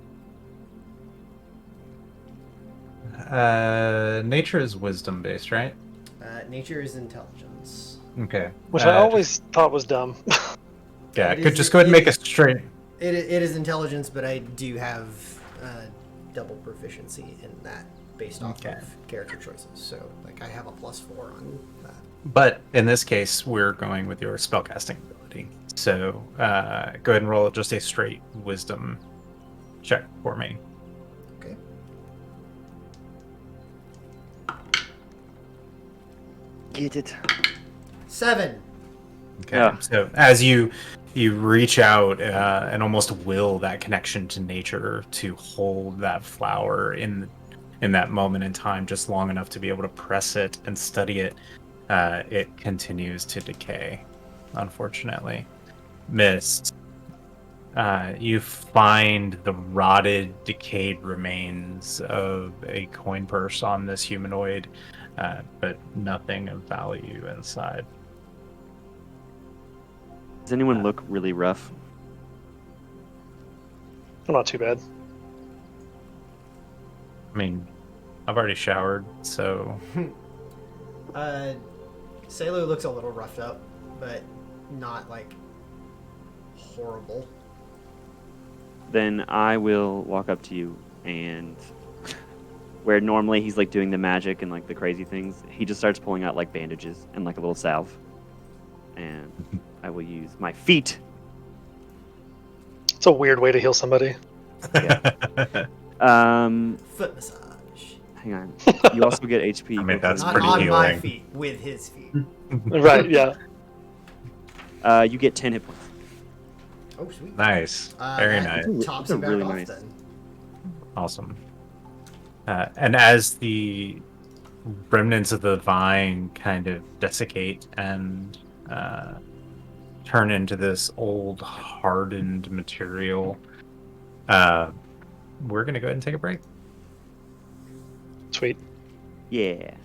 Speaker 1: Nature is wisdom based, right?
Speaker 4: Nature is intelligence.
Speaker 1: Okay.
Speaker 2: Which I always thought was dumb.
Speaker 1: Yeah, could just go ahead and make a straight.
Speaker 4: It is intelligence, but I do have double proficiency in that based off of character choices. So I have a +4 on that.
Speaker 1: But in this case, we're going with your spellcasting ability. So go ahead and roll just a straight wisdom check for me.
Speaker 4: Okay.
Speaker 5: Get it.
Speaker 4: 7.
Speaker 1: Okay.
Speaker 5: Yeah.
Speaker 1: So as you reach out and almost will that connection to nature to hold that flower in that moment in time just long enough to be able to press it and study it, it continues to decay, unfortunately. Mist, you find the rotted, decayed remains of a coin purse on this humanoid, but nothing of value inside.
Speaker 5: Does anyone look really rough?
Speaker 2: Not too bad.
Speaker 1: I mean, I've already showered, so...
Speaker 4: Selu looks a little roughed up, but not horrible.
Speaker 5: Then I will walk up to you and where normally he's doing the magic and the crazy things, he just starts pulling out bandages and a little salve. And I will use my feet
Speaker 2: It's a weird way to heal somebody.
Speaker 5: Foot
Speaker 4: massage.
Speaker 5: Hang on. You also get HP.
Speaker 1: I mean, that's
Speaker 4: Not
Speaker 1: pretty
Speaker 4: on my
Speaker 1: healing.
Speaker 4: feet, with his feet.
Speaker 2: Right, yeah.
Speaker 5: You get 10 hit points.
Speaker 4: Oh, sweet.
Speaker 1: Nice. Very
Speaker 4: that
Speaker 1: nice.
Speaker 4: Tops
Speaker 5: Those are
Speaker 4: him back
Speaker 5: really
Speaker 4: off
Speaker 5: nice.
Speaker 4: then.
Speaker 1: Awesome. And as the remnants of the vine kind of desiccate and turn into this old hardened material, we're going to go ahead and take a break.
Speaker 2: Sweet.
Speaker 5: Yeah.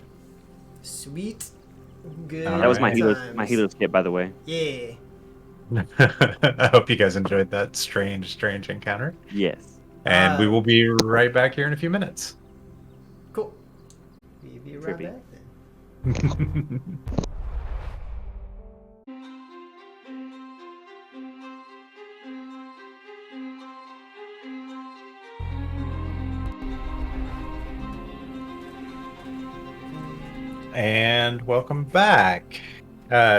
Speaker 4: Sweet. Good.
Speaker 5: That was my
Speaker 1: Alright.
Speaker 5: healer's kit, by the way.
Speaker 4: Yeah.
Speaker 1: I hope you guys enjoyed that strange encounter.
Speaker 5: Yes.
Speaker 1: And we will be right back here in a few minutes.
Speaker 4: Cool. We'll be right
Speaker 5: Trippy.
Speaker 4: back then.
Speaker 1: And welcome back.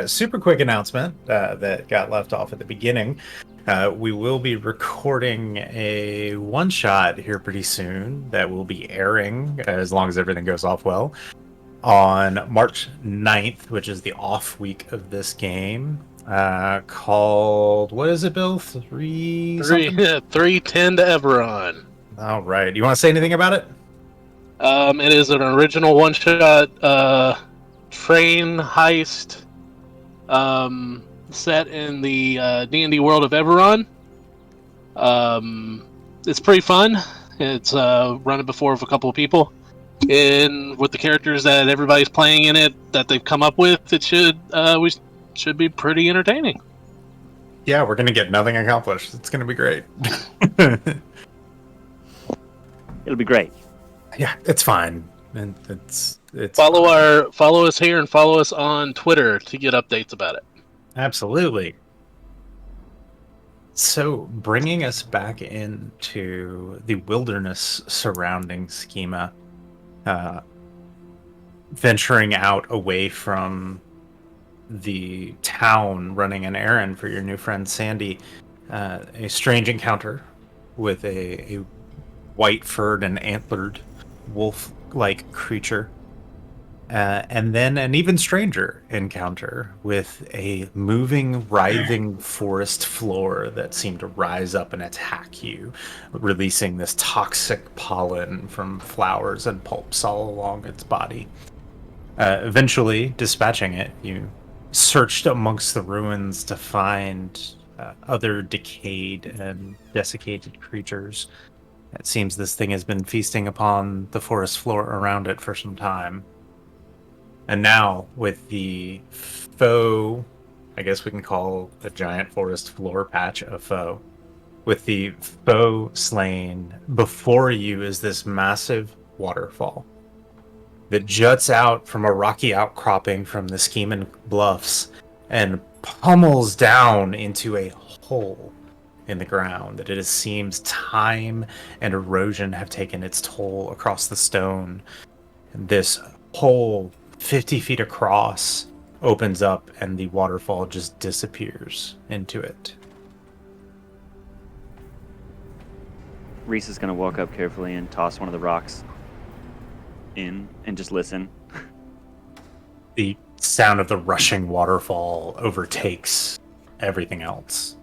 Speaker 1: Super quick announcement that got left off at the beginning. We will be recording a one-shot here pretty soon that will be airing, as long as everything goes off well, on March 9th, which is the off week of this game, called, what is it, Bill? 310
Speaker 3: to Everon.
Speaker 1: All right. Do you want to say anything about it?
Speaker 3: It is an original one-shot Thrayne heist set in the D&D world of Everon. It's pretty fun. It's run it before with a couple of people. And with the characters that everybody's playing in it that they've come up with, it should be pretty entertaining.
Speaker 1: Yeah, we're going to get nothing accomplished. It's going to be great.
Speaker 5: It'll be great.
Speaker 1: Yeah, it's fine. And it's
Speaker 3: Follow us here and follow us on Twitter to get updates about it.
Speaker 1: Absolutely. So, bringing us back into the wilderness surrounding Skima, venturing out away from the town, running an errand for your new friend Sandy, a strange encounter with a white-furred and antlered wolf-like creature. And then an even stranger encounter with a moving, writhing forest floor that seemed to rise up and attack you, releasing this toxic pollen from flowers and pulps all along its body. Eventually, dispatching it, you searched amongst the ruins to find other decayed and desiccated creatures. It seems this thing has been feasting upon the forest floor around it for some time. And now, with the foe, I guess we can call the giant forest floor patch a foe, with the foe slain, before you is this massive waterfall that juts out from a rocky outcropping from the Skima bluffs and pummels down into a hole in the ground that it seems time and erosion have taken its toll across the stone. And this hole, 50 feet across, opens up and the waterfall just disappears into it.
Speaker 5: Reese is going to walk up carefully and toss one of the rocks in and just listen.
Speaker 1: The sound of the rushing waterfall overtakes everything else.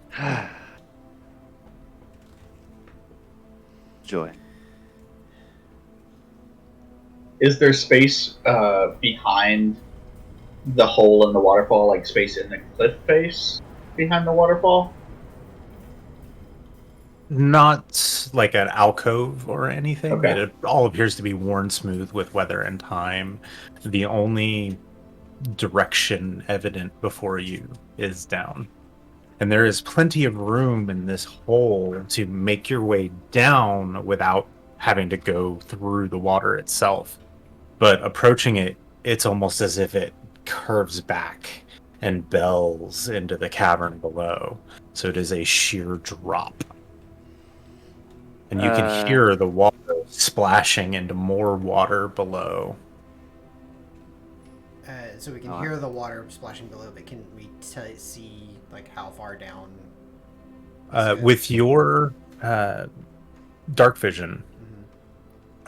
Speaker 5: Joy.
Speaker 6: Is there space behind the hole in the waterfall, like space in the cliff face behind the waterfall?
Speaker 1: Not like an alcove or anything.
Speaker 6: Okay.
Speaker 1: It all appears to be worn smooth with weather and time. The only direction evident before you is down. And there is plenty of room in this hole to make your way down without having to go through the water itself. But approaching it, it's almost as if it curves back and bells into the cavern below. So it is a sheer drop. And you can hear the water splashing into more water below.
Speaker 4: So we can hear the water splashing below, but can we see like how far down?
Speaker 1: With your dark vision,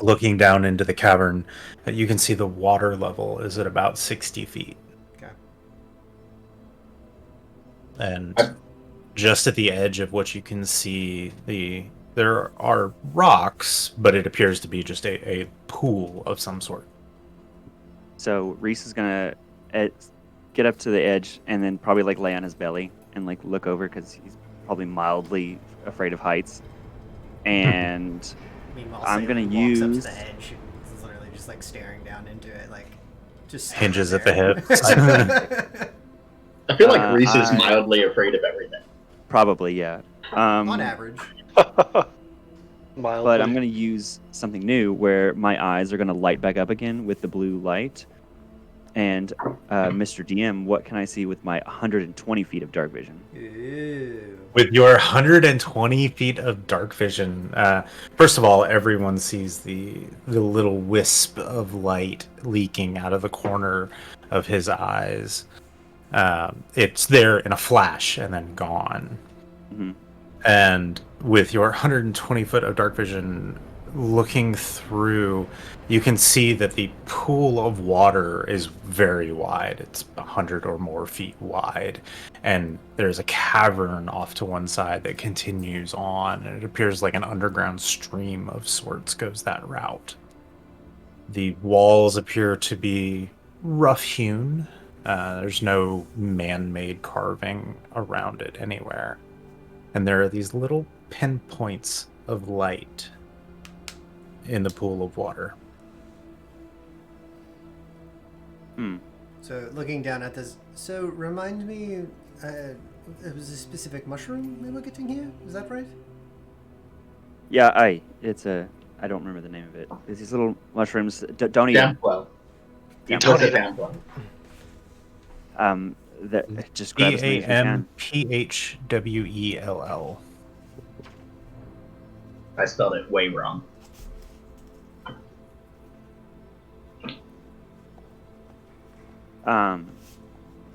Speaker 1: looking down into the cavern, you can see the water level is at about 60 feet.
Speaker 4: Okay.
Speaker 1: And just at the edge of what you can see, there are rocks, but it appears to be just a pool of some sort.
Speaker 5: So Reese is gonna get up to the edge and then probably like lay on his belly and like look over because he's probably mildly afraid of heights. And
Speaker 4: Meanwhile,
Speaker 5: I'm gonna
Speaker 4: Sailor walks up to
Speaker 5: use-
Speaker 4: the edge and is literally just like staring down into it, like just
Speaker 1: Hinges at
Speaker 4: standing
Speaker 1: the
Speaker 4: there.
Speaker 1: hips.
Speaker 6: I feel like Reese is
Speaker 5: I-
Speaker 6: mildly afraid of everything.
Speaker 5: Probably, yeah.
Speaker 4: On average.
Speaker 2: Mildly.
Speaker 5: But I'm going to use something new where my eyes are going to light back up again with the blue light. And Mr. DM, what can I see with my 120 feet of dark vision?
Speaker 4: Ew.
Speaker 1: With your 120 feet of dark vision, first of all, everyone sees the little wisp of light leaking out of the corner of his eyes. It's there in a flash and then gone.
Speaker 5: Mm-hmm.
Speaker 1: And with your 120 foot of dark vision looking through, you can see that the pool of water is very wide. It's 100 or more feet wide. And there's a cavern off to one side that continues on. And it appears like an underground stream of sorts goes that route. The walls appear to be rough hewn. There's no man-made carving around it anywhere. And there are these little pinpoints of light in the pool of water.
Speaker 4: So looking down at this, so remind me, it was a specific mushroom we were getting here. Is that right?
Speaker 5: Yeah, I don't remember the name of it. It's these little mushrooms. Don't eat them.
Speaker 6: Dampwell.
Speaker 5: Yeah,
Speaker 6: What's a Dampwell?
Speaker 5: Just grab as many as we can.
Speaker 1: Damphwell.
Speaker 6: I spelled it way wrong.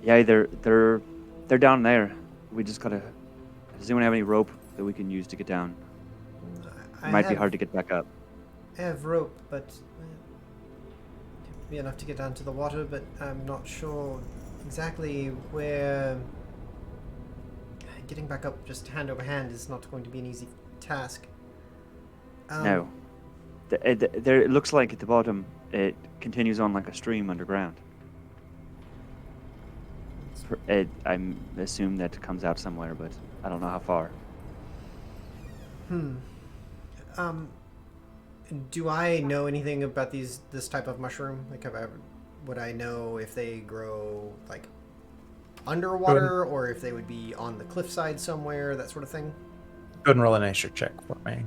Speaker 5: Yeah, they're down there. We just gotta. Does anyone have any rope that we can use to get down? It might be hard to get back up.
Speaker 4: I have rope, but it be enough to get down to the water, but I'm not sure exactly where. Getting back up just hand over hand is not going to be an easy task.
Speaker 5: No. There, it looks like at the bottom it continues on like a stream underground. I assume that it comes out somewhere, but I don't know how far.
Speaker 4: Do I know anything about this type of mushroom? Like, would I know if they grow like underwater or if they would be on the cliffside somewhere, that sort of thing?
Speaker 1: Go ahead and roll a nature check for me.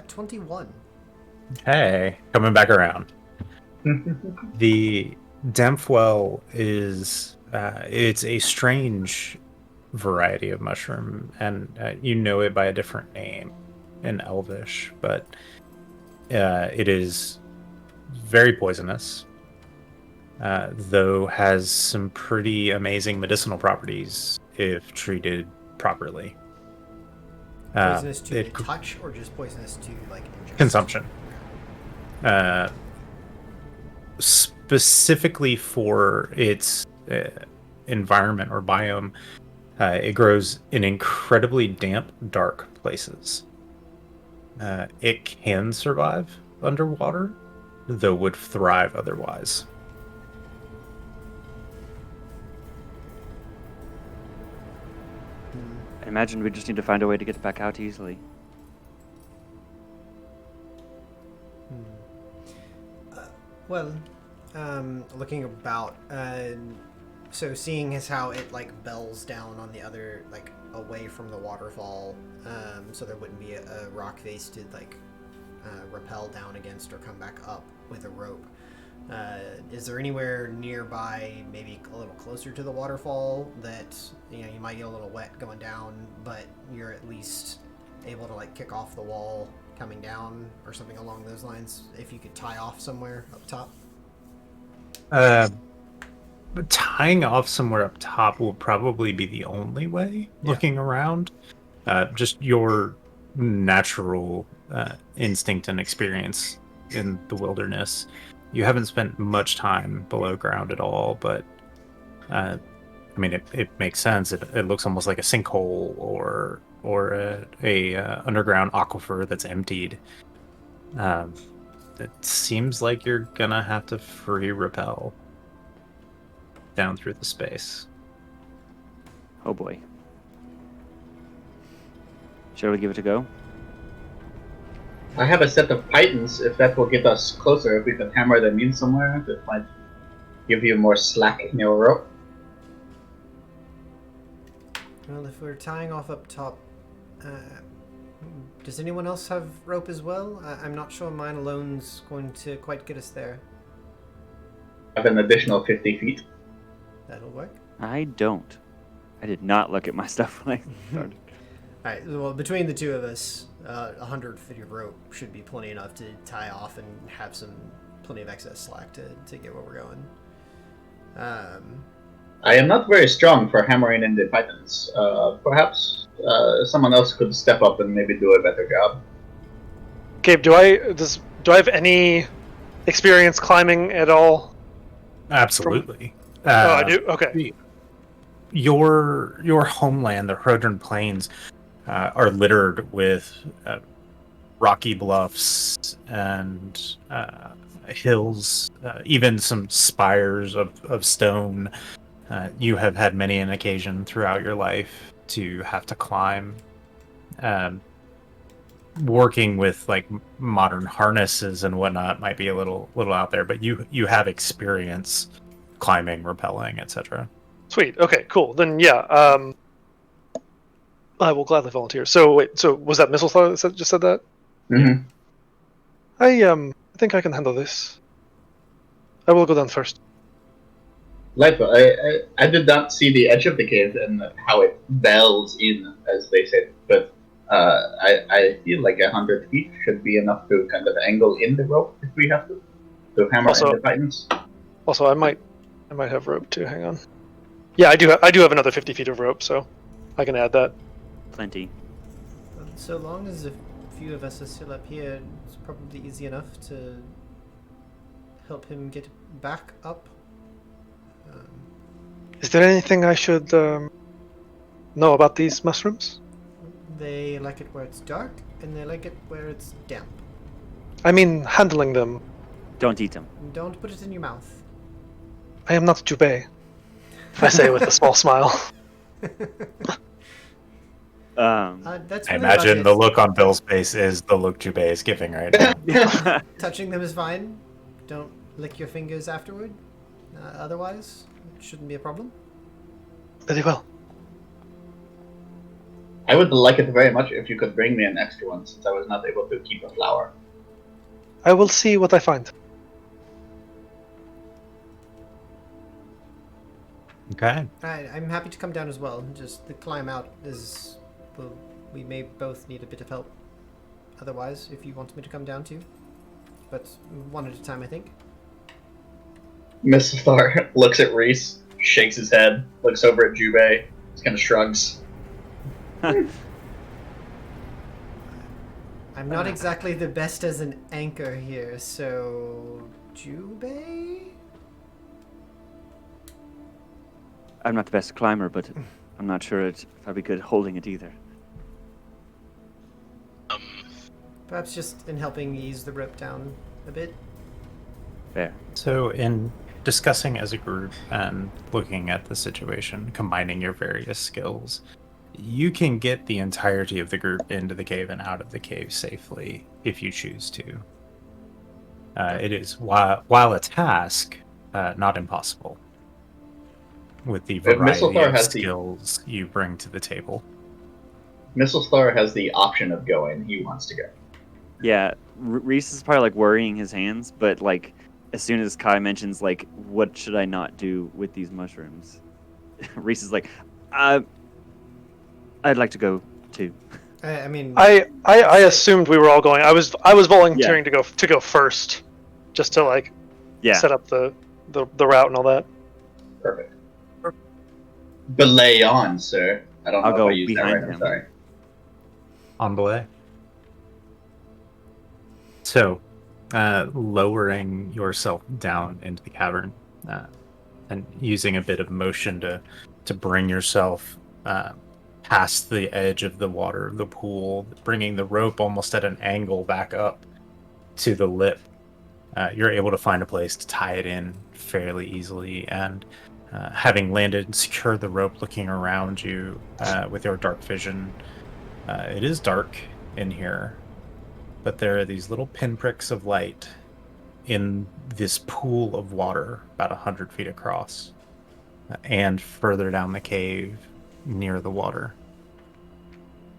Speaker 4: 21.
Speaker 1: Hey, coming back around. The Damphwell is it's a strange variety of mushroom, and you know it by a different name in Elvish, but it is very poisonous, though has some pretty amazing medicinal properties if treated properly.
Speaker 4: Poisonous to the touch, or just poisonous to like ingest?
Speaker 1: Consumption. Specifically for its environment or biome, it grows in incredibly damp, dark places. It can survive underwater, though would thrive otherwise.
Speaker 5: I imagine we just need to find a way to get back out easily.
Speaker 4: Well, looking about, so seeing as how it like bells down on the other, like away from the waterfall, so there wouldn't be a rock face to like rappel down against or come back up with a rope. Is there anywhere nearby, maybe a little closer to the waterfall, that you might get a little wet going down, but you're at least able to like kick off the wall coming down or something along those lines? If you could tie off somewhere up top.
Speaker 1: tying off somewhere up top will probably be the only way, looking around. Just your natural instinct and experience in the wilderness. You haven't spent much time below ground at all, but I mean, it makes sense. It looks almost like a sinkhole or a underground aquifer that's emptied. It seems like you're gonna have to free rappel down through the space.
Speaker 5: Oh boy. Shall we give it a go?
Speaker 6: I have a set of pythons. If that will get us closer, if we can hammer them in somewhere, that might give you more slack in your rope.
Speaker 4: Well, if we're tying off up top, does anyone else have rope as well? I'm not sure mine alone's going to quite get us there.
Speaker 6: I have an additional 50 feet.
Speaker 4: That'll work.
Speaker 5: I don't. I did not look at my stuff when I started.
Speaker 4: Alright, well, between the two of us, 100 feet of rope should be plenty enough to tie off and have plenty of excess slack to get where we're going.
Speaker 6: I am not very strong for hammering in the pythons. Perhaps someone else could step up and maybe do a better job.
Speaker 2: Gabe, do I have any experience climbing at all?
Speaker 1: Absolutely.
Speaker 2: I do. Okay.
Speaker 1: Your homeland, the Hrodran Plains, are littered with rocky bluffs and hills, even some spires of stone. You have had many an occasion throughout your life to have to climb. Working with like modern harnesses and whatnot might be a little out there, but you have experience climbing, rappelling, etc.
Speaker 2: Sweet. Okay. Cool. Then yeah. I will gladly volunteer. So wait. So was that Missile Thrower that just said that?
Speaker 6: Mm-hmm.
Speaker 2: I think I can handle this. I will go down first.
Speaker 6: Lipo, I did not see the edge of the cave and how it bells in, as they said, but I feel like 100 feet should be enough to kind of angle in the rope if we have to hammer in the pythons.
Speaker 2: Also, I might have rope too. Hang on. Yeah, I do have another 50 feet of rope, so I can add that.
Speaker 5: Plenty.
Speaker 4: So long as a few of us are still up here, it's probably easy enough to help him get back up.
Speaker 2: Is there anything I should know about these mushrooms?
Speaker 4: They like it where it's dark, and they like it where it's damp.
Speaker 2: I mean, handling them.
Speaker 5: Don't eat them.
Speaker 4: Don't put it in your mouth.
Speaker 2: I am not Jubei. I say with a small smile.
Speaker 4: That's
Speaker 1: I
Speaker 4: really
Speaker 1: imagine
Speaker 4: about
Speaker 1: the
Speaker 4: it.
Speaker 1: look on Bill's face is the look Jubei is giving right now.
Speaker 4: Touching them is fine. Don't lick your fingers afterward. Otherwise, it shouldn't be a problem.
Speaker 2: Very well.
Speaker 6: I would like it very much if you could bring me an extra one, since I was not able to keep a flower.
Speaker 2: I will see what I find.
Speaker 1: Okay.
Speaker 4: I'm happy to come down as well. Just the climb out is... Well, we may both need a bit of help. Otherwise, if you want me to come down too. But one at a time, I think.
Speaker 6: Miss Thar looks at Reese, shakes his head, looks over at Jubei, just kind of shrugs.
Speaker 4: I'm not exactly the best as an anchor here, so... Jubei?
Speaker 5: I'm not the best climber, but I'm not sure if I'd be good holding it either.
Speaker 4: Perhaps just in helping ease the rope down a bit.
Speaker 5: Fair.
Speaker 1: So in discussing as a group and looking at the situation, combining your various skills, you can get the entirety of the group into the cave and out of the cave safely if you choose to. It is, while a task, not impossible, with the variety of skills you bring to the table.
Speaker 6: Missile Thar has the option of going. He wants to go.
Speaker 5: Yeah, Reese is probably like worrying his hands, but like as soon as Kai mentions like, what should I not do with these mushrooms? Reese is like, I'd like to go too.
Speaker 4: I mean,
Speaker 2: I assumed we were all going. I was volunteering to go first, just to like set up the route and all that.
Speaker 6: Perfect. Belay on, sir. I don't
Speaker 5: I'll
Speaker 6: know
Speaker 5: go
Speaker 6: if I used that
Speaker 5: behind
Speaker 6: right. I'm
Speaker 5: him.
Speaker 6: sorry.
Speaker 1: On belay. So, lowering yourself down into the cavern, and using a bit of motion to bring yourself past the edge of the water, the pool, bringing the rope almost at an angle back up to the lip. You're able to find a place to tie it in fairly easily, and having landed and secured the rope, looking around you with your dark vision, it is dark in here, but there are these little pinpricks of light in this pool of water about 100 feet across, and further down the cave near the water.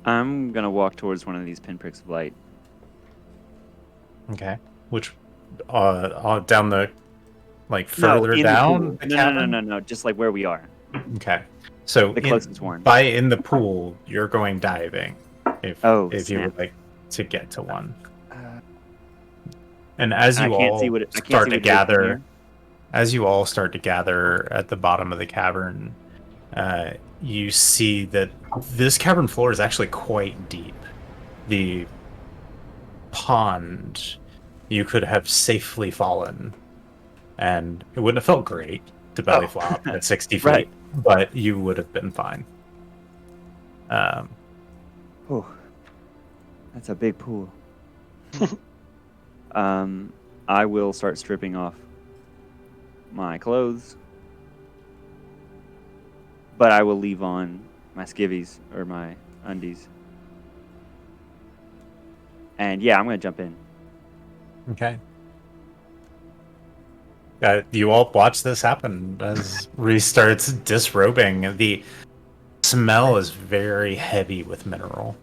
Speaker 5: I'm gonna walk towards one of these pinpricks of light.
Speaker 1: Okay. Which, down the, like,
Speaker 5: No,
Speaker 1: further
Speaker 5: in
Speaker 1: down
Speaker 5: the
Speaker 1: the
Speaker 5: pool.
Speaker 1: cavern?
Speaker 5: No. Just like where we are.
Speaker 1: Okay. So
Speaker 5: The closest one.
Speaker 1: by in the pool, you're going diving if
Speaker 5: Oh,
Speaker 1: you
Speaker 5: snap.
Speaker 1: would like to get to one. And as you
Speaker 5: I can't
Speaker 1: all
Speaker 5: see what it, I can't
Speaker 1: start
Speaker 5: see
Speaker 1: to
Speaker 5: what it is from
Speaker 1: gather,
Speaker 5: here.
Speaker 1: as you all start to gather at the bottom of the cavern, you see that this cavern floor is actually quite deep. The pond, you could have safely fallen, and it wouldn't have felt great to belly flop at 60 feet,
Speaker 5: Right.
Speaker 1: but you would have been fine.
Speaker 5: Oh, that's a big pool. I will start stripping off my clothes, but I will leave on my skivvies or my undies. And yeah, I'm gonna jump in.
Speaker 1: Okay. You all watch this happen as Reese starts disrobing. The smell is very heavy with mineral.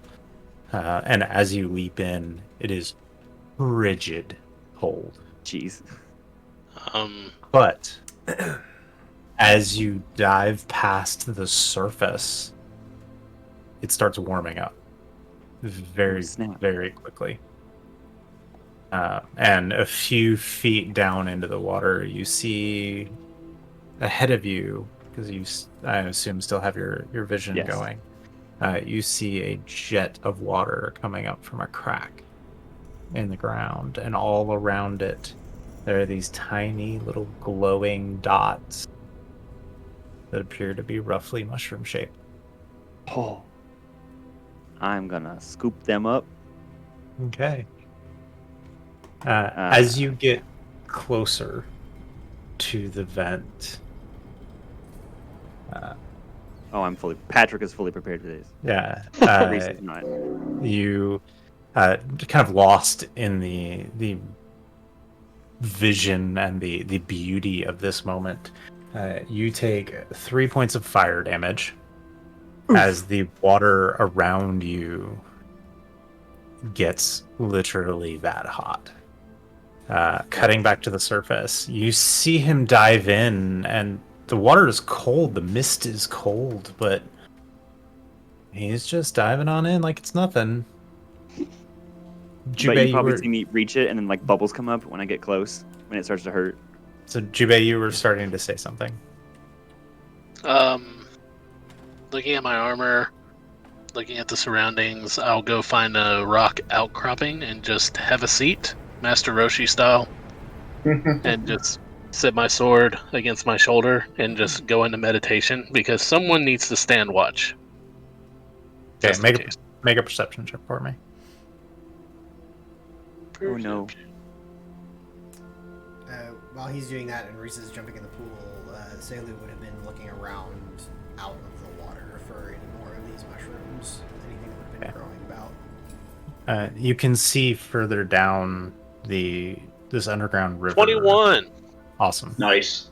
Speaker 1: And as you leap in, it is frigid cold.
Speaker 5: Jeez.
Speaker 1: But as you dive past the surface, it starts warming up very,
Speaker 5: snap.
Speaker 1: very quickly. And a few feet down into the water, you see ahead of you, because you, I assume, still have your vision
Speaker 5: Yes.
Speaker 1: going. You see a jet of water coming up from a crack in the ground, and all around it, there are these tiny little glowing dots that appear to be roughly mushroom shaped.
Speaker 5: Oh. I'm gonna scoop them up.
Speaker 1: Okay. As you get closer to the vent,
Speaker 5: Patrick is fully prepared for this.
Speaker 1: yeah,
Speaker 5: Reese is not.
Speaker 1: you kind of lost in the vision and the beauty of this moment. You take 3 points of fire damage as the water around you gets literally that hot. Cutting back to the surface, you see him dive in, and the water is cold, the mist is cold, but he's just diving on in like it's nothing.
Speaker 5: But you probably see me reach it, and then like bubbles come up when I get close, when it starts to hurt.
Speaker 1: So Jubei, you were starting to say something.
Speaker 3: Looking at my armor, looking at the surroundings, I'll go find a rock outcropping and just have a seat, Master Roshi style, and just set my sword against my shoulder and just go into meditation, because someone needs to stand watch.
Speaker 1: Okay, make a perception check for me.
Speaker 5: Oh no.
Speaker 4: While he's doing that and Reese is jumping in the pool, Selu would have been looking around out of the water for any more of these mushrooms, anything that would have been growing about.
Speaker 1: You can see further down this underground river.
Speaker 3: 21!
Speaker 1: Awesome.
Speaker 6: Nice.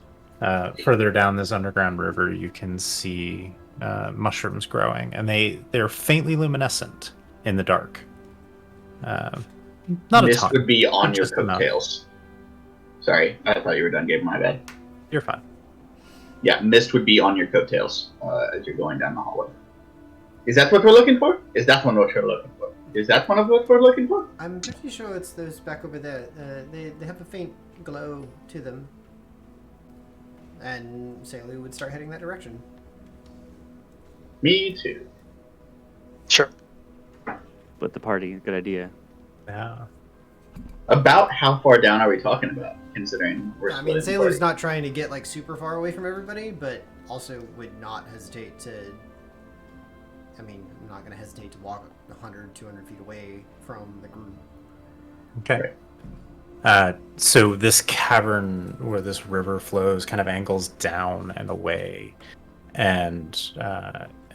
Speaker 1: Further down this underground river, you can see mushrooms growing, and they're faintly luminescent in the dark. Not
Speaker 6: Mist
Speaker 1: a ton.
Speaker 6: would be on your
Speaker 1: just enough.
Speaker 6: coattails. Sorry, I thought you were done, Gabe. My bad.
Speaker 1: You're fine.
Speaker 6: Yeah, mist would be on your coattails as you're going down the hallway. Is that what we're looking for? Is that one what you're looking for? Is that one of what we're looking for?
Speaker 4: I'm pretty sure it's those back over there. They have a faint glow to them. And Selu would start heading that direction.
Speaker 6: Me too.
Speaker 2: Sure.
Speaker 5: Split the party. Good idea.
Speaker 1: Yeah.
Speaker 6: About how far down are we talking about, considering we're
Speaker 4: I mean,
Speaker 6: split
Speaker 4: Selu's
Speaker 6: party?
Speaker 4: not trying to get like super far away from everybody, but also would not hesitate to. I mean, I'm not going to hesitate to walk 100, 200 feet away from the group.
Speaker 1: Okay. So this cavern where this river flows kind of angles down and away, and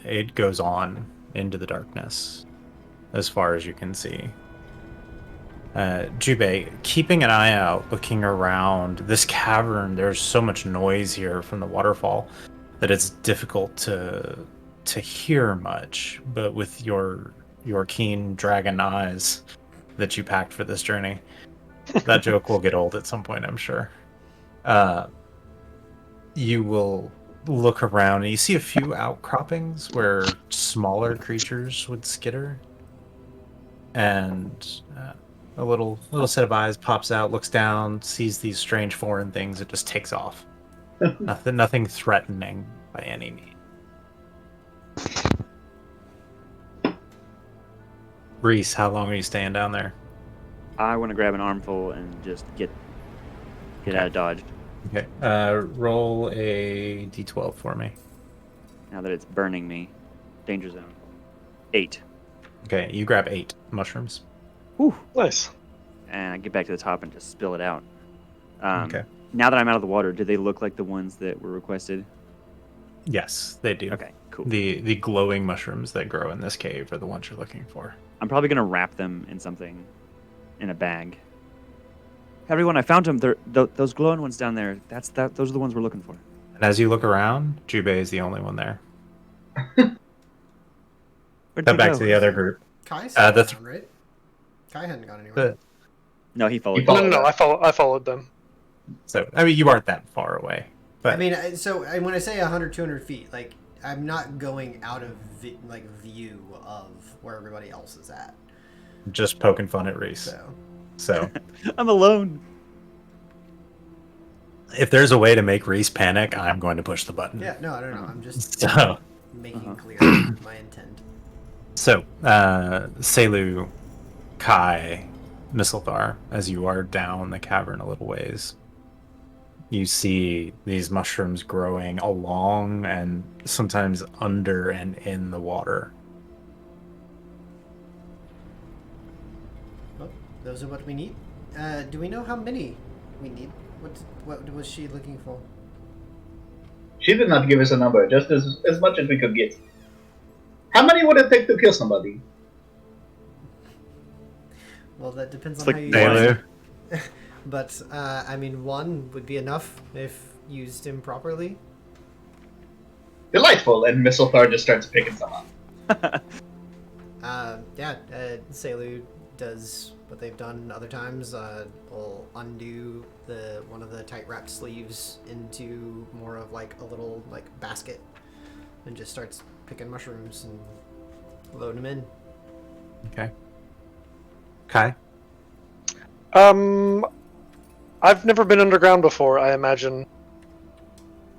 Speaker 1: it goes on into the darkness as far as you can see. Jubei, keeping an eye out, looking around this cavern, there's so much noise here from the waterfall that it's difficult to hear much. But with your keen dragon eyes that you packed for this journey, that joke will get old at some point, I'm sure. You will look around and you see a few outcroppings where smaller creatures would skitter, and a little set of eyes pops out, looks down, sees these strange foreign things, it just takes off. Nothing threatening by any means. Reese, how long are you staying down there?
Speaker 5: I want to grab an armful and just get out of Dodge.
Speaker 1: Okay. Roll a d12 for me.
Speaker 5: Now that it's burning me. Danger zone. 8.
Speaker 1: Okay, you grab 8 mushrooms.
Speaker 5: Whew.
Speaker 2: Nice.
Speaker 5: And I get back to the top and just spill it out.
Speaker 1: Okay.
Speaker 5: Now that I'm out of the water, do they look like the ones that were requested?
Speaker 1: Yes, they do.
Speaker 5: Okay, cool.
Speaker 1: The glowing mushrooms that grow in this cave are the ones you're looking for.
Speaker 5: I'm probably going to wrap them in something, in a bag. Everyone, I found them. Those glowing ones down there. Those are the ones we're looking for.
Speaker 1: And as you look around, Jubei is the only one there.
Speaker 5: Where'd
Speaker 1: Head back to the other group.
Speaker 4: Kai's
Speaker 1: the
Speaker 4: still around, right? Kai hadn't gone anywhere.
Speaker 5: No, he followed.
Speaker 6: He followed.
Speaker 2: No, I followed them.
Speaker 1: So, I mean, you aren't that far away. But
Speaker 4: I mean, when I say 100, 200 feet, like, I'm not going out of view of where everybody else is at.
Speaker 1: just poking fun at Reese. So
Speaker 5: I'm alone.
Speaker 1: if there's a way to make Reese panic, I'm going to push the button.
Speaker 4: Yeah, no, I don't know. I'm just
Speaker 1: So,
Speaker 4: making clear my intent.
Speaker 1: So, Selu, Kai, Mistlethar, as you are down the cavern a little ways, you see these mushrooms growing along and sometimes under and in the water.
Speaker 4: Well, those are what we need. Do we know how many we need? What was she looking for?
Speaker 6: She did not give us a number, just as much as we could get. How many would it take to kill somebody?
Speaker 4: Well, that depends
Speaker 5: It's
Speaker 4: on
Speaker 5: like
Speaker 4: how you use
Speaker 1: Selu,
Speaker 4: it. But, I mean, one would be enough if used improperly.
Speaker 6: Delightful, and Mistlethar just starts picking some up.
Speaker 4: Selu does what they've done other times. Will undo one of the tight wrapped sleeves into more of like a little like basket, and just starts picking mushrooms and loading them in.
Speaker 1: okay. Kai?
Speaker 2: I've never been underground before, I imagine.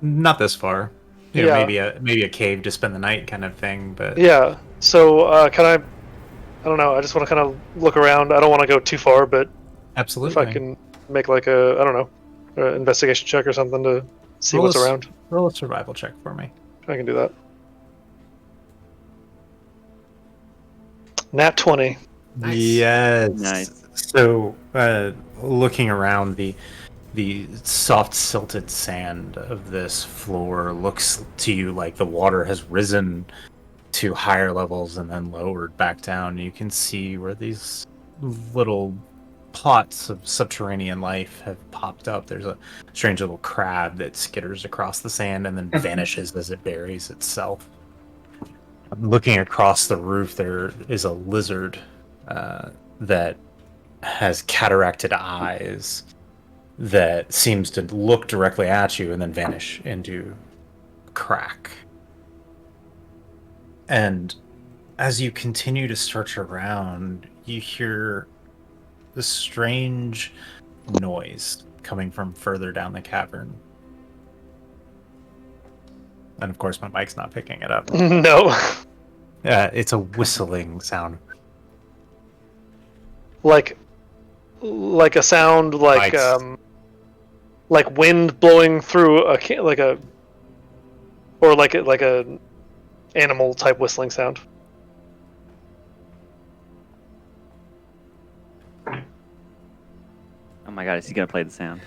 Speaker 1: Not this far. You know,
Speaker 2: Yeah.
Speaker 1: maybe a cave to spend the night kind of thing, but
Speaker 2: Yeah. So, can I don't know, I just want to kind of look around. I don't want to go too far, but
Speaker 1: absolutely.
Speaker 2: if I can make like I don't know, investigation check or something to see
Speaker 1: Roll
Speaker 2: what's
Speaker 1: a s-
Speaker 2: around.
Speaker 1: Roll a survival check for me.
Speaker 2: I can do that. Nat 20.
Speaker 4: Nice.
Speaker 1: Yes.
Speaker 5: Nice.
Speaker 1: So, looking around, the soft silted sand of this floor looks to you like the water has risen to higher levels and then lowered back down. You can see where these little plots of subterranean life have popped up. There's a strange little crab that skitters across the sand and then vanishes as it buries itself. Looking across the roof, there is a lizard that has cataracted eyes that seems to look directly at you and then vanish into a crack. And as you continue to search around, you hear this strange noise coming from further down the cavern. And of course, my mic's not picking it up.
Speaker 2: No.
Speaker 1: It's a whistling sound.
Speaker 2: Like a sound like wind blowing through like a animal type whistling sound.
Speaker 5: Oh my god, is he gonna play the sound?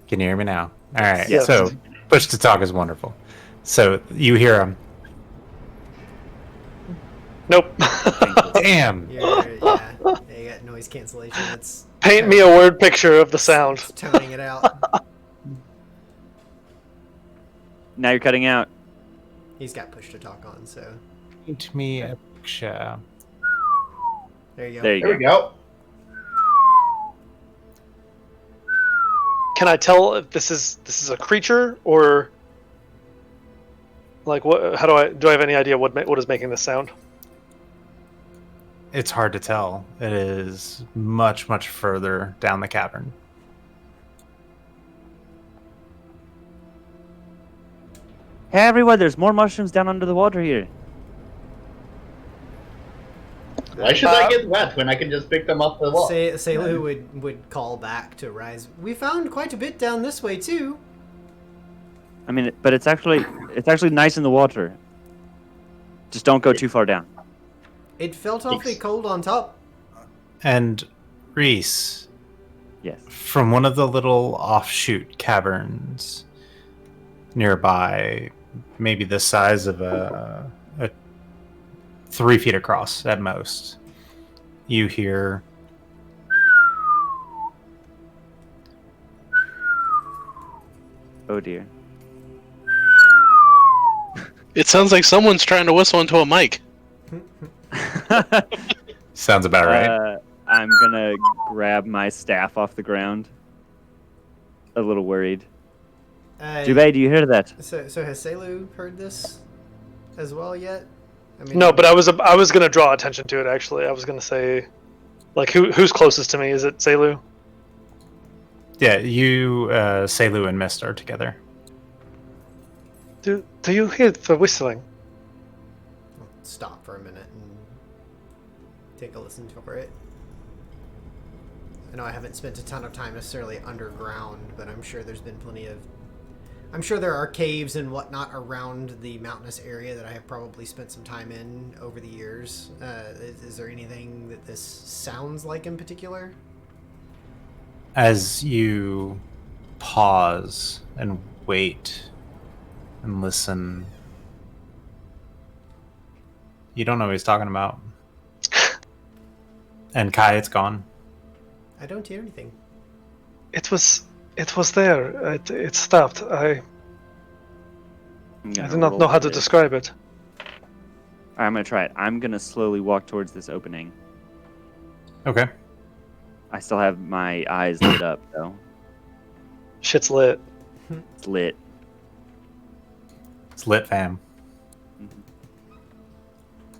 Speaker 1: Can you hear me now? All right.
Speaker 2: Yes.
Speaker 1: So, push to talk is wonderful. So you hear him.
Speaker 2: Nope.
Speaker 1: Damn.
Speaker 4: Yeah, you got noise cancellation. That's
Speaker 2: Paint me a word picture of the sound.
Speaker 4: it's toning it out.
Speaker 5: Now you're cutting out.
Speaker 4: He's got push to talk on, so
Speaker 1: Paint me a picture.
Speaker 4: there you go.
Speaker 5: There you
Speaker 6: There
Speaker 5: go.
Speaker 6: we go.
Speaker 2: Can I tell if this is a creature or like what? How do I have any idea what is making this sound?
Speaker 1: It's hard to tell. It is much, much further down the cavern.
Speaker 5: Hey everyone, there's more mushrooms down under the water here.
Speaker 6: Why should I get wet when I can just pick them off the wall?
Speaker 4: Selu would call back to Rise. We found quite a bit down this way too.
Speaker 5: I mean, but it's actually nice in the water. Just don't go too far down.
Speaker 4: It felt awfully cold on top.
Speaker 1: And Reese,
Speaker 5: Yes.
Speaker 1: from one of the little offshoot caverns nearby, maybe the size of a 3 feet across at most, you hear
Speaker 5: Oh dear.
Speaker 3: It sounds like someone's trying to whistle into a mic.
Speaker 1: sounds about right.
Speaker 5: I'm gonna grab my staff off the ground. A little worried. Jubei, do you hear that?
Speaker 4: So has Selu heard this as well yet? I mean,
Speaker 2: No, but I was gonna draw attention to it. Actually, I was gonna say, like, who's closest to me? Is it Selu?
Speaker 1: Yeah, you, Selu and Mist are together.
Speaker 2: Do you hear the whistling?
Speaker 4: stop for a minute and take a listen for it. I know I haven't spent a ton of time necessarily underground, but I'm sure there's been plenty of... I'm sure there are caves and whatnot around the mountainous area that I have probably spent some time in over the years. Is there anything that this sounds like in particular?
Speaker 1: As you pause and wait and listen, you don't know what he's talking about. And Kai, it's gone.
Speaker 4: I don't hear anything.
Speaker 2: It was there. It stopped. I do not know how to describe it.
Speaker 5: Alright, I'm gonna try it. I'm gonna slowly walk towards this opening.
Speaker 1: Okay.
Speaker 5: I still have my eyes lit up, though.
Speaker 2: Shit's lit.
Speaker 5: It's lit.
Speaker 1: It's lit, fam.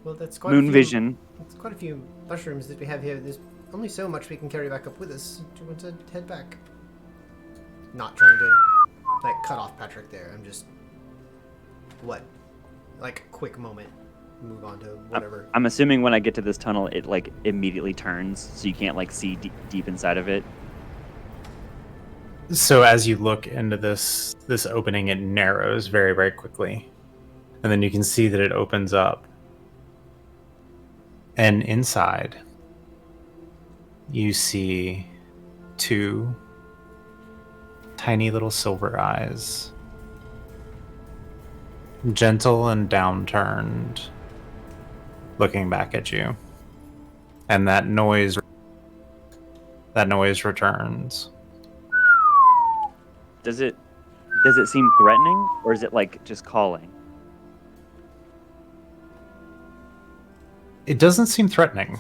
Speaker 4: Well, that's quite
Speaker 5: Moon
Speaker 4: a few,
Speaker 5: vision.
Speaker 4: That's quite a few mushrooms that we have here. There's only so much we can carry back up with us. Do you want to head back? Not trying to, like, cut off Patrick there. I'm just... What? Like, quick moment. Move on to whatever.
Speaker 5: I'm assuming when I get to this tunnel, it, like, immediately turns, so you can't, like, see deep inside of it.
Speaker 1: So as you look into this opening, it narrows very, very quickly. And then you can see that it opens up. And inside, you see two tiny little silver eyes. Gentle and downturned, looking back at you. And that noise returns.
Speaker 5: Does it seem threatening, or is it, like, just calling?
Speaker 1: It doesn't seem threatening.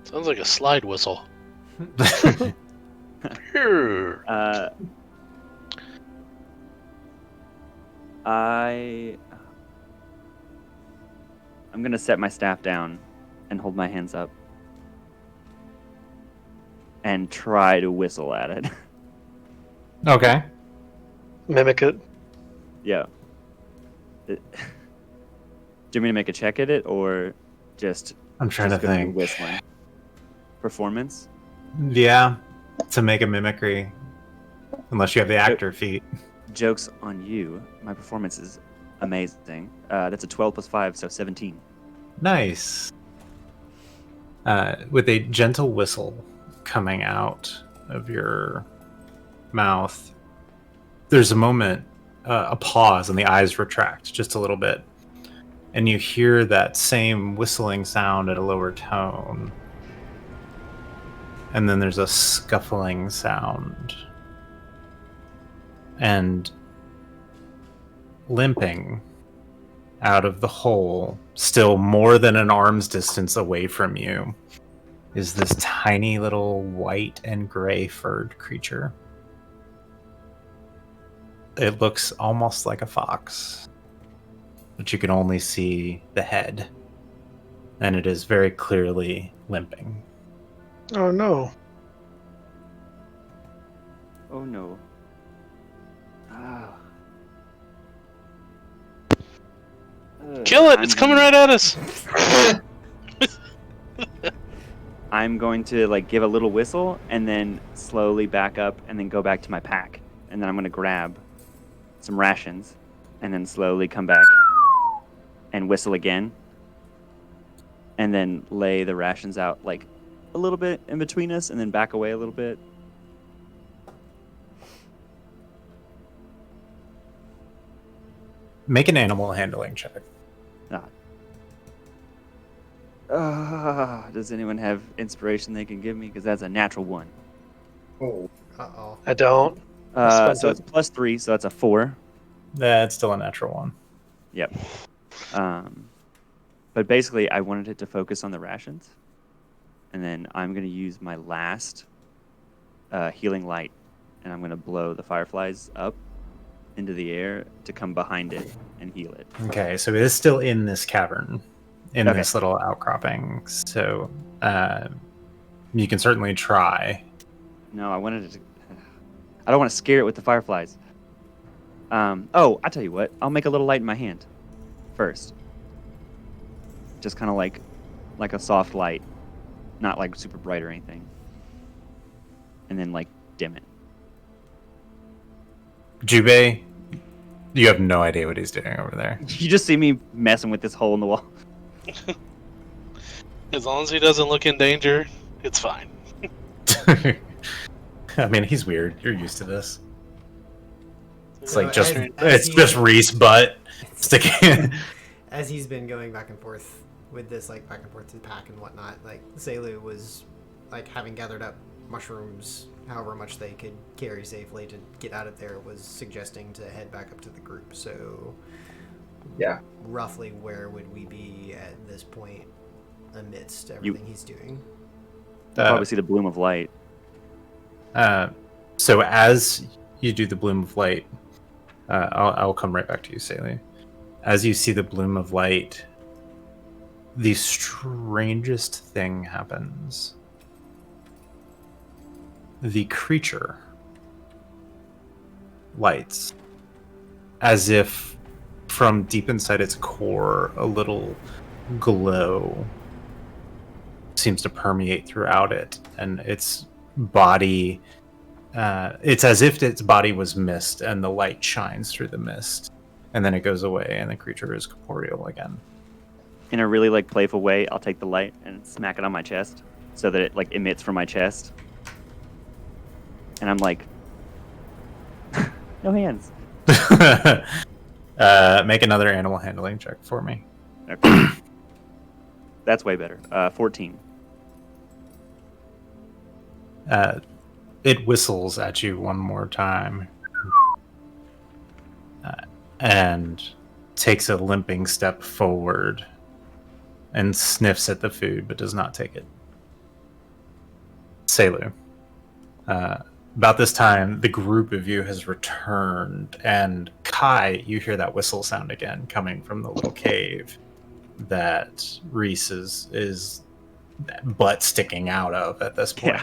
Speaker 3: Sounds like a slide whistle.
Speaker 5: I'm gonna set my staff down and hold my hands up and try to whistle at it.
Speaker 1: Okay.
Speaker 2: Mimic it.
Speaker 5: Yeah. Do you want me to make a check at it, or just
Speaker 1: I'm trying
Speaker 5: just
Speaker 1: to
Speaker 5: go through
Speaker 1: think.
Speaker 5: whistling? Performance?
Speaker 1: Yeah, to make a mimicry. Unless you have the actor feat.
Speaker 5: Joke's on you. My performance is amazing. That's a 12 plus 5, so 17.
Speaker 1: Nice. With a gentle whistle coming out of your mouth, there's a moment, a pause, and the eyes retract just a little bit. And you hear that same whistling sound at a lower tone. And then there's a scuffling sound. And limping out of the hole, still more than an arm's distance away from you, is this tiny little white and gray furred creature. It looks almost like a fox, but you can only see the head, and it is very clearly limping.
Speaker 2: Oh no.
Speaker 5: Oh no. Ah.
Speaker 3: Kill it! It's coming right at us.
Speaker 5: I'm going to like give a little whistle and then slowly back up and then go back to my pack. And then I'm going to grab some rations and then slowly come back and whistle again. And then lay the rations out like a little bit in between us and then back away a little bit.
Speaker 1: Make an animal handling check.
Speaker 5: Does anyone have inspiration they can give me? Because that's a natural 1.
Speaker 6: Oh.
Speaker 4: Uh-oh.
Speaker 2: I don't.
Speaker 5: So it's plus 3, so that's a 4.
Speaker 1: That's still a natural 1.
Speaker 5: Yep. But basically, I wanted it to focus on the rations. And then I'm going to use my last healing light. And I'm going to blow the fireflies up into the air to come behind it and heal it.
Speaker 1: Okay, so it is still in this cavern, in
Speaker 5: Okay.
Speaker 1: this little outcropping. So you can certainly try.
Speaker 5: No, I wanted it to... I don't want to scare it with the fireflies. Oh, I tell you what. I'll make a little light in my hand first. Just kind of like a soft light. Not like super bright or anything. And then like dim it.
Speaker 1: Jubei, you have no idea what he's doing over there.
Speaker 5: You just see me messing with this hole in the wall.
Speaker 3: As long as he doesn't look in danger, it's fine.
Speaker 1: I mean, he's weird. You're used to this. It's
Speaker 4: So
Speaker 1: like just
Speaker 4: as
Speaker 1: it's
Speaker 4: he-
Speaker 1: just Reese butt sticking.
Speaker 4: As he's been going back and forth with this, like back and forth to the pack and whatnot, like Zelu was like having gathered up mushrooms, however much they could carry safely to get out of there, was suggesting to head back up to the group. So
Speaker 6: Yeah.
Speaker 4: roughly where would we be at this point amidst everything he's doing?
Speaker 5: You'll probably see the bloom of light.
Speaker 1: So as you do the bloom of light, I'll come right back to you, Saley. As you see the bloom of light, the strangest thing happens. The creature lights, as if from deep inside its core, a little glow seems to permeate throughout it, and its body, it's as if its body was mist and the light shines through the mist, and then it goes away and the creature is corporeal again.
Speaker 5: In a really like playful way, I'll take the light and smack it on my chest so that it like emits from my chest. And I'm like, no hands.
Speaker 1: Make another animal handling check for me.
Speaker 5: Okay. That's way better. 14.
Speaker 1: It whistles at you one more time and takes a limping step forward and sniffs at the food but does not take it. Selu. About this time, the group of you has returned, and Kai, you hear that whistle sound again coming from the little cave that Reese is butt sticking out of at this point.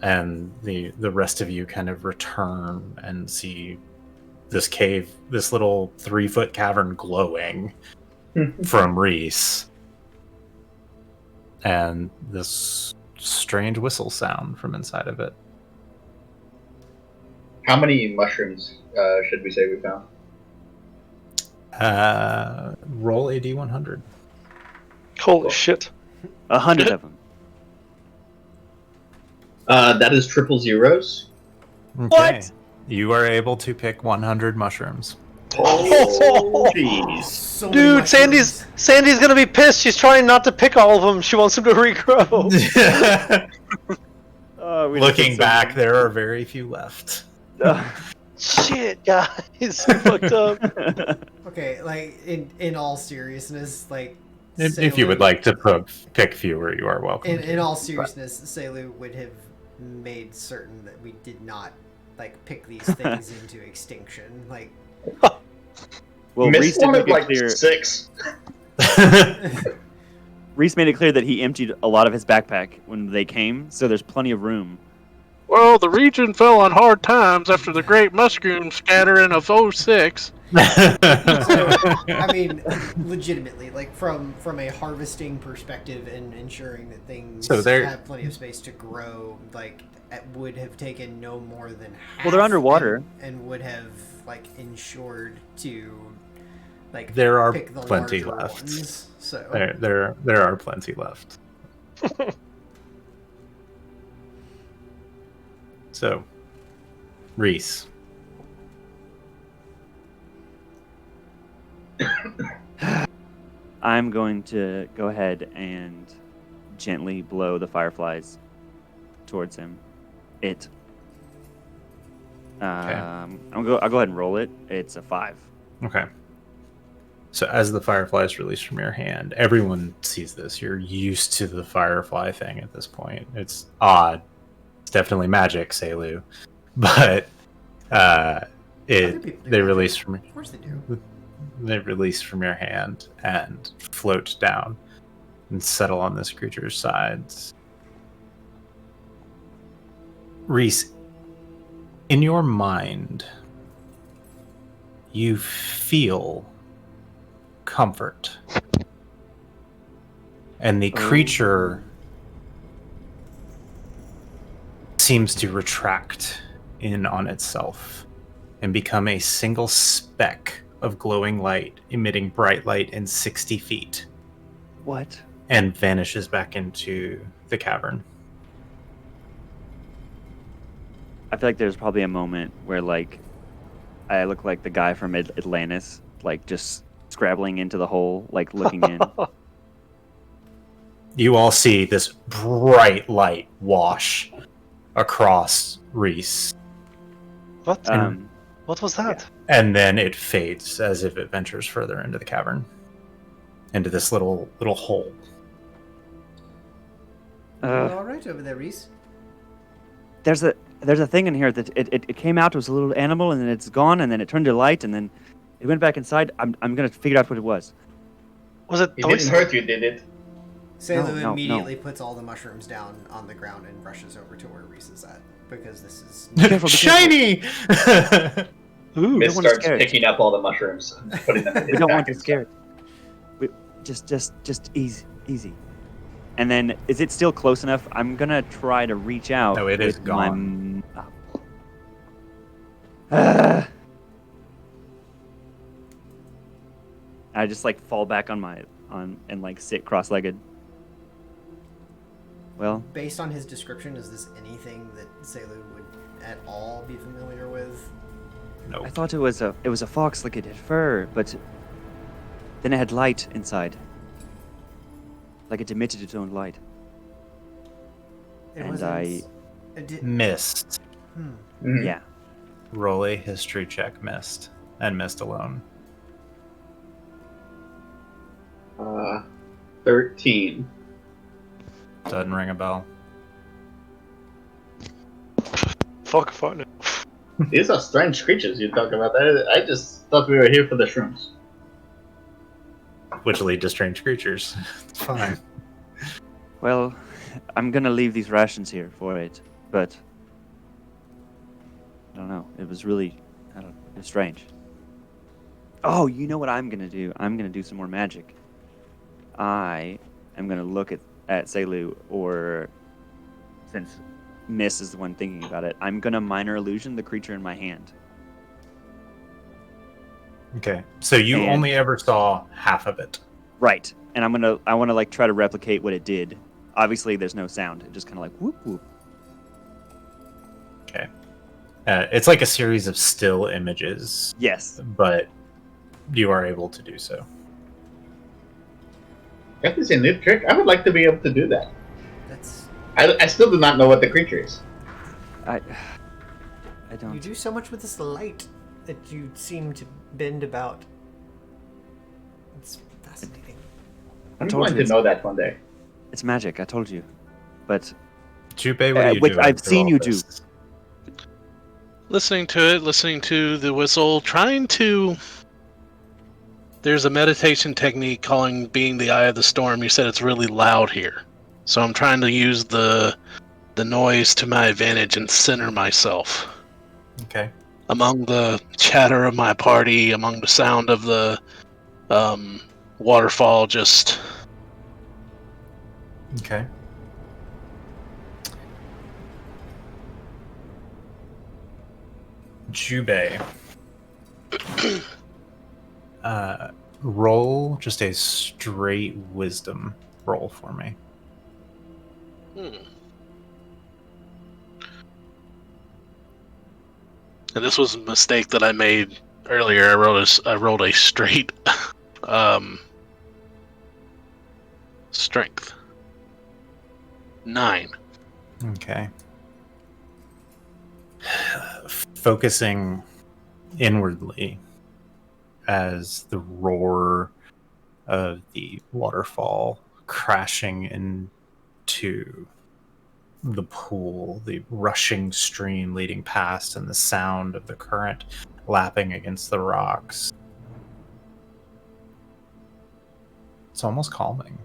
Speaker 1: and the rest of you kind of return and see this cave, this little 3-foot cavern glowing from Reese, and this strange whistle sound from inside of it.
Speaker 6: How many mushrooms should we say we found?
Speaker 1: Roll a d100.
Speaker 2: Holy shit.
Speaker 5: 100 of them.
Speaker 6: That is triple zeros.
Speaker 1: Okay.
Speaker 5: What?
Speaker 1: You are able to pick 100 mushrooms.
Speaker 6: Oh, jeez.
Speaker 4: So many
Speaker 2: Dude,
Speaker 4: mushrooms.
Speaker 2: Sandy's gonna be pissed. She's trying not to pick all of them. She wants them to regrow.
Speaker 1: Looking back, there are very few left.
Speaker 2: Shit, guys, you fucked up.
Speaker 4: Okay, like in all seriousness, like
Speaker 1: If you would like to pick fewer, you are welcome.
Speaker 4: in all seriousness, Selu would have made certain that we did not like pick these things into extinction. Like,
Speaker 5: Well,
Speaker 6: Missed
Speaker 5: Reese did
Speaker 6: one
Speaker 5: make
Speaker 6: of
Speaker 5: it
Speaker 6: like
Speaker 5: clear.
Speaker 6: 6.
Speaker 5: Reese made it clear that he emptied a lot of his backpack when they came, so there's plenty of room.
Speaker 3: Well, the region fell on hard times after the great mushroom scattering of 06.
Speaker 4: I mean, legitimately, like from a harvesting perspective and ensuring that things
Speaker 1: So they're-
Speaker 4: have plenty of space to grow, like it would have taken no more than half.
Speaker 5: Well, they're underwater.
Speaker 4: and would have like ensured to like
Speaker 1: There are
Speaker 4: pick the
Speaker 1: plenty
Speaker 4: larger
Speaker 1: left.
Speaker 4: ones. So
Speaker 1: There are plenty left. So, Reese.
Speaker 5: I'm going to go ahead and gently blow the fireflies towards him. I'll go ahead and roll it. It's a 5.
Speaker 1: Okay. So as the fireflies release from your hand, everyone sees this. You're used to the firefly thing at this point. It's odd. It's definitely magic, Selu. But
Speaker 4: Other people do
Speaker 1: they
Speaker 4: magic.
Speaker 1: release from
Speaker 4: Of course they do.
Speaker 1: they release from your hand and float down and settle on this creature's sides. Reese, in your mind, you feel comfort. And the creature seems to retract in on itself and become a single speck of glowing light, emitting bright light in 60 feet,
Speaker 5: What?
Speaker 1: and vanishes back into the cavern.
Speaker 5: I feel like there's probably a moment where, like, I look like the guy from Atlantis, like, just scrabbling into the hole, like, looking in.
Speaker 1: You all see this bright light wash across Reese,
Speaker 2: What?
Speaker 5: Um,
Speaker 2: What was that?
Speaker 1: and then it fades as if it ventures further into the cavern, into this little hole.
Speaker 4: All right, over there, Reese.
Speaker 5: there's a thing in here that it came out, it was a little animal, and then it's gone, and then it turned to light, and then it went back inside. I'm gonna figure out what it was.
Speaker 2: Was it?
Speaker 6: It didn't hurt you, did it?
Speaker 4: Selu
Speaker 5: No.
Speaker 4: immediately puts all the mushrooms down on the ground and rushes over to where Reese is at, because this is
Speaker 5: Careful, be
Speaker 1: Shiny!
Speaker 5: Ooh,
Speaker 6: Mist
Speaker 5: don't want to
Speaker 6: starts
Speaker 5: scare it.
Speaker 6: picking up all the mushrooms and putting them in
Speaker 5: We
Speaker 6: his
Speaker 5: don't
Speaker 6: pack
Speaker 5: want to
Speaker 6: and
Speaker 5: scare it. We, just easy. And then, is it still close enough? I'm gonna try to reach out.
Speaker 1: No, it is
Speaker 5: with
Speaker 1: gone.
Speaker 5: I just like fall back on and like sit cross-legged. Well,
Speaker 4: based on his description. Is this anything that Selu would at all be familiar with?
Speaker 1: Nope.
Speaker 5: I thought it was a fox, like it had fur, but then it had light inside, like it emitted its own light.
Speaker 4: It
Speaker 5: And
Speaker 4: wasn't- it did-
Speaker 1: Missed.
Speaker 6: Mhm.
Speaker 5: Yeah.
Speaker 1: Roll a history check, missed. And missed alone.
Speaker 6: 13.
Speaker 1: Doesn't ring a bell.
Speaker 2: Fuck. No.
Speaker 6: These are strange creatures you talk about. I just thought we were here for the shrooms.
Speaker 1: Which lead to strange creatures. It's fine.
Speaker 5: Well, I'm gonna leave these rations here for it. but I don't know. It was really, it was strange. Oh, you know what I'm gonna do? I'm gonna do some more magic. I am gonna look at Selu, or since Miss is the one thinking about it, I'm gonna minor illusion the creature in my hand.
Speaker 1: Okay. So you
Speaker 5: And-
Speaker 1: only ever saw half of it.
Speaker 5: Right. And I wanna like try to replicate what it did. Obviously there's no sound. It just kinda like whoop whoop.
Speaker 1: Okay. It's like a series of still images,
Speaker 5: Yes.
Speaker 1: but you are able to do so.
Speaker 6: That is a new trick. I would like to be able to do that.
Speaker 4: That's
Speaker 6: I still do not know what the creature is.
Speaker 5: I don't.
Speaker 4: you do so much with this light that you seem to bend about. It's fascinating.
Speaker 6: I'm
Speaker 5: told
Speaker 6: going
Speaker 5: you
Speaker 6: to know that one day.
Speaker 5: It's magic, I told you. But
Speaker 1: Junpei, what are you
Speaker 5: which
Speaker 1: doing
Speaker 5: I've
Speaker 1: through
Speaker 5: seen
Speaker 1: all
Speaker 5: you
Speaker 1: this?
Speaker 3: Listening to it, listening to the whistle, trying to. There's a meditation technique calling being the eye of the storm. You said it's really loud here, so I'm trying to use the noise to my advantage and center myself
Speaker 1: Okay.
Speaker 3: among the chatter of my party, among the sound of the waterfall. Just
Speaker 1: Okay. Jubei. Roll just a straight wisdom roll for me.
Speaker 3: And this was a mistake that I made earlier. I rolled a straight strength 9.
Speaker 1: Okay. Focusing inwardly as the roar of the waterfall crashing into the pool, the rushing stream leading past, and the sound of the current lapping against the rocks. It's almost calming.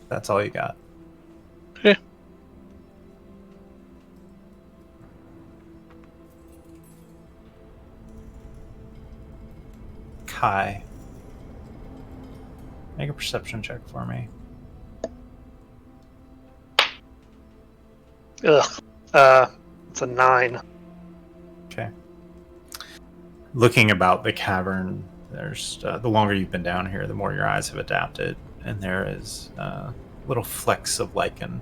Speaker 1: That's all you got.
Speaker 3: Yeah.
Speaker 1: Kai, make a perception check for me.
Speaker 2: Ugh. It's a 9.
Speaker 1: Okay. Looking about the cavern, there's the longer you've been down here, the more your eyes have adapted, and there is little flecks of lichen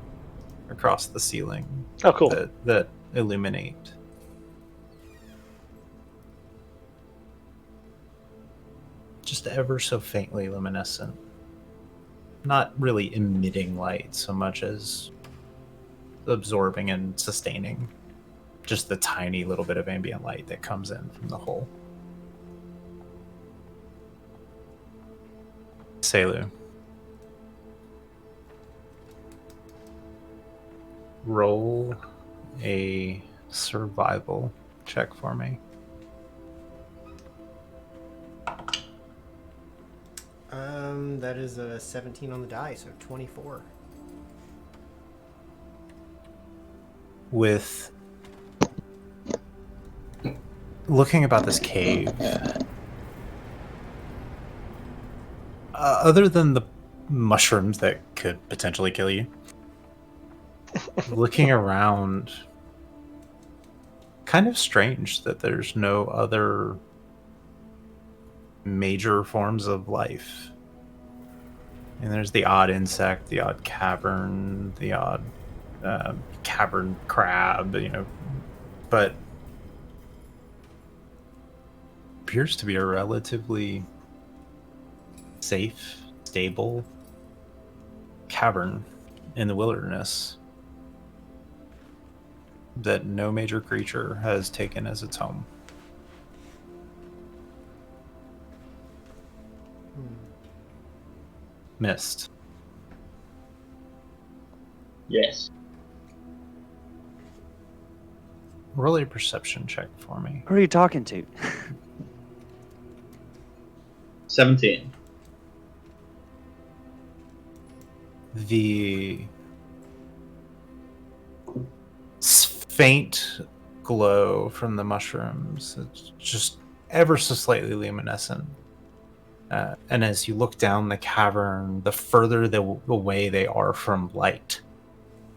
Speaker 1: across the ceiling
Speaker 2: Oh, cool.
Speaker 1: that illuminate. Just ever so faintly luminescent. Not really emitting light so much as absorbing and sustaining just the tiny little bit of ambient light that comes in from the hole. Selu. Roll a survival check for me.
Speaker 4: That is a 17 on the die, so 24.
Speaker 1: With looking about this cave, other than the mushrooms that could potentially kill you, looking around, kind of strange that there's no other major forms of life. And there's the odd insect, the odd cavern, the odd cavern crab, but appears to be a relatively safe, stable cavern in the wilderness that no major creature has taken as its home. Mist.
Speaker 6: Yes.
Speaker 1: Roll a perception check for me.
Speaker 5: Who are you talking to?
Speaker 6: 17.
Speaker 1: The faint glow from the mushrooms. It's just ever so slightly luminescent. And as you look down the cavern, the further away they are from light,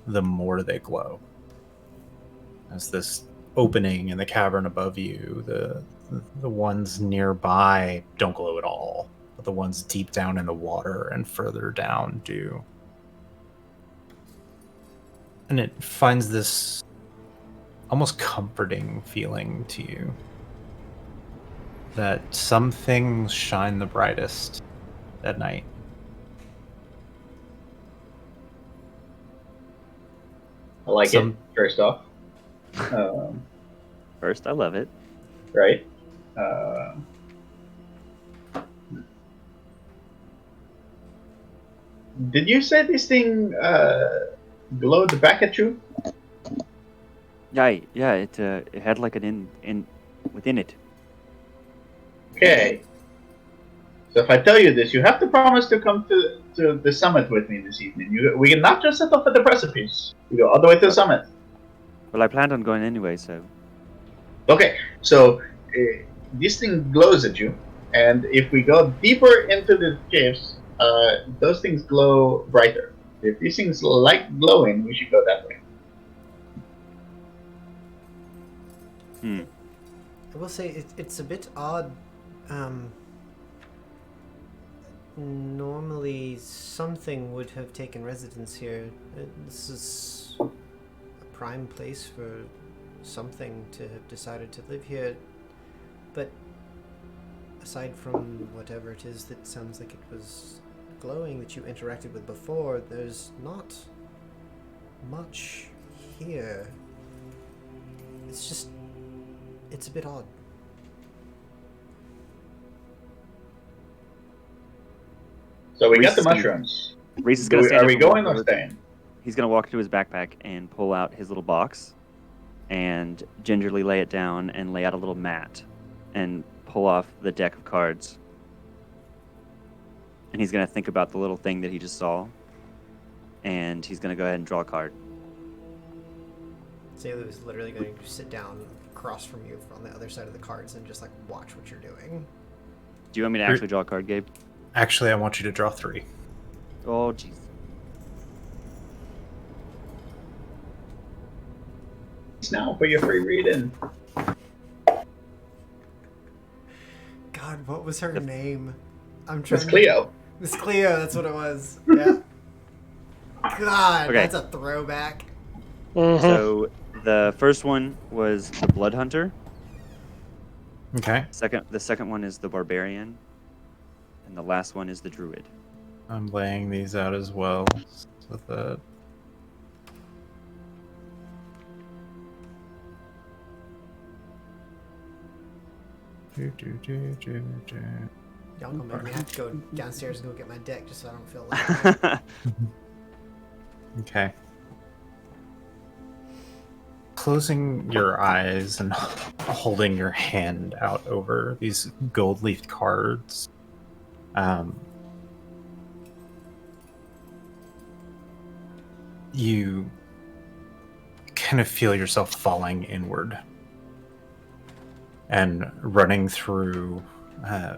Speaker 1: the more they glow. As this opening in the cavern above you, the ones nearby don't glow at all, but the ones deep down in the water and further down do. And it finds this almost comforting feeling to you that some things shine the brightest at night.
Speaker 6: I like it, first off.
Speaker 5: First, I love it.
Speaker 6: Right? Did you say this thing glowed back at you?
Speaker 5: Yeah. It had like an in within it.
Speaker 6: Okay. So if I tell you this, you have to promise to come to the summit with me this evening. We can not just set off at the precipice. We go all the way to the summit.
Speaker 5: Well, I planned on going anyway, so.
Speaker 6: Okay, so this thing glows at you, and if we go deeper into the caves, those things glow brighter. If these things like glowing, we should go that way.
Speaker 4: I will say it's a bit odd. Normally something would have taken residence here. This is a prime place for something to have decided to live here. But aside from whatever it is that sounds like it was glowing that you interacted with before, there's not much here. It's a bit odd.
Speaker 6: So we
Speaker 5: Reese
Speaker 6: got the
Speaker 5: is gonna-
Speaker 6: mushrooms.
Speaker 5: Reese is gonna stand
Speaker 6: Are
Speaker 5: up
Speaker 6: we
Speaker 5: and walk
Speaker 6: going or
Speaker 5: over-
Speaker 6: staying?
Speaker 5: He's gonna walk into his backpack and pull out his little box, and gingerly lay it down and lay out a little mat, and pull off the deck of cards. And he's gonna think about the little thing that he just saw, and he's gonna go ahead and draw a card.
Speaker 4: Zaylu is literally going to sit down across from you on the other side of the cards and just like watch what you're doing.
Speaker 5: Do you want me to actually draw a card, Gabe?
Speaker 1: Actually, I want you to draw 3.
Speaker 5: Oh, jeez.
Speaker 6: It's now for your free reading.
Speaker 4: God, what was her name? I'm trying.
Speaker 6: Miss Cleo.
Speaker 4: Miss Cleo, that's what it was. Yeah. God,
Speaker 5: Okay.
Speaker 4: that's a throwback.
Speaker 5: So the first one was the Blood Hunter.
Speaker 1: Okay.
Speaker 5: The second one is the Barbarian, and the last one is the Druid.
Speaker 1: I'm laying these out as well. So that
Speaker 4: Y'all gonna make me have to go downstairs and go get my deck just so I don't feel like
Speaker 1: Okay. Closing your eyes and holding your hand out over these gold-leafed cards, you kind of feel yourself falling inward and running through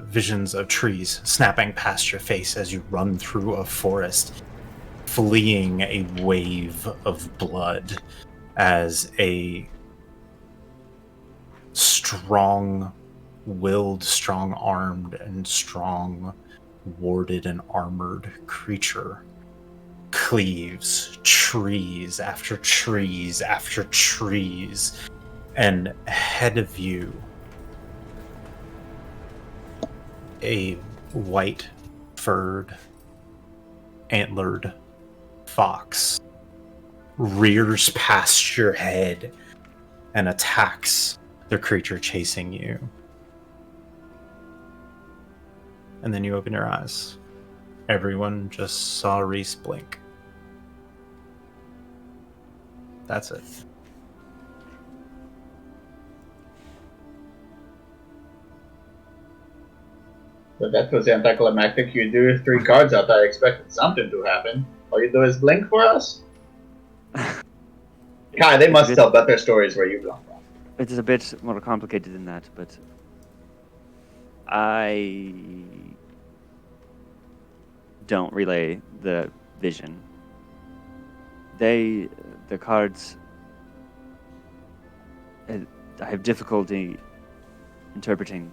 Speaker 1: visions of trees snapping past your face as you run through a forest, fleeing a wave of blood as a strong-willed, strong-armed, and strong-warded and armored creature cleaves trees after trees after trees, and ahead of you, a white-furred, antlered fox rears past your head and attacks the creature chasing you. And then you open your eyes. Everyone just saw Reese blink. That's it.
Speaker 6: But that was anticlimactic. You drew 3 cards out. I expected something to happen. All you do is blink for us? Kai, they
Speaker 5: It's a
Speaker 6: must
Speaker 5: bit-
Speaker 6: tell better stories where you've gone wrong.
Speaker 5: It is a bit more complicated than that, but I don't relay the vision. The cards, I have difficulty interpreting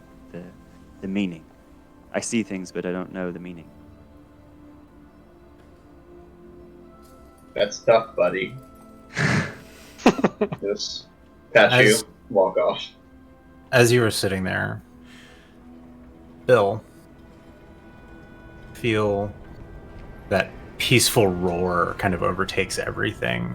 Speaker 5: the meaning. I see things, but I don't know the meaning.
Speaker 6: That's tough, buddy. Just patch you,
Speaker 1: As-
Speaker 6: walk off.
Speaker 1: As you were sitting there, Bill, feel that peaceful roar kind of overtakes everything.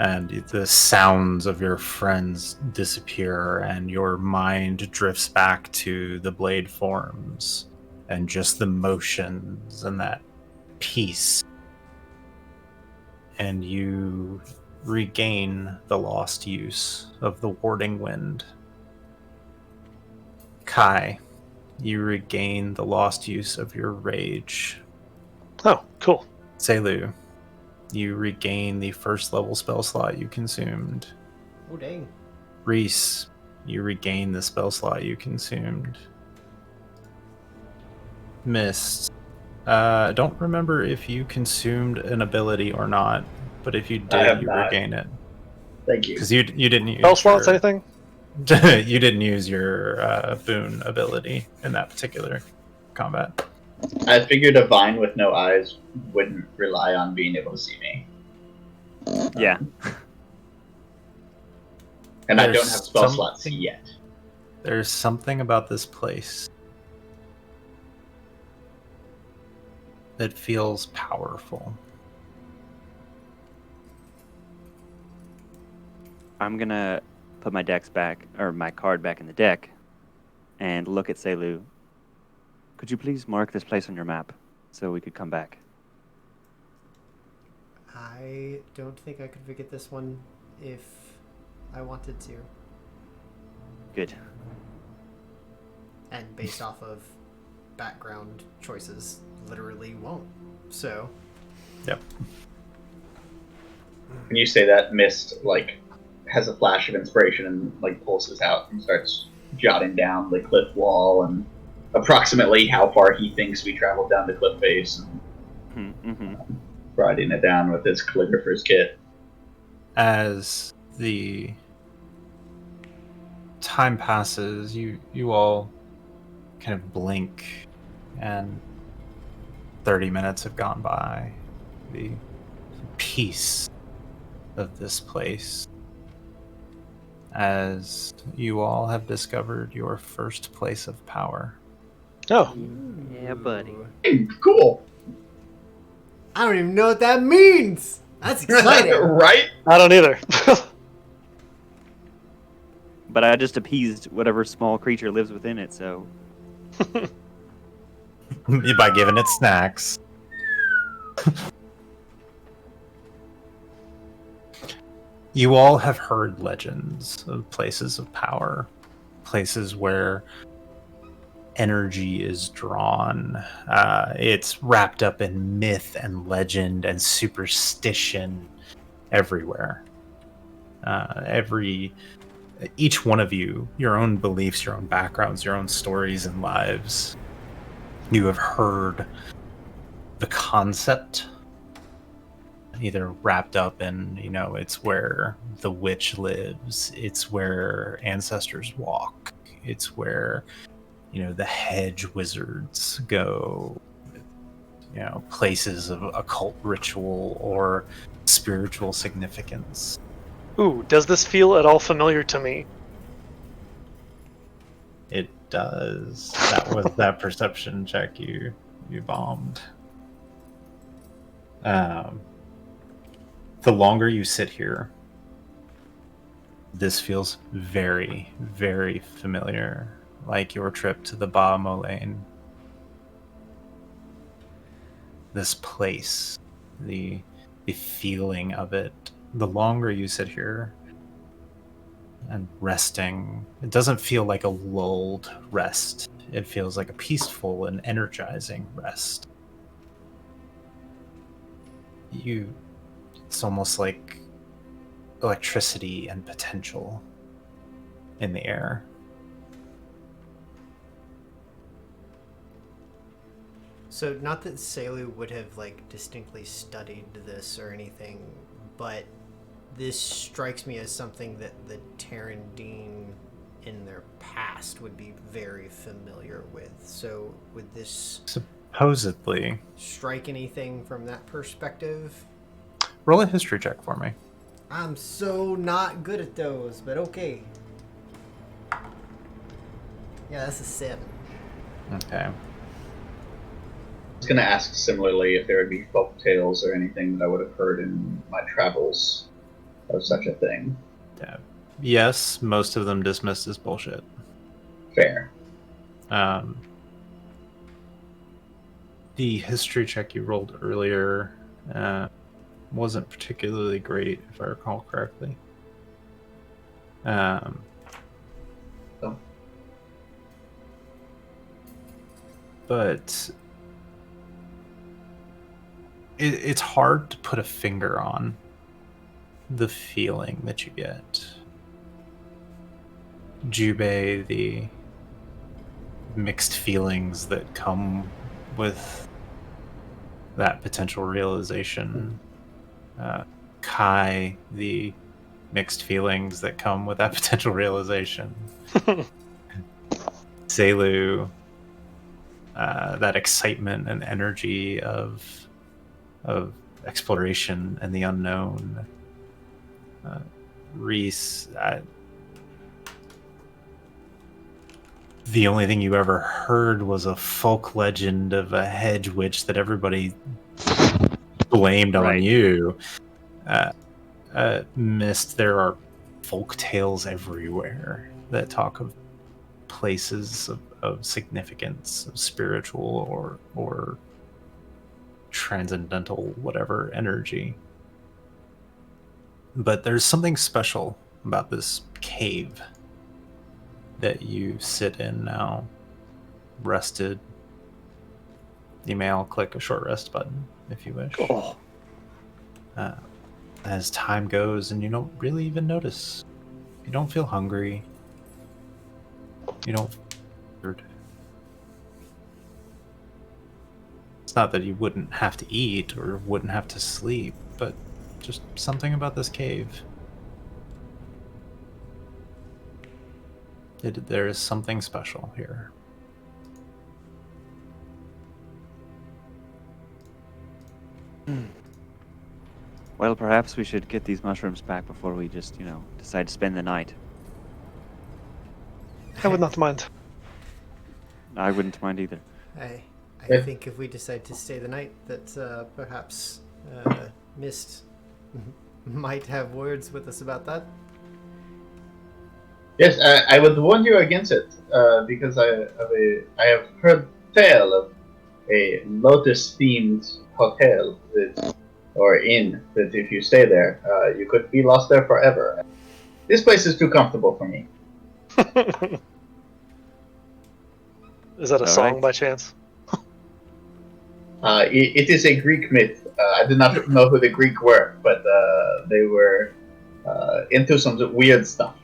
Speaker 1: And the sounds of your friends disappear, and your mind drifts back to the blade forms and just the motions and that peace. And you regain the lost use of the warding wind. Kai, you regain the lost use of your rage.
Speaker 2: Oh, cool.
Speaker 1: Selu, you regain the first level spell slot you consumed.
Speaker 4: Oh, dang.
Speaker 1: Reese, you regain the spell slot you consumed. Mist, don't remember if you consumed an ability or not, but if you
Speaker 6: I have
Speaker 1: did, you
Speaker 6: not.
Speaker 1: regain it.
Speaker 6: Thank you.
Speaker 1: Because you didn't use
Speaker 2: Spell slots,
Speaker 1: your-
Speaker 2: anything?
Speaker 1: you didn't use your boon ability in that particular combat.
Speaker 6: I figured a vine with no eyes wouldn't rely on being able to see me.
Speaker 5: Yeah.
Speaker 6: And I don't
Speaker 1: There's
Speaker 6: have spell slots
Speaker 1: something-
Speaker 6: yet.
Speaker 1: There's something about this place that feels powerful.
Speaker 5: I'm gonna put my my card back in the deck, and look at Selu. Could you please mark this place on your map so we could come back?
Speaker 4: I don't think I could forget this one if I wanted to.
Speaker 5: Good.
Speaker 4: And based off of background choices, literally won't. So,
Speaker 1: Yep.
Speaker 6: When you say that, Mist like has a flash of inspiration and like pulses out and starts jotting down the cliff wall and approximately how far he thinks we traveled down the cliff face and
Speaker 5: Mm-hmm.
Speaker 6: writing it down with his calligrapher's kit.
Speaker 1: As the time passes, you all kind of blink, and 30 minutes have gone by. The peace of this place, as you all have discovered your first place of power.
Speaker 2: Oh,
Speaker 5: Yeah, buddy.
Speaker 6: Hey, cool,
Speaker 4: I don't even know what that means! That's exciting!
Speaker 6: right?
Speaker 2: I don't either.
Speaker 5: But I just appeased whatever small creature lives within it, so
Speaker 1: By giving it snacks. You all have heard legends of places of power, places where energy is drawn. It's wrapped up in myth and legend and superstition everywhere. Each one of you, your own beliefs, your own backgrounds, your own stories and lives, you have heard the concept either wrapped up in, it's where the witch lives, it's where ancestors walk, it's where, the hedge wizards go, places of occult ritual or spiritual significance.
Speaker 2: Ooh, does this feel at all familiar to me?
Speaker 1: It does. That was that perception check you bombed. The longer you sit here, this feels very, very familiar, like your trip to the Ba Lane. This place, the feeling of it. The longer you sit here and resting, it doesn't feel like a lulled rest. It feels like a peaceful and energizing rest. It's almost like electricity and potential in the air.
Speaker 4: So, not that Selu would have, like, distinctly studied this or anything, but this strikes me as something that the Terrandine in their past would be very familiar with. So, would this
Speaker 1: Supposedly.
Speaker 4: strike anything from that perspective?
Speaker 1: Roll a history check for me.
Speaker 4: I'm so not good at those, but okay. Yeah, that's a 7.
Speaker 1: Okay.
Speaker 6: I was going to ask similarly if there would be folk tales or anything that I would have heard in my travels of such a thing.
Speaker 1: Yeah. Yes, most of them dismissed as bullshit.
Speaker 6: Fair.
Speaker 1: The history check you rolled earlier wasn't particularly great, if I recall correctly.
Speaker 6: Oh.
Speaker 1: But it's hard to put a finger on the feeling that you get. Jubei, the mixed feelings that come with that potential realization. Kai, the mixed feelings that come with that potential realization. Selu, that excitement and energy of exploration and the unknown. Reese, the only thing you ever heard was a folk legend of a hedge witch that everybody blamed on you. Mist, there are folk tales everywhere that talk of places of significance, of spiritual or transcendental whatever energy. But there's something special about this cave that you sit in now, rested. You may all click a short rest button if you wish.
Speaker 2: Cool.
Speaker 1: As time goes and you don't really even notice. You don't feel hungry. You don't feel tired. It's not that you wouldn't have to eat or wouldn't have to sleep, but just something about this cave. There is something special here.
Speaker 5: Well, perhaps we should get these mushrooms back before we just, decide to spend the night.
Speaker 2: I would not mind.
Speaker 5: I wouldn't mind either.
Speaker 4: I
Speaker 6: Yeah.
Speaker 4: think if we decide to stay the night, that perhaps Mist might have words with us about that.
Speaker 6: Yes, I would warn you against it, because I have heard tale of a lotus-themed hotel or inn that if you stay there, you could be lost there forever. This place is too comfortable for me.
Speaker 2: Is that a
Speaker 5: All
Speaker 2: song
Speaker 5: right.
Speaker 2: by chance?
Speaker 6: It is a Greek myth. I did not know who the Greek were, but they were into some weird stuff.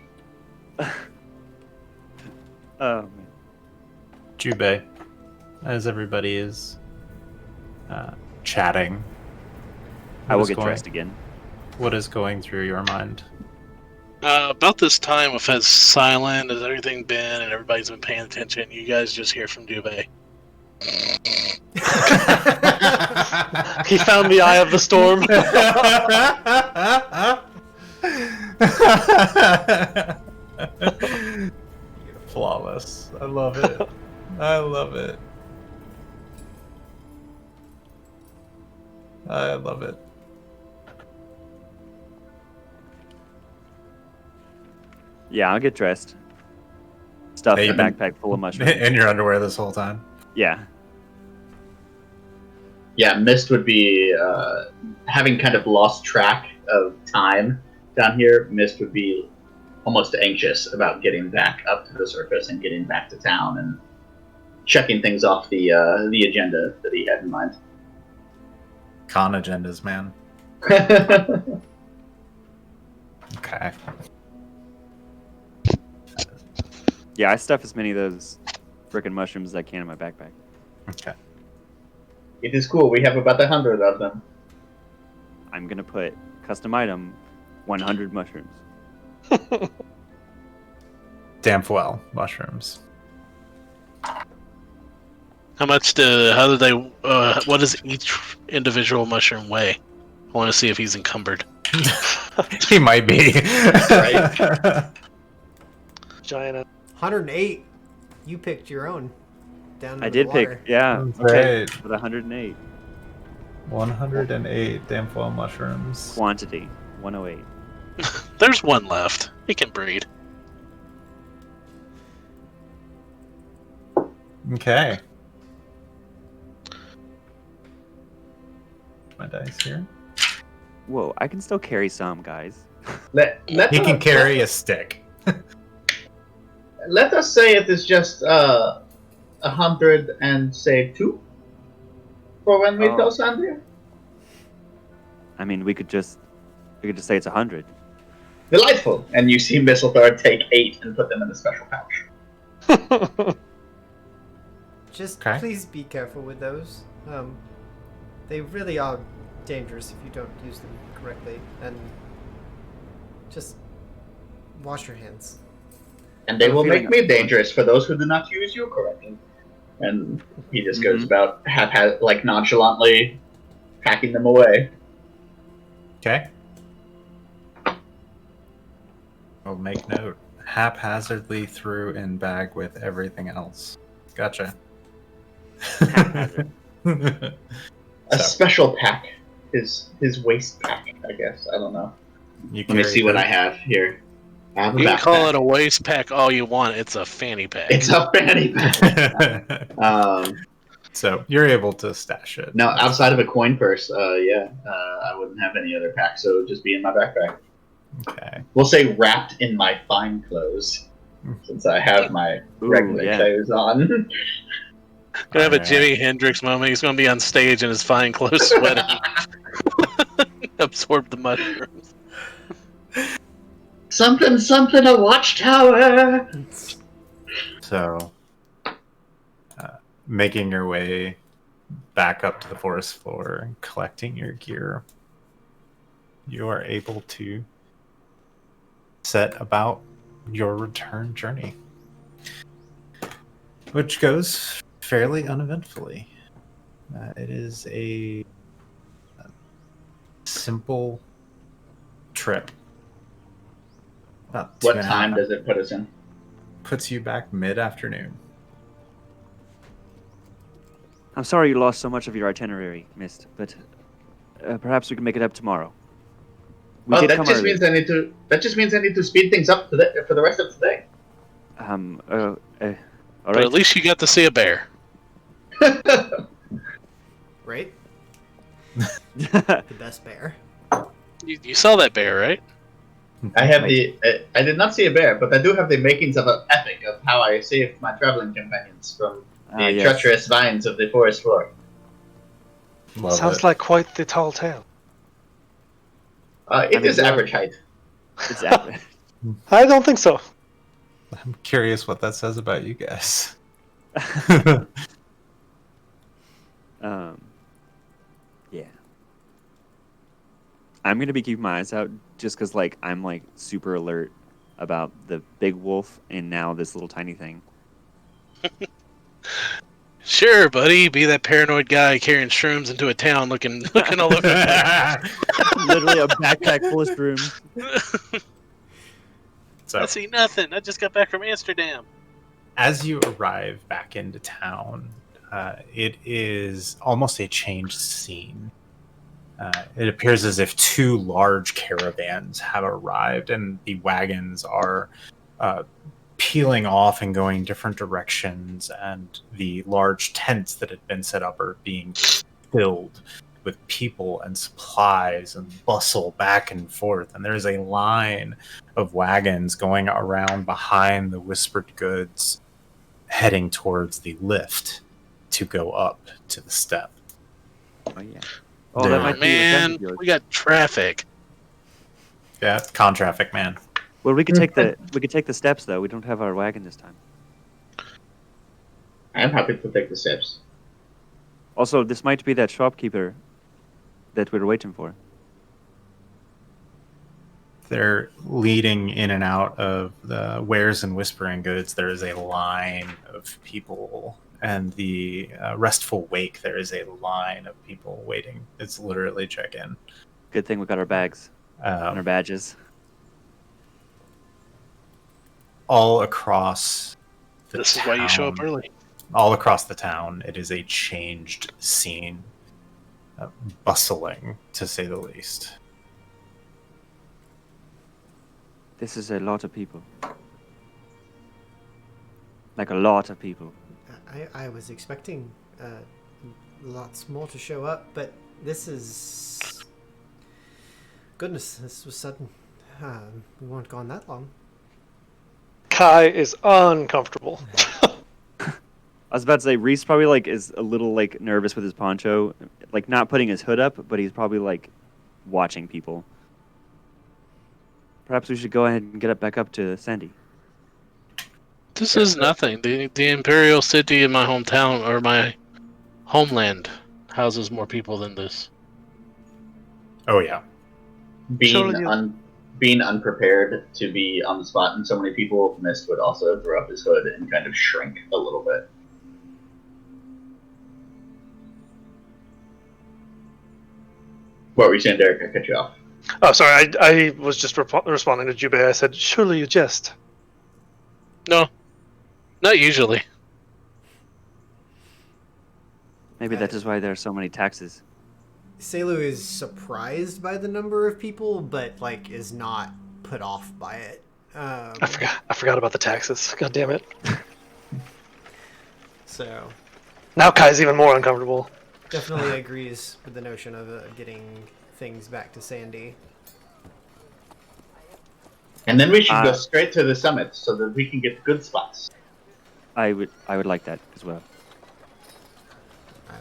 Speaker 5: Oh, man.
Speaker 1: Jubei, as everybody is chatting,
Speaker 5: I will
Speaker 1: what is
Speaker 5: get dressed again.
Speaker 1: What is going through your mind?
Speaker 3: About this time, if it's silent, has everything been, and everybody's been paying attention, you guys just hear from Dubé.
Speaker 2: He found the eye of the storm.
Speaker 1: Flawless. I love it. I love it. I love it.
Speaker 5: Yeah, I'll get dressed. Stuff
Speaker 1: Hey,
Speaker 5: the
Speaker 1: you've been-
Speaker 5: backpack full of mushrooms.
Speaker 1: In your underwear this whole time.
Speaker 5: Yeah.
Speaker 6: Yeah, Mist would be having kind of lost track of time down here. Mist would be almost anxious about getting back up to the surface and getting back to town and checking things off the agenda that he had in mind.
Speaker 1: Con agendas, man. Okay.
Speaker 5: Yeah, I stuff as many of those frickin' mushrooms as I can in my backpack.
Speaker 1: Okay.
Speaker 6: It is cool. We have about 100 of them.
Speaker 5: I'm gonna put custom item 100 mushrooms.
Speaker 1: Damfwell mushrooms.
Speaker 3: How does what does each individual mushroom weigh? I want to see if he's encumbered.
Speaker 1: He might be.
Speaker 6: Right.
Speaker 2: Giant.
Speaker 4: 108. You picked your own. Down
Speaker 5: I
Speaker 4: into
Speaker 5: did
Speaker 4: the
Speaker 5: pick,
Speaker 4: water.
Speaker 5: yeah.
Speaker 1: That's
Speaker 5: Okay,
Speaker 1: right.
Speaker 5: with 108.
Speaker 1: 108 Damfwell mushrooms.
Speaker 5: Quantity 108.
Speaker 3: There's one left. He can breed.
Speaker 1: Okay. My dice here.
Speaker 5: Whoa, I can still carry some, guys.
Speaker 6: Let
Speaker 1: He can carry a stick.
Speaker 6: Let us say it is just 100 and say 2 for when we
Speaker 5: Oh.
Speaker 6: close Andrea.
Speaker 5: I mean, we could just say it's 100.
Speaker 6: Delightful. And you see Mistlethorn take 8 and put them in a special pouch.
Speaker 4: Just
Speaker 1: Okay.
Speaker 4: please be careful with those. They really are dangerous if you don't use them correctly. And just wash your hands.
Speaker 6: And they
Speaker 5: I have a
Speaker 6: will make
Speaker 5: feeling-
Speaker 6: me dangerous for those who do not use you correctly. And he just goes about like nonchalantly packing them away.
Speaker 1: Okay. I'll make note. Haphazardly threw in bag with everything else. Gotcha.
Speaker 5: Haphazard.
Speaker 6: A
Speaker 1: So,
Speaker 6: special pack. His waist pack, I guess. I don't know.
Speaker 1: you
Speaker 6: Let me
Speaker 1: carry
Speaker 6: see what
Speaker 1: the-
Speaker 6: I have here. I have a
Speaker 3: You can call
Speaker 6: backpack.
Speaker 3: it a waist pack all you want. It's a fanny pack.
Speaker 6: It's a fanny pack.
Speaker 1: So you're able to stash it.
Speaker 6: No, outside of a coin purse, I wouldn't have any other pack, so it would just be in my backpack.
Speaker 1: Okay.
Speaker 6: We'll say wrapped in my fine clothes, since I have my
Speaker 5: Ooh,
Speaker 6: regular
Speaker 5: yeah.
Speaker 6: clothes on.
Speaker 3: Gonna have a
Speaker 1: Alright.
Speaker 3: Jimi Hendrix moment. He's gonna be on stage in his fine clothes, sweating, absorb the mushrooms.
Speaker 6: Something, a watchtower.
Speaker 1: So, making your way back up to the forest floor and collecting your gear, you are able to set about your return journey, which goes fairly uneventfully. It is a simple trip. About
Speaker 6: What
Speaker 1: 2.5
Speaker 6: time does it put us in?
Speaker 1: puts you back mid-afternoon.
Speaker 5: I'm sorry you lost so much of your itinerary, Mist, but perhaps we can make it up tomorrow. We
Speaker 6: Oh,
Speaker 5: did
Speaker 6: that
Speaker 5: come
Speaker 6: just
Speaker 5: early.
Speaker 6: means I need to. That just means I need to speed things up for the rest of today.
Speaker 5: All
Speaker 3: But
Speaker 5: right.
Speaker 3: at least you got to see a bear.
Speaker 4: Right? The best bear.
Speaker 3: You saw that bear, right?
Speaker 6: I have I did not see a bear, but I do have the makings of an epic of how I saved my traveling companions from the
Speaker 5: Yes.
Speaker 6: treacherous vines of the forest floor.
Speaker 1: Love
Speaker 2: Sounds
Speaker 1: it.
Speaker 2: like quite the tall tale.
Speaker 6: It
Speaker 5: mean,
Speaker 6: is
Speaker 5: yeah.
Speaker 6: average height.
Speaker 5: It's accurate.
Speaker 2: I don't think so.
Speaker 1: I'm curious what that says about you guys.
Speaker 5: Yeah. I'm gonna be keeping my eyes out just because, like, I'm like super alert about the big wolf and now this little tiny thing.
Speaker 3: Sure, buddy. Be that paranoid guy carrying shrooms into a town, looking all over the
Speaker 5: Literally a backpack full of shrooms.
Speaker 3: place.
Speaker 1: So,
Speaker 3: I see nothing. I just got back from Amsterdam.
Speaker 1: as you arrive back into town, it is almost a changed scene. It appears as if 2 large caravans have arrived, and the wagons are peeling off and going different directions, and the large tents that had been set up are being filled with people and supplies and bustle back and forth. And there's a line of wagons going around behind the whispered goods, heading towards the lift to go up to the step.
Speaker 5: Oh yeah. Oh,
Speaker 1: There-
Speaker 5: that
Speaker 3: Oh,
Speaker 5: might be a friend
Speaker 3: man,
Speaker 5: of yours.
Speaker 3: we got traffic.
Speaker 1: Yeah, con traffic, man.
Speaker 5: Well, we could take the steps though. We don't have our wagon this time.
Speaker 6: I'm happy to take the steps.
Speaker 5: Also, this might be that shopkeeper that we were waiting for.
Speaker 1: They're leading in and out of the wares and whispering goods. There is a line of people, and the restful wake. There is a line of people waiting. It's literally check-in.
Speaker 5: Good thing we got our bags and our badges.
Speaker 1: All across the
Speaker 3: This
Speaker 1: town,
Speaker 3: is why you show up early.
Speaker 1: all across the town, it is a changed scene, bustling to say the least.
Speaker 5: This is a lot of people. Like a lot of people.
Speaker 4: I was expecting lots more to show up, but this is... Goodness, this was sudden. We weren't gone that long.
Speaker 2: Kai is uncomfortable.
Speaker 5: I was about to say Reese probably like is a little like nervous with his poncho, like not putting his hood up, but he's probably like watching people. Perhaps we should go ahead and get it back up to Sandy.
Speaker 3: This is nothing. The Imperial City in my hometown, or my homeland, houses more people than this.
Speaker 1: Oh yeah.
Speaker 6: Being unprepared to be on the spot and so many people, Mist would also throw up his hood and kind of shrink a little bit. What were you saying, Derek? I cut you off.
Speaker 2: Oh, sorry. I was just responding to Jubei. I said, "Surely you jest."
Speaker 3: No, not usually.
Speaker 5: Maybe that is why there are so many taxes.
Speaker 4: Selu is surprised by the number of people, but like is not put off by it.
Speaker 2: I forgot about the taxes. God damn it.
Speaker 4: So
Speaker 2: Now Kai's even more uncomfortable.
Speaker 4: definitely agrees with the notion of getting things back to Sandy.
Speaker 6: And then we should go straight to the summit so that we can get good spots.
Speaker 5: I would like that as well.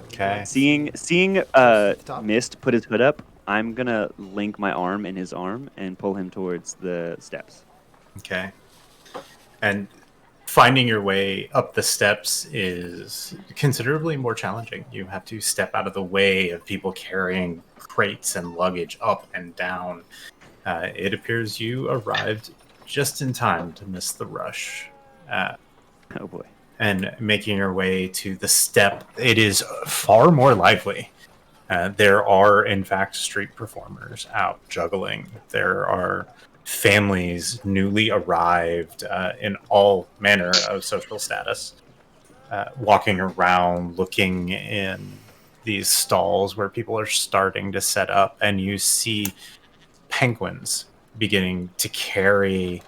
Speaker 1: Okay.
Speaker 5: Seeing
Speaker 4: Top.
Speaker 5: Mist put his hood up, I'm gonna link my arm in his arm and pull him towards the steps.
Speaker 1: Okay. And finding your way up the steps is considerably more challenging. You have to step out of the way of people carrying crates and luggage up and down. It appears you arrived just in time to miss the rush.
Speaker 5: Oh boy.
Speaker 1: And making your way to the step, it is far more lively. There are, in fact, street performers out juggling. There are families newly arrived in all manner of social status, walking around, looking in these stalls where people are starting to set up, and you see panicquins beginning to carry.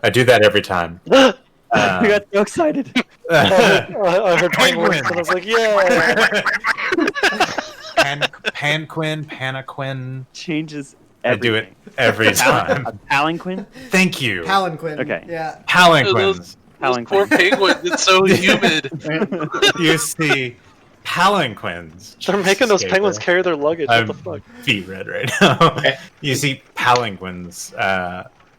Speaker 1: I do that every time.
Speaker 5: I got so excited.
Speaker 2: I heard penguins, and I was like, yeah.
Speaker 1: Panicquin.
Speaker 5: Changes
Speaker 1: I
Speaker 5: everything.
Speaker 1: do it every time.
Speaker 5: A palanquin?
Speaker 1: Thank you.
Speaker 4: Palanquin.
Speaker 5: Okay.
Speaker 4: Yeah.
Speaker 1: Palanquins.
Speaker 3: Those poor penguins. It's so humid.
Speaker 1: You see palanquins.
Speaker 2: They're making those
Speaker 1: Escape
Speaker 2: penguins
Speaker 1: her.
Speaker 2: carry their luggage. What the
Speaker 1: I'm
Speaker 2: fuck?
Speaker 1: feet red right now. You see palanquins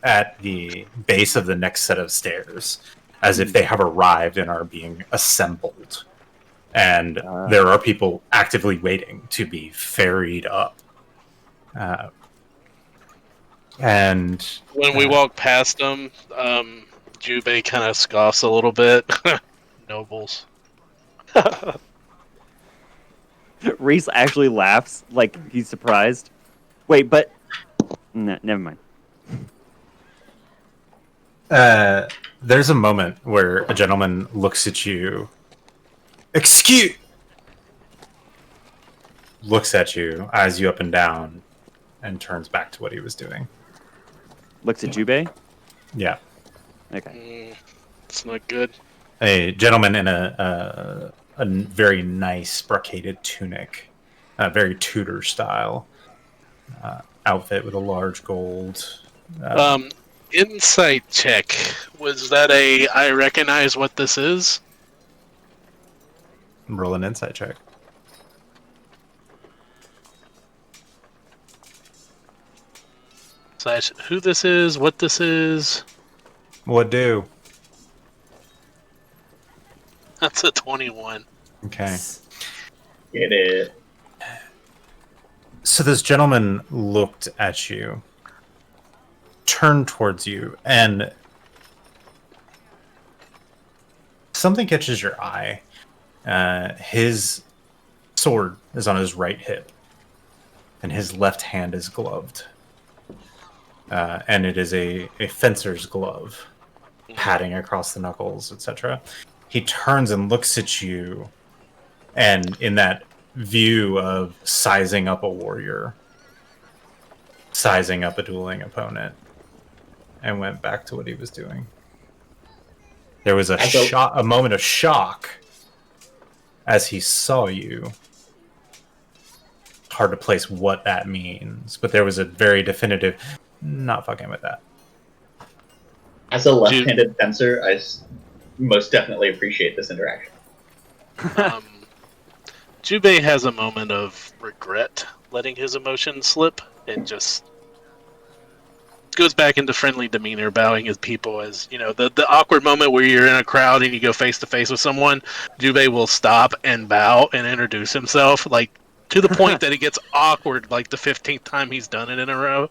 Speaker 1: at the base of the next set of stairs, as if they have arrived and are being assembled. And there are people actively waiting to be ferried up. And
Speaker 3: When we walk past them, Jubei kind of scoffs a little bit. Nobles.
Speaker 5: Reese actually laughs like he's surprised. Wait, but never mind.
Speaker 1: there's a moment where a gentleman looks at you. Looks at you, eyes you up and down, and turns back to what he was doing.
Speaker 5: Looks at Jubei?
Speaker 1: Yeah.
Speaker 5: Okay.
Speaker 3: It's not good.
Speaker 1: A gentleman in a very nice brocaded tunic, very Tudor style outfit with a large gold.
Speaker 3: Insight check. Was that a I recognize what this is?
Speaker 1: Roll an insight check.
Speaker 3: / who this is, what this is.
Speaker 1: What do?
Speaker 3: That's a 21.
Speaker 1: Okay.
Speaker 6: Get it.
Speaker 1: So this gentleman looked at you, turned towards you, and something catches your eye. His sword is on his right hip, and his left hand is gloved. And it is a fencer's glove, padding across the knuckles, etc. He turns and looks at you, and in that view of sizing up a warrior, sizing up a dueling opponent, and went back to what he was doing. There was a moment of shock as he saw you. Hard to place what that means, but there was a very definitive, not fucking with that.
Speaker 6: As a left-handed fencer, I most definitely appreciate this interaction.
Speaker 3: Jubei has a moment of regret letting his emotions slip and just goes back into friendly demeanor, bowing at people. As you know, the awkward moment where you're in a crowd and you go face to face with someone, Jubei will stop and bow and introduce himself, like to the point that it gets awkward, like the 15th time he's done it in a row.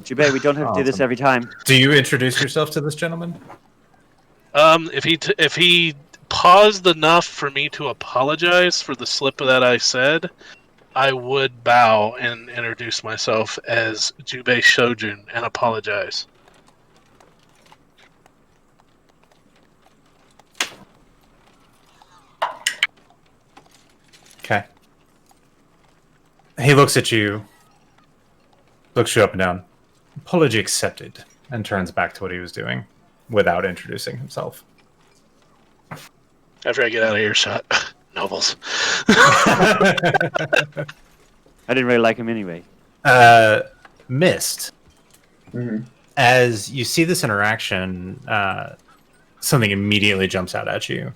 Speaker 5: Jubei, we don't have to do this every time.
Speaker 1: Do you introduce yourself to this gentleman?
Speaker 3: If he paused enough for me to apologize for the slip that I said, I would bow and introduce myself as Jubei Shojun and apologize.
Speaker 1: Okay. He looks at you, looks you up and down. Apology accepted, and turns back to what he was doing without introducing himself.
Speaker 3: After I get out of earshot, nobles.
Speaker 5: I didn't really like him anyway.
Speaker 1: Mist.
Speaker 6: Mm-hmm.
Speaker 1: As you see this interaction, something immediately jumps out at you.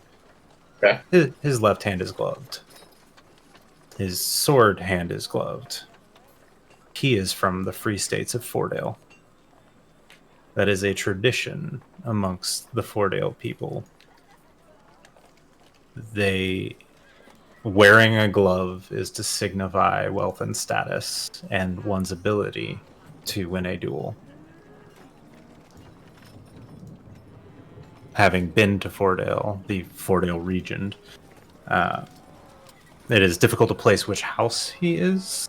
Speaker 6: Okay.
Speaker 1: His left hand is gloved. His sword hand is gloved. He is from the Free States of Fordale. That is a tradition amongst the Fordale people. Wearing a glove is to signify wealth and status and one's ability to win a duel. Having been to Fordale, the Fordale region, it is difficult to place which house he is.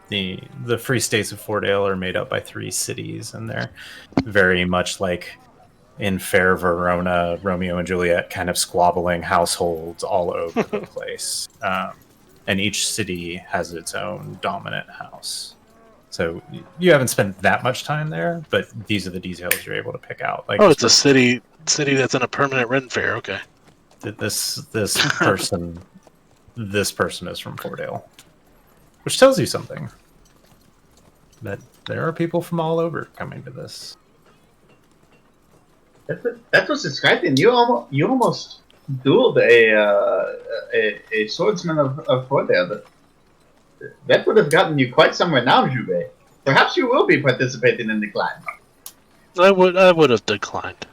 Speaker 1: The Free States of Fordale are made up by 3 cities, and they're very much like in Fair Verona, Romeo and Juliet kind of squabbling households all over the place. And each city has its own dominant house. So you haven't spent that much time there, but these are the details you're able to pick out. Like,
Speaker 3: it's a city that's in a permanent rent fair. Okay.
Speaker 1: This person is from Fordale, which tells you something. That there are people from all over coming to this.
Speaker 6: That was exciting. You almost dueled a swordsman of Fordale. That would have gotten you quite some renown, Jubei. Perhaps you will be participating in the climb.
Speaker 3: I would have declined.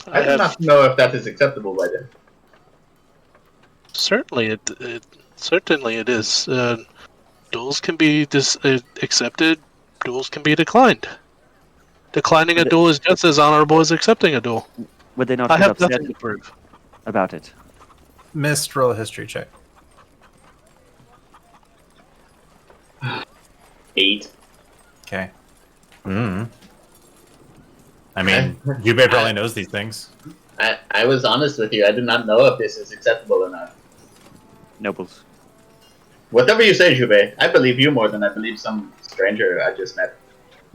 Speaker 6: I do not know if that is acceptable by them.
Speaker 3: Certainly it is. Duels can be accepted. Duels can be declined. Declining a duel is just as honorable as accepting a duel.
Speaker 5: Would they not
Speaker 3: I
Speaker 5: get
Speaker 3: have
Speaker 5: upset
Speaker 3: nothing to prove
Speaker 5: about it?
Speaker 1: Mist, roll a history check.
Speaker 6: 8.
Speaker 1: Okay. I mean, Jubei probably knows these things.
Speaker 6: I was honest with you. I do not know if this is acceptable or not.
Speaker 5: Nobles.
Speaker 6: Whatever you say, Jubei, I believe you more than I believe some stranger I just met.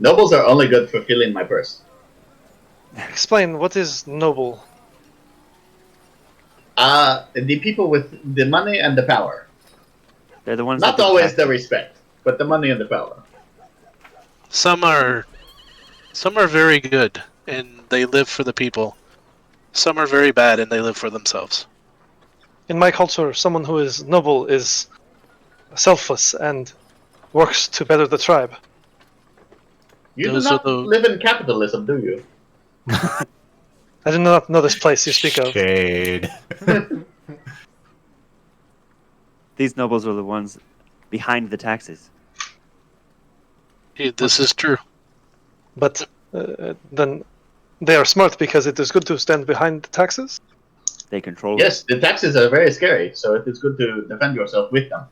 Speaker 6: Nobles are only good for filling my purse.
Speaker 2: Explain, what is noble?
Speaker 6: The people with the money and the power.
Speaker 5: They're the ones.
Speaker 6: Not
Speaker 5: that
Speaker 6: always the respect, but the money and the power.
Speaker 3: Some are very good and they live for the people. Some are very bad and they live for themselves.
Speaker 2: In my culture, someone who is noble is selfless and works to better the tribe.
Speaker 6: You do
Speaker 3: Those
Speaker 6: not
Speaker 3: are the-
Speaker 6: live in capitalism, do you?
Speaker 2: I do not know this place you speak of.
Speaker 1: Shade.
Speaker 5: These nobles are the ones behind the taxes.
Speaker 3: This is true.
Speaker 2: But then they are smart because it is good to stand behind the taxes.
Speaker 5: They control
Speaker 6: Yes, the taxes are very scary, so it is good to defend yourself with them.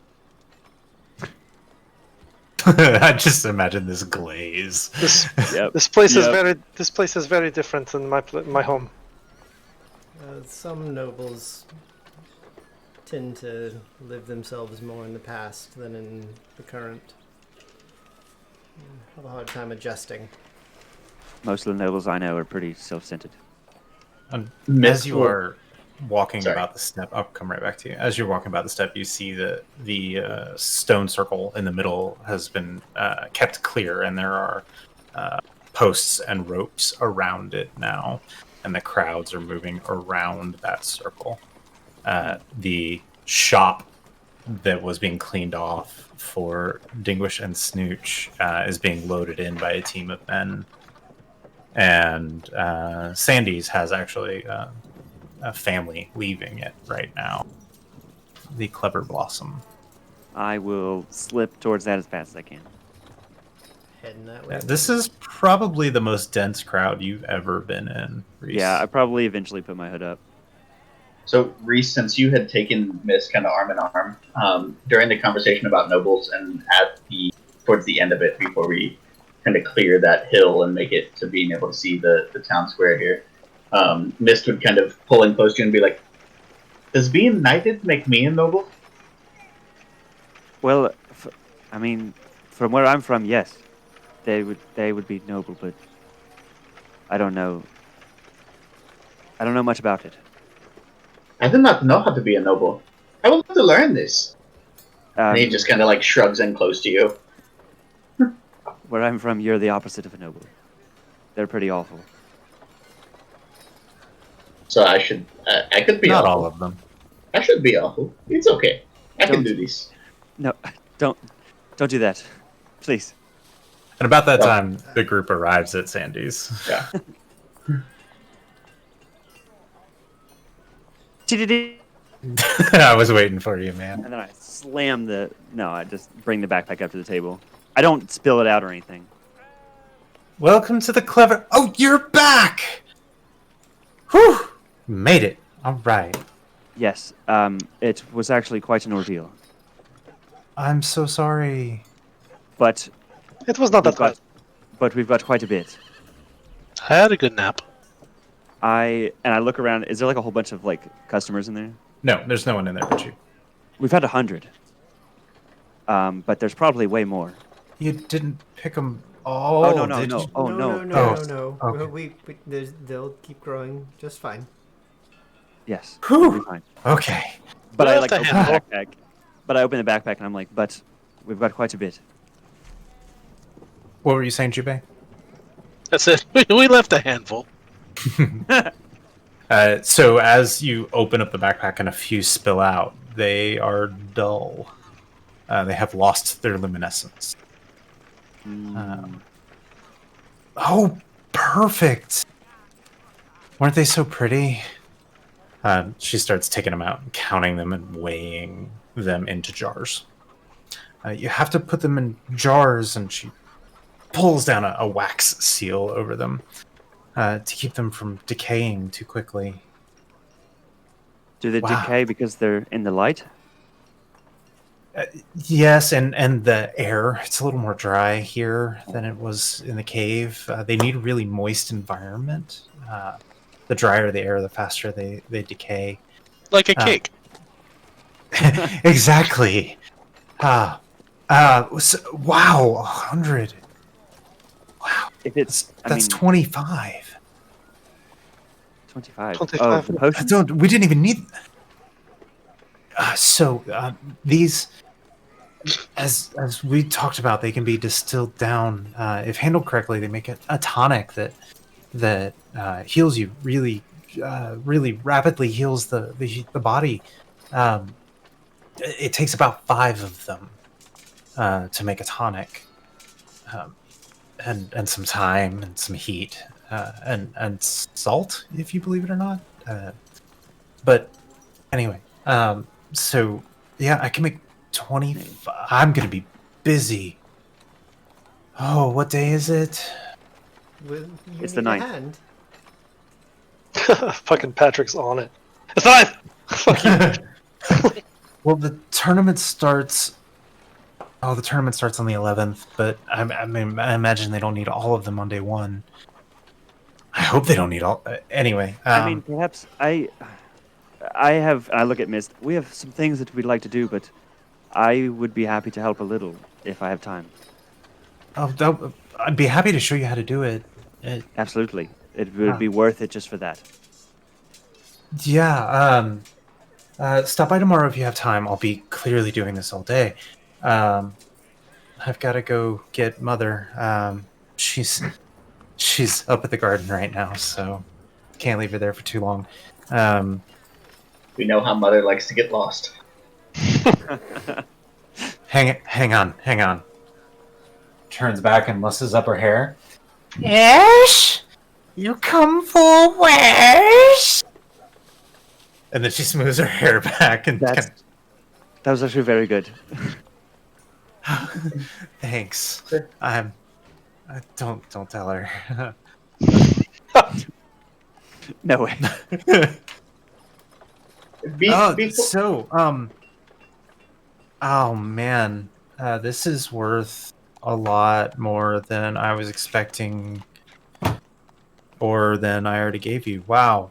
Speaker 1: I just imagine this glaze.
Speaker 2: This
Speaker 5: Yep.
Speaker 2: this place is
Speaker 5: Yep.
Speaker 2: very different than my home.
Speaker 4: Some nobles tend to live themselves more in the past than in the current. Have a hard time adjusting.
Speaker 5: Most of the nobles I know are pretty self-centered.
Speaker 1: As you are walking
Speaker 6: Sorry.
Speaker 1: about the step, I'll come right back to you. As you're walking about the step, you see that the stone circle in the middle has been kept clear, and there are posts and ropes around it now, and the crowds are moving around that circle. The shop that was being cleaned off for Dinguish and Snooch is being loaded in by a team of men. And Sandy's has actually a family leaving it right now. The Clever Blossom.
Speaker 5: I will slip towards that as fast as I can.
Speaker 4: Heading that way.
Speaker 1: Yeah, this is probably the most dense crowd you've ever been in, Reese.
Speaker 5: Yeah, I probably eventually put my hood up.
Speaker 6: So, Reese, since you had taken Miss kind of arm in arm during the conversation about nobles, and towards the end of it, before we kind of clear that hill and make it to being able to see the town square here, Mist would kind of pull in close to you and be like, "Does being knighted make me a noble?"
Speaker 5: Well, I mean, from where I'm from, yes, they would be noble, but I don't know. I don't know much about it.
Speaker 6: I do not know how to be a noble. I would love to learn this. And he just kind of like shrugs in close to you.
Speaker 5: Where I'm from, you're the opposite of a noble. They're pretty awful.
Speaker 6: So I could be
Speaker 1: Not
Speaker 6: awful.
Speaker 1: all of them.
Speaker 6: I should be awful. It's okay. I can
Speaker 5: Don't-
Speaker 6: do this.
Speaker 5: No, don't do that, please.
Speaker 1: And about that
Speaker 6: Well-
Speaker 1: time, the group arrives at Sandy's.
Speaker 6: Yeah. I
Speaker 1: I was waiting for you, man.
Speaker 5: And then I slam the. No, I just bring the backpack up to the table. I don't spill it out or anything.
Speaker 1: Welcome to the Clever... Oh, you're back! Whew! Made it. All right.
Speaker 5: Yes, it was actually quite an ordeal,
Speaker 1: I'm so sorry.
Speaker 2: It
Speaker 5: but
Speaker 2: was not that
Speaker 5: we've got,
Speaker 2: bad.
Speaker 5: but we've got quite a bit.
Speaker 3: I had a good nap.
Speaker 5: I look around. Is there like a whole bunch of like customers in there?
Speaker 1: No, there's no one in there but you.
Speaker 5: We've had 100, but there's probably way more.
Speaker 1: You didn't pick them all,
Speaker 5: Oh, no,
Speaker 1: did
Speaker 5: no.
Speaker 1: you?
Speaker 5: Oh,
Speaker 4: no,
Speaker 5: no.
Speaker 4: no,
Speaker 1: Oh,
Speaker 4: no.
Speaker 1: okay.
Speaker 4: They'll keep growing just fine.
Speaker 5: Yes,
Speaker 1: Whew.
Speaker 5: it'll be fine.
Speaker 1: Okay.
Speaker 5: But I
Speaker 3: We'll
Speaker 5: like
Speaker 3: have to
Speaker 5: open the
Speaker 3: handle.
Speaker 5: backpack. But I open the backpack and I'm like, but we've got quite a bit.
Speaker 1: What were you saying, Jubei?
Speaker 3: That's it. We left a handful.
Speaker 1: So as you open up the backpack and a few spill out, they are dull. They have lost their luminescence. Oh, perfect! Weren't they so pretty? She starts taking them out and counting them and weighing them into jars. You have to put them in jars, and she pulls down a wax seal over them to keep them from decaying too quickly.
Speaker 5: Do they
Speaker 1: Wow.
Speaker 5: decay because they're in the light?
Speaker 1: Yes, and the air, it's a little more dry here than it was in the cave. They need a really moist environment. The drier the air, the faster they decay.
Speaker 3: Like a cake.
Speaker 1: Exactly. Wow, 100. Wow,
Speaker 5: If it's,
Speaker 1: that's 25.
Speaker 5: 25.
Speaker 2: 25.
Speaker 5: Oh, the potions?
Speaker 1: We didn't even need... These... As we talked about, they can be distilled down. If handled correctly, they make a tonic that heals you really rapidly, heals the body. It takes about 5 of them to make a tonic, um, and some thyme and some heat, and salt, if you believe it or not. But anyway, so yeah, I can make 25. I'm gonna be busy. Oh, what day is it?
Speaker 4: Well, you
Speaker 5: It's the
Speaker 4: need a
Speaker 5: ninth.
Speaker 4: hand.
Speaker 2: Fucking Patrick's on it. It's fine. Fuck you.
Speaker 1: Well, the tournament starts. Oh, the tournament starts on the 11th, but I mean, I imagine they don't need all of them on day one. I hope they don't need all. Anyway,
Speaker 5: I mean, perhaps I look at Mist. We have some things that we'd like to do, but I would be happy to help a little if I have time.
Speaker 1: I'd be happy to show you how to do it.
Speaker 5: Absolutely. It would be worth it just for that.
Speaker 1: Yeah. Stop by tomorrow if you have time. I'll be clearly doing this all day. I've got to go get Mother. She's up at the garden right now, so can't leave her there for too long.
Speaker 6: We know how Mother likes to get lost.
Speaker 1: Hang on. Turns back and musses up her hair. Yes, you come for wish. And then she smooths her hair back and
Speaker 5: That was actually very good.
Speaker 1: thanks. Don't tell her.
Speaker 5: No way.
Speaker 1: Oh man, this is worth a lot more than I was expecting, or than I already gave you. Wow.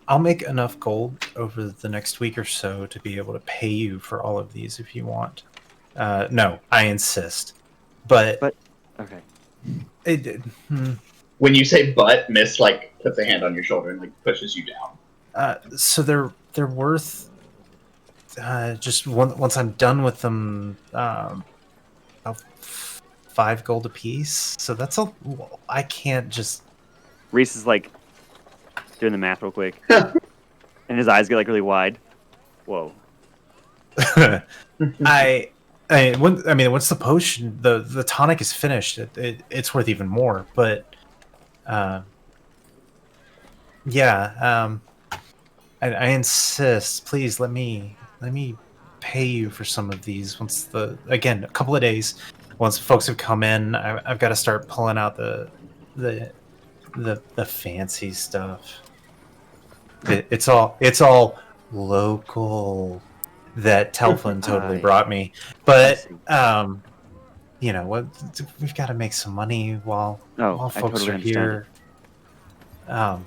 Speaker 1: I'll make enough gold over the next week or so to be able to pay you for all of these if you want. No, I insist. But
Speaker 5: okay.
Speaker 6: When you say "but," Miss like puts a hand on your shoulder and like pushes you down.
Speaker 1: So they're worth just once I'm done with them, about 5 gold apiece. So that's I can't just.
Speaker 5: Reese is like doing the math real quick, and his eyes get like really wide. Whoa.
Speaker 1: I mean, once the potion, the tonic is finished, it's worth even more. But, yeah, I insist. Please let me pay you for some of these. Once a couple of days, once folks have come in, I've got to start pulling out the fancy stuff. It's all local that Telflin totally brought me. But you know what? We've got to make some money while folks
Speaker 5: totally
Speaker 1: are here.
Speaker 5: Understand.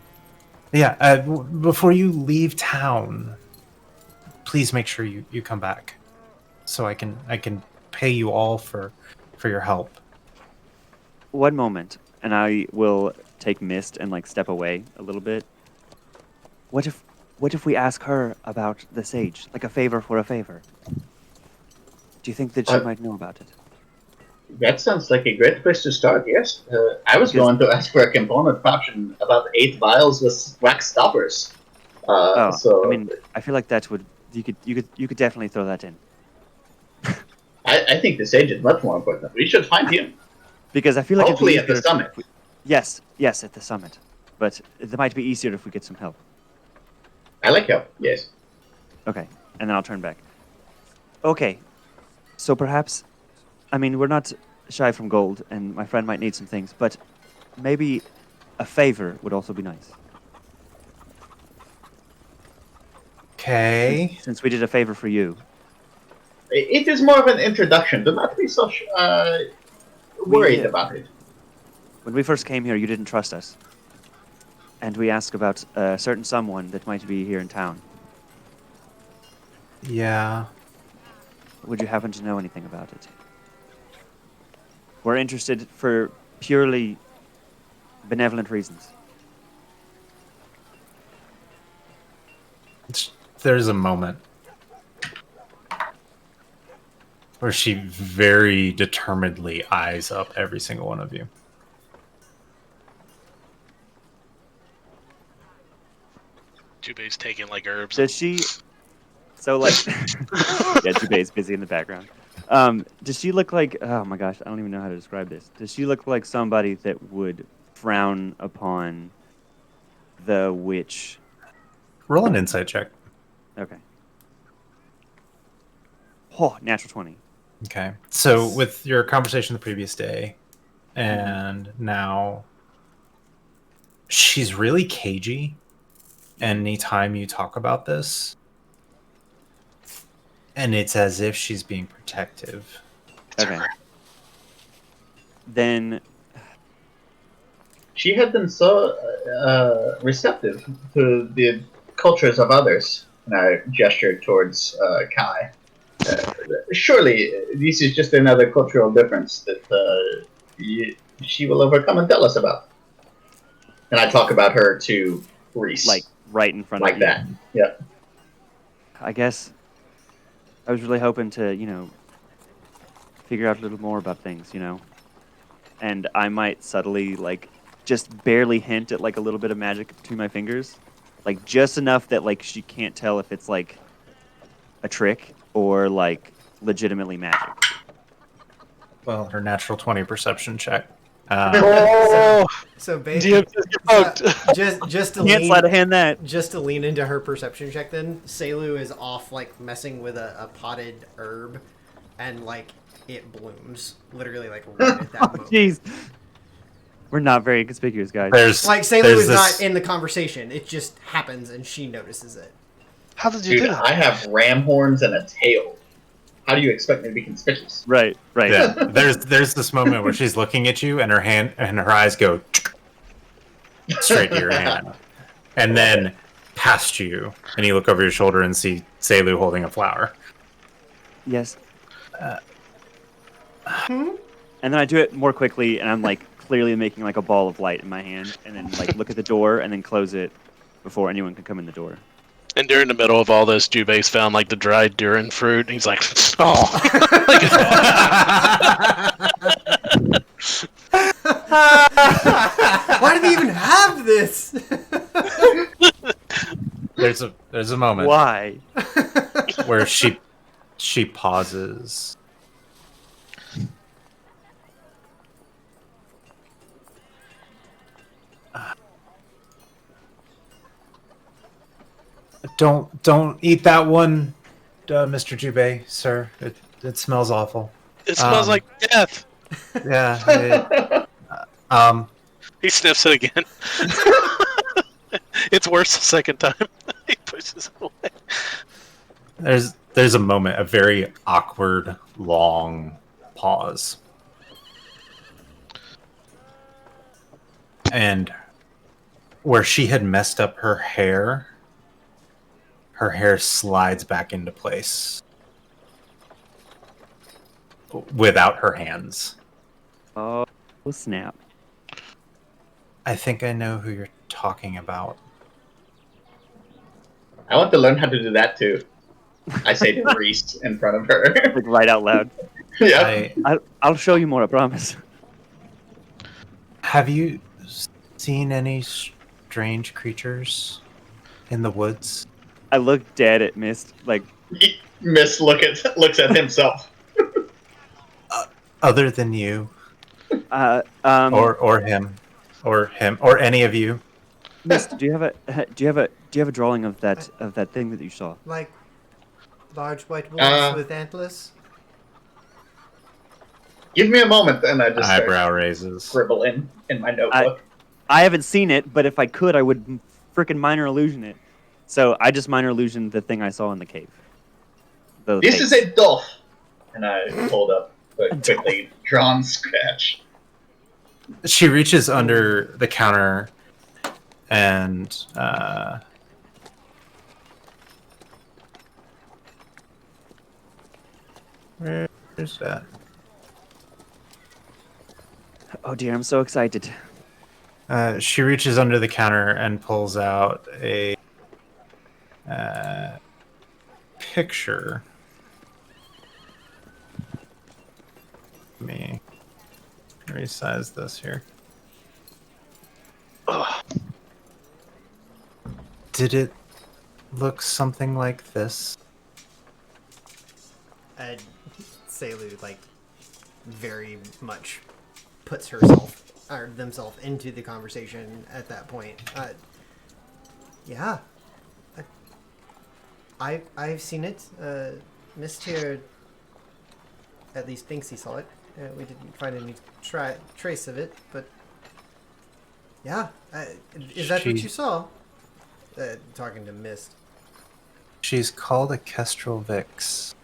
Speaker 1: Before you leave town, please make sure you come back, so I can pay you all for your help.
Speaker 5: One moment, and I will take Mist and like step away a little bit. What if we ask her about the sage, like a favor for a favor? Do you think that she might know about it?
Speaker 6: That sounds like a great place to start. Yes, I was going to ask for a component potion about 8 vials with wax stoppers. So
Speaker 5: I mean, I feel like that would you could definitely throw that in.
Speaker 6: I think the sage is much more important. We should find him.
Speaker 5: Because I feel like
Speaker 6: hopefully at the summit.
Speaker 5: Yes, at the summit. But it might be easier if we get some help.
Speaker 6: I like help. Yes.
Speaker 5: Okay, and then I'll turn back. Okay, so perhaps, I mean, we're not shy from gold, and my friend might need some things, but maybe a favor would also be nice.
Speaker 1: Okay.
Speaker 5: Since we did a favor for you.
Speaker 6: It is more of an introduction. Do not be so worried about it.
Speaker 5: When we first came here, you didn't trust us. And we asked about a certain someone that might be here in town.
Speaker 1: Yeah.
Speaker 5: Would you happen to know anything about it? We're interested for purely benevolent reasons.
Speaker 1: There's a moment where she very determinedly eyes up every single one of you.
Speaker 3: Jube's taking like herbs.
Speaker 5: Does she So like, yeah, Jubei's busy in the background. Does she look like? Oh my gosh, I don't even know how to describe this. Does she look like somebody that would frown upon the witch?
Speaker 1: Roll an insight check.
Speaker 5: Okay. Oh, natural 20.
Speaker 1: Okay. So with your conversation the previous day, and now she's really cagey anytime you talk about this. And it's as if she's being protective.
Speaker 5: Okay. Then
Speaker 6: She had been so receptive to the cultures of others, and I gestured towards Kai. Surely this is just another cultural difference that she will overcome and tell us about. And I talk about her to Reese.
Speaker 5: like right in front
Speaker 6: Like
Speaker 5: of you.
Speaker 6: that. Yeah.
Speaker 5: I guess I was really hoping to, figure out a little more about things, And I might subtly, like, just barely hint at, like, a little bit of magic between my fingers. Like, just enough that, like, she can't tell if it's, like, a trick or, like, legitimately magic.
Speaker 1: Well, her natural 20 perception check.
Speaker 2: Oh,
Speaker 4: So basically,
Speaker 2: DM says you're fucked.
Speaker 4: just to
Speaker 5: Can't sleight of hand that.
Speaker 4: just to lean into her perception check, then Selu is off like messing with a potted herb, and like it blooms literally like right at that moment.
Speaker 5: Jeez. We're not very conspicuous, guys.
Speaker 1: There's
Speaker 4: Like Selu
Speaker 1: there's
Speaker 4: is
Speaker 1: this-
Speaker 4: not in the conversation; it just happens, and she notices it.
Speaker 2: How did you
Speaker 6: Dude,
Speaker 2: do that?
Speaker 6: I have ram horns and a tail. How do you expect me to be conspicuous?
Speaker 5: Right.
Speaker 1: Yeah, there's this moment where she's looking at you, and her hand and her eyes go straight to your hand, and then past you, and you look over your shoulder and see Selu holding a flower.
Speaker 5: Yes. And then I do it more quickly, and I'm like clearly making like a ball of light in my hand, and then like look at the door, and then close it before anyone can come in the door.
Speaker 3: And during the middle of all this, Jubei's found like the dried Durin fruit. And he's like, oh.
Speaker 4: Why do they even have this?
Speaker 1: There's a moment
Speaker 5: Why?
Speaker 1: where she pauses. Don't eat that one, Mr. Jubei, sir. It smells awful.
Speaker 3: It smells like death.
Speaker 1: Yeah.
Speaker 3: He sniffs it again. It's worse the second time. He pushes it away.
Speaker 1: There's a moment, a very awkward, long pause. And where she had messed up her hair slides back into place without her hands.
Speaker 5: Oh, snap.
Speaker 1: I think I know who you're talking about.
Speaker 6: I want to learn how to do that too. I say to Reese in front of her.
Speaker 5: Like right out loud.
Speaker 6: Yeah.
Speaker 5: I'll show you more, I promise.
Speaker 1: Have you seen any strange creatures in the woods?
Speaker 5: I look dead at Mist, like,
Speaker 6: Miss looks at himself.
Speaker 1: Other than you,
Speaker 5: or
Speaker 1: or him, or any of you.
Speaker 5: Mist. Do you have a drawing of that thing that you saw?
Speaker 4: Like large white wolves with antlers.
Speaker 6: Give me a moment, and I just start
Speaker 1: Eyebrow raises.
Speaker 6: scribbling in my notebook.
Speaker 5: I haven't seen it, but if I could, I would freaking minor illusion it. So I just minor illusion the thing I saw in the cave.
Speaker 6: This is a dolph, and I hold up a quickly drawn sketch.
Speaker 1: She reaches under the counter and where's that?
Speaker 5: Oh dear, I'm so excited.
Speaker 1: She reaches under the counter and pulls out a picture. Let me resize this here.
Speaker 3: Ugh.
Speaker 1: Did it look something like this?
Speaker 4: Selu, like, very much puts herself or themselves into the conversation at that point. Yeah. I've seen it. Mist here at least thinks he saw it. We didn't find any trace of it, but yeah. Is that what you saw? Talking to Mist.
Speaker 1: She's called a Kestrel Vix.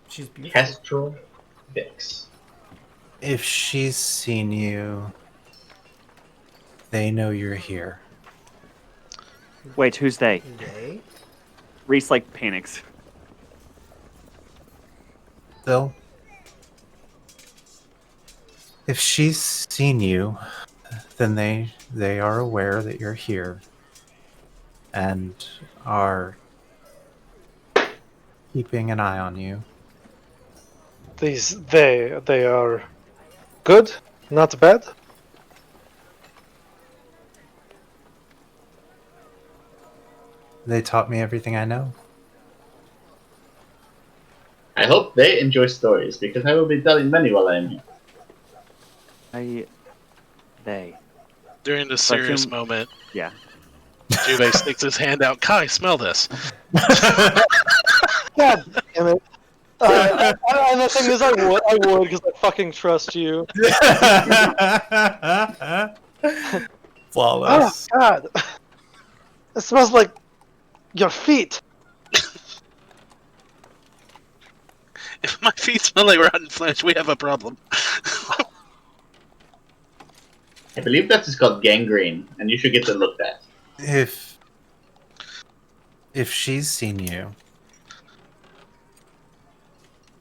Speaker 4: She's beautiful.
Speaker 6: Kestrel Vix.
Speaker 1: If she's seen you, they know you're here.
Speaker 5: Wait, who's they?
Speaker 4: They?
Speaker 5: Reese, like, panics.
Speaker 1: Bill? If she's seen you, then they are aware that you're here and are keeping an eye on you.
Speaker 2: They are good, not bad.
Speaker 1: They taught me everything I know.
Speaker 6: I hope they enjoy stories, because I will be telling many while I am here.
Speaker 5: They.
Speaker 3: During this serious
Speaker 5: Assume-
Speaker 3: moment,
Speaker 5: Yeah.
Speaker 3: Juve sticks his hand out. Kai, smell this.
Speaker 2: God damn it. And the thing is, I would, because I fucking trust you.
Speaker 1: Flawless.
Speaker 2: Oh, God. It smells like your feet.
Speaker 3: If my feet smell like rotten flesh, we have a problem.
Speaker 6: I believe that is called gangrene, and you should get them looked at.
Speaker 1: If she's seen you,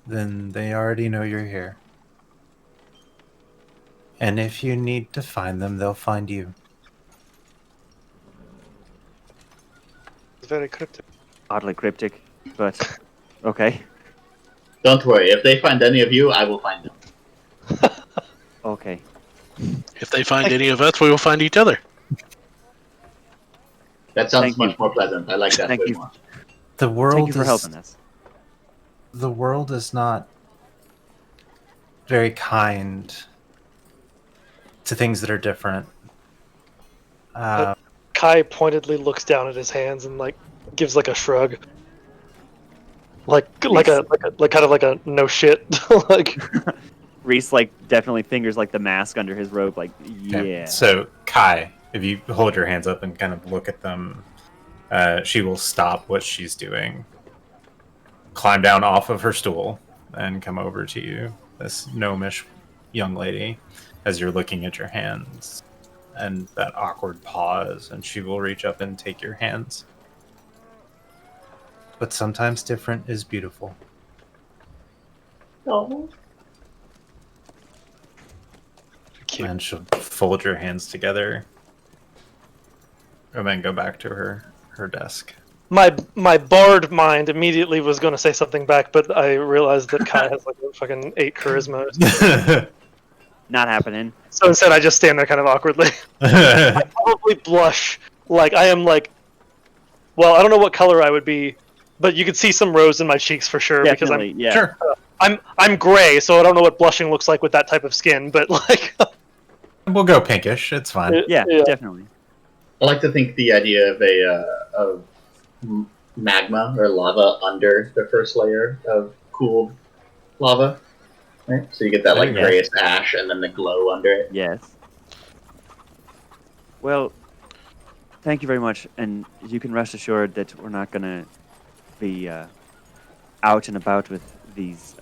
Speaker 1: then they already know you're here. And if you need to find them, they'll find you.
Speaker 2: It's very cryptic.
Speaker 5: Oddly cryptic, but okay.
Speaker 6: Don't worry, if they find any of you, I will find them.
Speaker 5: Okay.
Speaker 3: If they find any of us, we will find each other.
Speaker 6: That sounds
Speaker 5: Thank
Speaker 6: much
Speaker 5: you.
Speaker 6: more pleasant. I like that
Speaker 5: Thank
Speaker 6: way
Speaker 5: you.
Speaker 6: more.
Speaker 1: The world
Speaker 5: Thank you for
Speaker 1: is
Speaker 5: helping us.
Speaker 1: the world is not very kind to things that are different.
Speaker 2: Kai pointedly looks down at his hands and like gives like a shrug, like kind of like a no shit. Like
Speaker 5: Reese, like, definitely fingers, like, the mask under his robe, like,
Speaker 1: Okay,
Speaker 5: yeah.
Speaker 1: so Kai, if you hold your hands up and kind of look at them, she will stop what she's doing, climb down off of her stool, and come over to you, this gnomish young lady, as you're looking at your hands. And that awkward pause, and she will reach up and take your hands. But sometimes different is beautiful.
Speaker 6: Oh.
Speaker 2: cute.
Speaker 1: And she'll fold your hands together and then go back to her desk.
Speaker 2: My bard mind immediately was going to say something back, but I realized that Kai has like a fucking 8 charisma.
Speaker 5: Not happening.
Speaker 2: So instead, I just stand there kind of awkwardly. I probably blush like I am like. Well, I don't know what color I would be, but you could see some rose in my cheeks for sure
Speaker 5: Definitely,
Speaker 2: because
Speaker 5: yeah.
Speaker 1: Sure.
Speaker 2: I'm gray, so I don't know what blushing looks like with that type of skin. But like,
Speaker 1: We'll go pinkish. It's fine.
Speaker 5: Yeah, definitely.
Speaker 6: I like to think the idea of of magma or lava under the first layer of cooled lava, right? So you get that like
Speaker 5: Yeah.
Speaker 6: grayish ash and then the glow under it.
Speaker 5: Yes. Well, thank you very much, and you can rest assured that we're not going to be out and about with these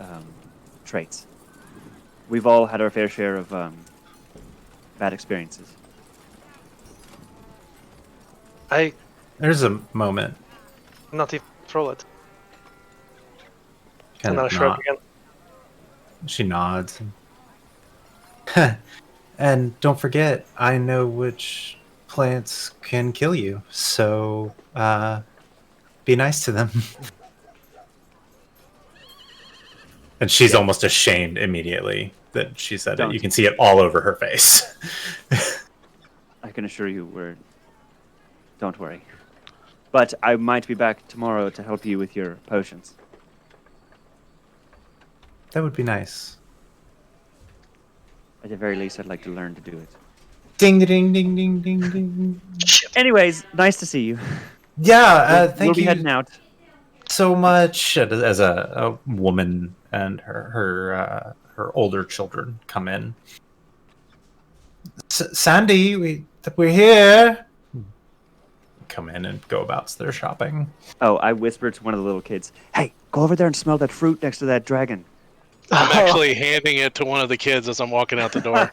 Speaker 5: traits. We've all had our fair share of bad experiences.
Speaker 2: I
Speaker 1: There's a moment.
Speaker 2: not even throw it.
Speaker 1: Kind
Speaker 2: And then I
Speaker 1: of
Speaker 2: shrug
Speaker 1: nod.
Speaker 2: again.
Speaker 1: She nods. And don't forget, I know which plants can kill you. So be nice to them. And she's almost ashamed immediately that she said
Speaker 5: Don't.
Speaker 1: it. You can see it all over her face.
Speaker 5: I can assure you, don't worry. But I might be back tomorrow to help you with your potions.
Speaker 1: That would be nice.
Speaker 5: At the very least, I'd like to learn to do it.
Speaker 1: Ding, ding, ding, ding, ding, ding.
Speaker 5: Anyways, nice to see you.
Speaker 1: Yeah,
Speaker 5: We'll
Speaker 1: thank
Speaker 5: be
Speaker 1: you
Speaker 5: heading out.
Speaker 1: so much. As a woman and her older children come in. Sandy, we're here. Come in and go about their shopping.
Speaker 5: Oh, I whispered to one of the little kids, "Hey, go over there and smell that fruit next to that dragon."
Speaker 3: I'm actually handing it to one of the kids as I'm walking out the door.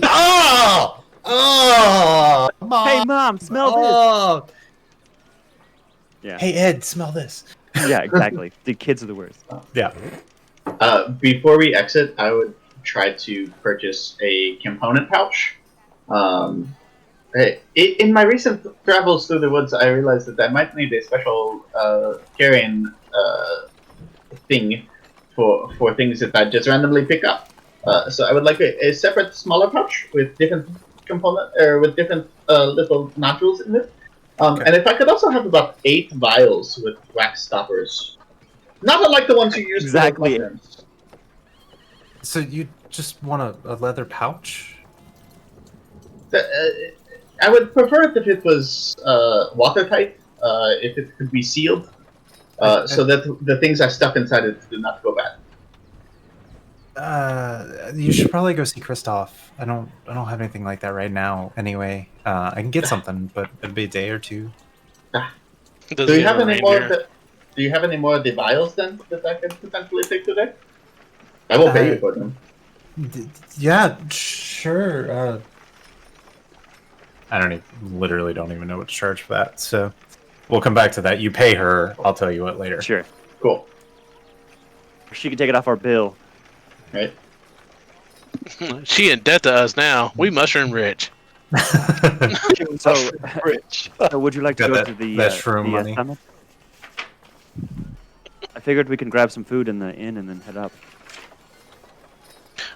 Speaker 1: Oh! Oh! Mom!
Speaker 5: Hey, Mom, smell
Speaker 1: Oh!
Speaker 5: this. Yeah.
Speaker 1: Hey, Ed, smell this.
Speaker 5: Yeah, exactly. The kids are the worst.
Speaker 1: Yeah.
Speaker 6: Before we exit, I would try to purchase a component pouch. In my recent travels through the woods, I realized that I might need a special carrying thing for things that I just randomly pick up. So I would like a separate, smaller pouch with different with different little nodules in it.
Speaker 1: Okay.
Speaker 6: And if I could also have about 8 vials with wax stoppers, not unlike the ones you use
Speaker 5: Exactly.
Speaker 6: for mushrooms.
Speaker 1: So you just want a leather pouch?
Speaker 6: I would prefer it if it was watertight, if it could be sealed, so that the things I stuff inside it do not go bad.
Speaker 1: You should probably go see Christoph. I don't have anything like that right now. Anyway, I can get something, but it'll be a day or two.
Speaker 3: Does
Speaker 6: Do
Speaker 3: he
Speaker 6: you have
Speaker 3: a
Speaker 6: any more?
Speaker 3: reindeer?
Speaker 6: Do you have any more of the vials then that I could potentially take today? I will pay you for them.
Speaker 1: Yeah, sure. I literally don't even know what to charge for that. So we'll come back to that. You pay her. I'll tell you what later.
Speaker 5: Sure.
Speaker 6: Cool.
Speaker 5: She can take it off our bill.
Speaker 6: Right.
Speaker 3: She in debt to us now. We mushroom rich.
Speaker 5: So,
Speaker 2: Rich.
Speaker 5: so would you like to
Speaker 1: Got
Speaker 5: go
Speaker 1: that-
Speaker 5: to the
Speaker 1: that shroom money.
Speaker 5: summit? I figured we can grab some food in the inn and then head up.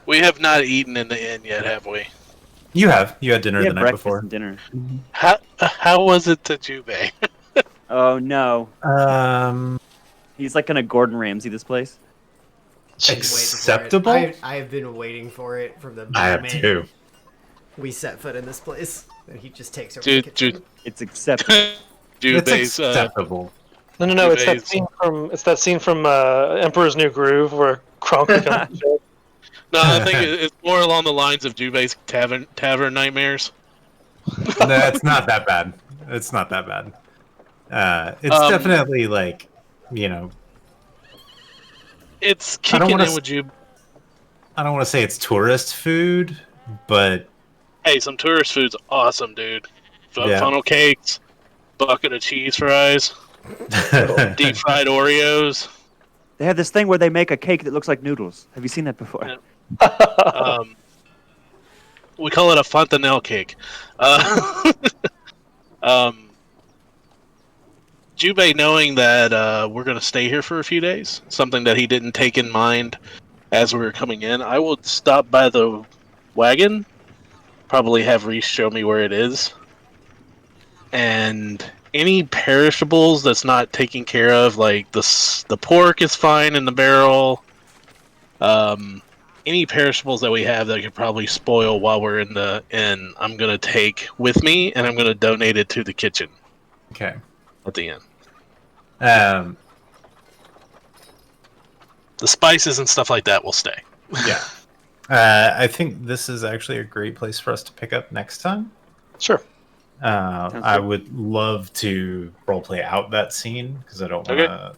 Speaker 3: We have not eaten in the inn yet, have we?
Speaker 1: You had dinner
Speaker 5: We
Speaker 1: the
Speaker 5: had
Speaker 1: night
Speaker 5: breakfast
Speaker 1: before.
Speaker 5: and dinner.
Speaker 3: How was it to Jubei?
Speaker 5: Oh no,
Speaker 1: Um,
Speaker 5: he's like gonna Gordon Ramsay this place.
Speaker 1: acceptable.
Speaker 4: I have been waiting for it from the
Speaker 1: I have
Speaker 4: moment
Speaker 1: too.
Speaker 4: we set foot in this place. And he just takes over
Speaker 3: Dude,
Speaker 4: the kitchen.
Speaker 5: It's acceptable.
Speaker 1: It's
Speaker 3: Jubei's
Speaker 1: acceptable.
Speaker 2: No. It's that
Speaker 3: Jubei's-
Speaker 2: scene from Emperor's New Groove where Kronk becomes.
Speaker 3: No, I think it's more along the lines of Jubei's tavern nightmares.
Speaker 1: No, it's not that bad. It's not that bad. It's definitely like,
Speaker 3: It's
Speaker 1: I don't
Speaker 3: kicking
Speaker 1: wanna
Speaker 3: in with Jubei.
Speaker 1: I don't want to say it's tourist food, but
Speaker 3: Hey, some tourist food's awesome, dude.
Speaker 1: Yeah.
Speaker 3: Funnel cakes, bucket of cheese fries, deep fried Oreos.
Speaker 5: They have this thing where they make a cake that looks like noodles. Have you seen that before?
Speaker 3: Yeah. We call it a fontanelle cake. Jubei, knowing that we're going to stay here for a few days, something that he didn't take in mind as we were coming in, I will stop by the wagon, probably have Reese show me where it is, and any perishables that's not taken care of, like the pork is fine in the barrel. Any perishables that we have that could probably spoil while we're in the inn, I'm gonna take with me, and I'm gonna donate it to the kitchen
Speaker 1: okay.
Speaker 3: at the end. The spices and stuff like that will stay.
Speaker 1: Yeah. I think this is actually a great place for us to pick up next time.
Speaker 2: Sure.
Speaker 1: I would love to roleplay out that scene because I don't want to.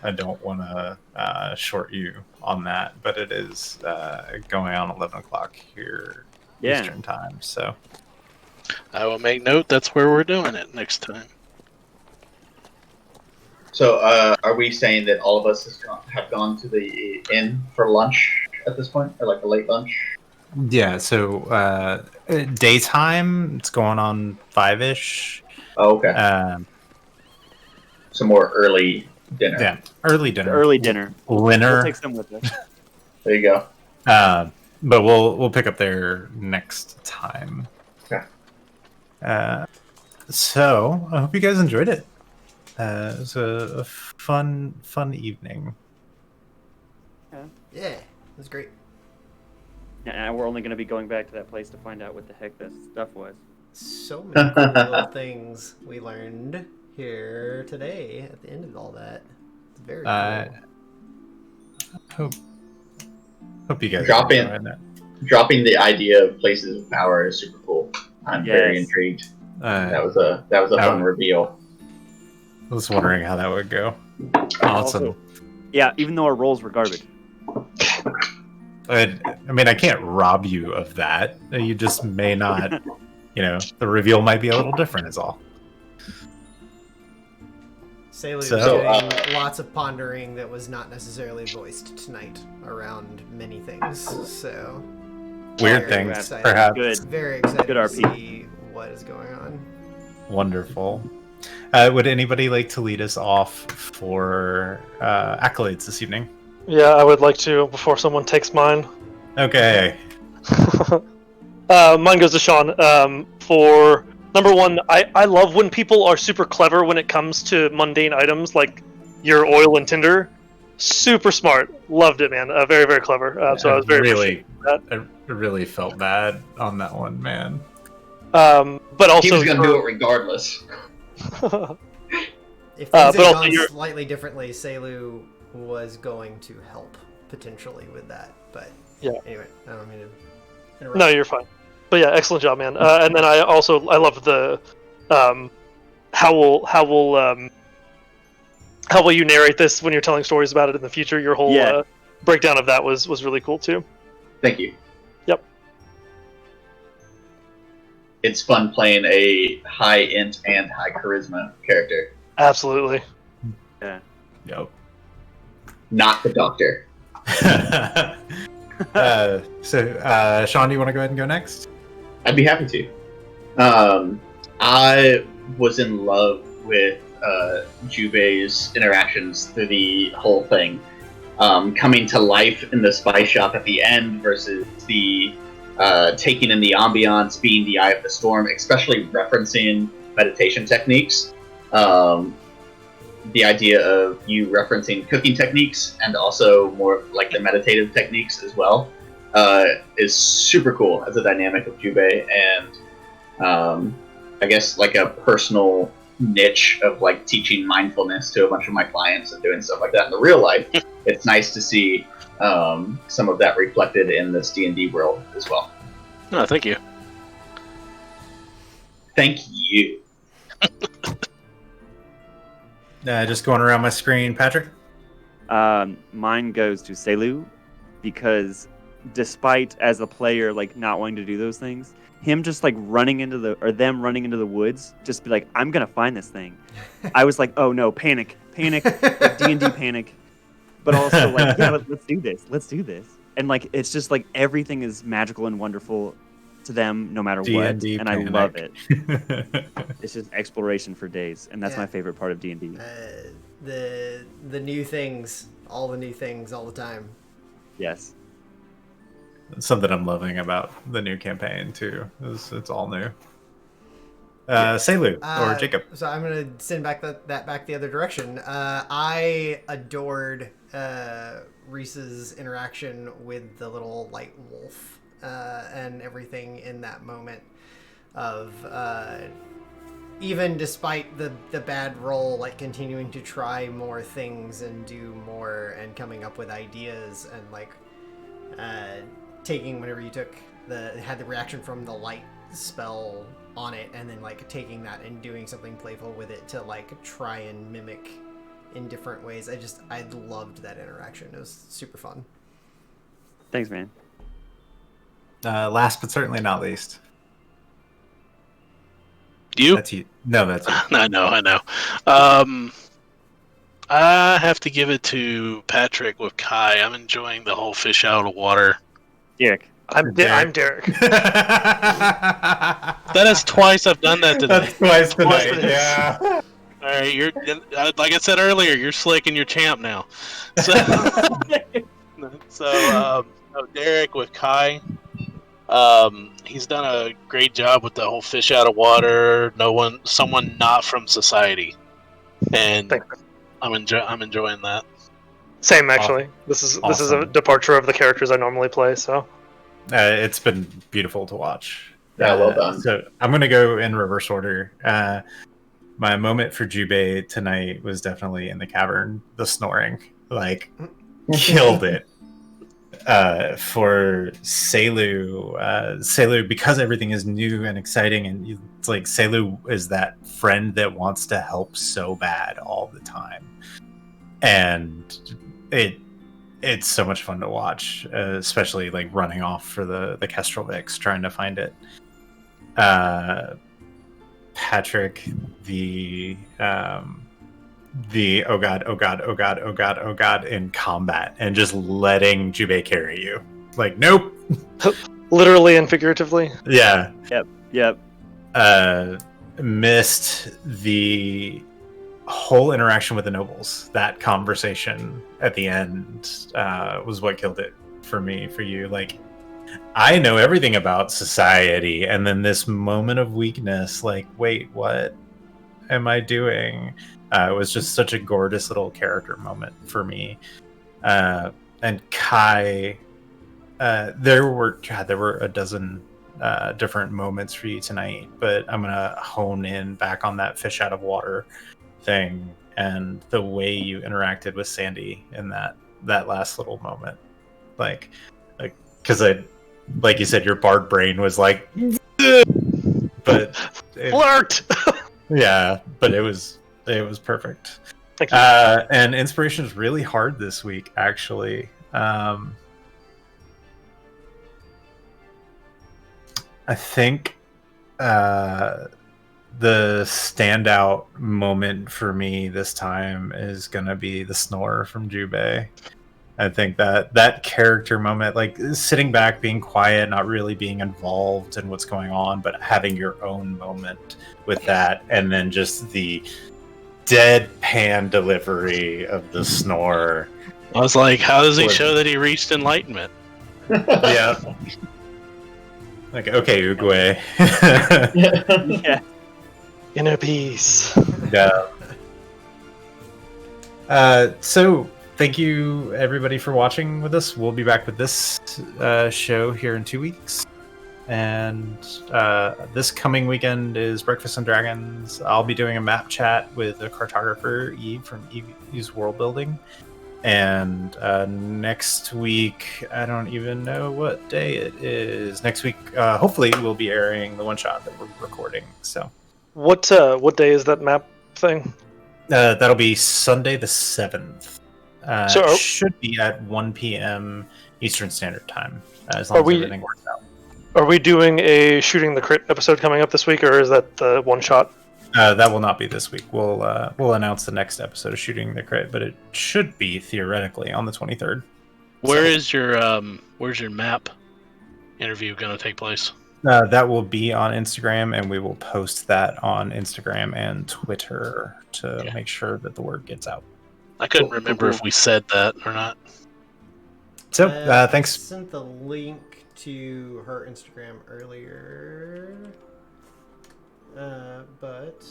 Speaker 1: I don't want to short you on that, but it is going on 11 o'clock here Eastern time. So
Speaker 3: I will make note. That's where we're doing it next time.
Speaker 6: So, are we saying that all of us have gone to the inn for lunch at this point, or like a late lunch?
Speaker 1: yeah. So daytime, it's going on 5-ish.
Speaker 6: Oh, okay. Some more early dinner.
Speaker 1: Yeah, early dinner.
Speaker 5: Early dinner. We'll
Speaker 1: Dinner.
Speaker 5: take some with us.
Speaker 6: There you go.
Speaker 1: But we'll pick up there next time.
Speaker 6: Okay.
Speaker 1: So I hope you guys enjoyed it. It was a fun evening.
Speaker 4: Yeah, it was great.
Speaker 5: And we're only going to be going back to that place to find out what the heck this stuff was.
Speaker 4: So many cool little things we learned here today at the end of all that. It's very cool.
Speaker 1: Hope you guys
Speaker 6: Dropping-
Speaker 1: enjoyed that.
Speaker 6: Dropping the idea of places of power is super cool. I'm very
Speaker 5: Yes.
Speaker 6: intrigued.
Speaker 1: Uh,
Speaker 6: That was a fun reveal.
Speaker 1: I was wondering how that would go. Awesome.
Speaker 5: Also, yeah, even though our rolls were garbage.
Speaker 1: I mean, I can't rob you of that. You just may not, the reveal might be a little different is all.
Speaker 4: Sailor
Speaker 1: So,
Speaker 4: doing lots of pondering that was not necessarily voiced tonight around many things. So
Speaker 1: Weird
Speaker 4: very
Speaker 1: things,
Speaker 4: excited.
Speaker 1: perhaps.
Speaker 5: Good.
Speaker 4: Very excited
Speaker 5: Good
Speaker 4: to
Speaker 5: RP.
Speaker 4: see what is going on.
Speaker 1: Wonderful. Would anybody like to lead us off for accolades this evening?
Speaker 2: Yeah, I would like to before someone takes mine.
Speaker 1: Okay.
Speaker 2: Mine goes to Sean. For number one, I love when people are super clever when it comes to mundane items like your oil and tinder. Super smart. Loved it, man. Very, very clever. So I was very
Speaker 1: really,
Speaker 2: appreciative of
Speaker 1: I really felt bad on that one, man.
Speaker 2: that. But also,
Speaker 6: He was going to do it regardless.
Speaker 4: If things
Speaker 2: but
Speaker 4: had
Speaker 2: also
Speaker 4: gone
Speaker 2: you're-
Speaker 4: slightly differently, Selu was going to help potentially with that. But
Speaker 2: Yeah.
Speaker 4: Anyway, I don't mean to interrupt.
Speaker 2: No, you're fine. But yeah, excellent job, man. And then I love the how will you narrate this when you're telling stories about it in the future? Your whole breakdown of that was really cool too.
Speaker 6: Thank you.
Speaker 2: Yep.
Speaker 6: It's fun playing a high int and high charisma character,
Speaker 2: Absolutely.
Speaker 1: Yep.
Speaker 6: not the doctor.
Speaker 1: Sean, do you want to go ahead and go next?
Speaker 6: I'd be happy to. I was in love with Jubei's interactions through the whole thing. Coming to life in the spy shop at the end versus the taking in the ambiance, being the eye of the storm, especially referencing meditation techniques. The idea of you referencing cooking techniques and also more like the meditative techniques as well is super cool as a dynamic of Jubei, and I guess like a personal niche of like teaching mindfulness to a bunch of my clients and doing stuff like that in the real life. It's nice to see some of that reflected in this D&D world as well.
Speaker 3: Oh, thank you.
Speaker 6: Thank you.
Speaker 1: Just going around my screen, Patrick.
Speaker 5: Mine goes to Selu because despite as a player like not wanting to do those things, him just like them running into the woods, just be like, I'm gonna find this thing. I was like, oh no, panic, like D&D panic, but also like, yeah, let's do this, and like it's just like everything is magical and wonderful to them no matter what,
Speaker 1: D&D
Speaker 5: and
Speaker 1: panic.
Speaker 5: I love it. It's just exploration for days, and that's my favorite part of D&D.
Speaker 4: The new things, all the new things, all the time.
Speaker 5: Yes.
Speaker 1: Something I'm loving about the new campaign too. It's all new. Selu or Jacob.
Speaker 4: So I'm gonna send that back the other direction. I adored Reese's interaction with the little light wolf and everything in that moment of even despite the bad roll, like continuing to try more things and do more and coming up with ideas and like taking whenever you had the reaction from the light spell on it and then like taking that and doing something playful with it to like try and mimic in different ways. I loved that interaction. It was super fun.
Speaker 5: Thanks, man.
Speaker 1: Last but certainly not least.
Speaker 3: You?
Speaker 1: That's you. No, that's you.
Speaker 3: I know. I have to give it to Patrick with Kai. I'm enjoying the whole fish out of water.
Speaker 5: Derek.
Speaker 2: I'm Derek.
Speaker 3: That is twice I've done that today.
Speaker 1: That's twice tonight.
Speaker 2: Twice.
Speaker 1: Yeah.
Speaker 3: All right, you're like I said earlier, you're slick and you're champ now. So, Derek with Kai. He's done a great job with the whole fish out of water. Someone not from society, and
Speaker 2: Thank
Speaker 3: I'm enjoying that.
Speaker 2: Same actually. This is a
Speaker 1: Awesome.
Speaker 2: departure of the characters I normally play. So
Speaker 1: It's been beautiful to watch.
Speaker 6: Yeah, well done.
Speaker 1: So I'm going to go in reverse order. My moment for Jubei tonight was definitely in the cavern. The snoring, like, killed it. For Selu, because everything is new and exciting, and it's like Selu is that friend that wants to help so bad all the time, and it's so much fun to watch, especially like running off for the Kestrel Vix, trying to find it. Patrick, the oh god in combat and just letting Jubei carry you. Like, nope.
Speaker 2: literally and figuratively.
Speaker 1: Yeah.
Speaker 5: Yep.
Speaker 1: Missed the whole interaction with the nobles. That conversation at the end was what killed it for me, for you. Like, I know everything about society, and then this moment of weakness, like, wait, what am I doing? It was just such a gorgeous little character moment for me. And Kai, there were a dozen different moments for you tonight, but I'm gonna hone in back on that fish out of water thing and the way you interacted with Sandy in that last little moment. Like, because like you said, your bard brain was like, but
Speaker 2: Flirt.
Speaker 1: yeah, but it was perfect.
Speaker 2: Thank you.
Speaker 1: And inspiration is really hard this week, actually. I think the standout moment for me this time is gonna be the snore from Jubei. I think that character moment, like sitting back, being quiet, not really being involved in what's going on, but having your own moment with that, and then just the deadpan delivery of the snore.
Speaker 3: I was like, how does he show that he reached enlightenment?
Speaker 1: Yeah. Like, okay, Uguay.
Speaker 5: Yeah.
Speaker 2: Inner peace.
Speaker 1: Yeah. So thank you everybody for watching with us. We'll be back with this show here in 2 weeks. And this coming weekend is Breakfast and Dragons. I'll be doing a map chat with a cartographer, Eve from Eve's World Building. And next week, I don't even know what day it is. Next week, hopefully, we'll be airing the one shot that we're recording. So,
Speaker 2: What day is that map thing?
Speaker 1: that'll be Sunday the 7th.
Speaker 2: So
Speaker 1: It should be at 1 p.m. Eastern Standard Time, as long as everything works out.
Speaker 2: Are we doing a Shooting the Crit episode coming up this week, or is that the one shot?
Speaker 1: That will not be this week. We'll announce the next episode of Shooting the Crit, but it should be theoretically on the 23rd.
Speaker 3: Where's your map interview going to take place?
Speaker 1: That will be on Instagram, and we will post that on Instagram and Twitter to make sure that the word gets out.
Speaker 3: I couldn't remember if we said that or not.
Speaker 1: So, thanks.
Speaker 4: I sent the link to her Instagram earlier, but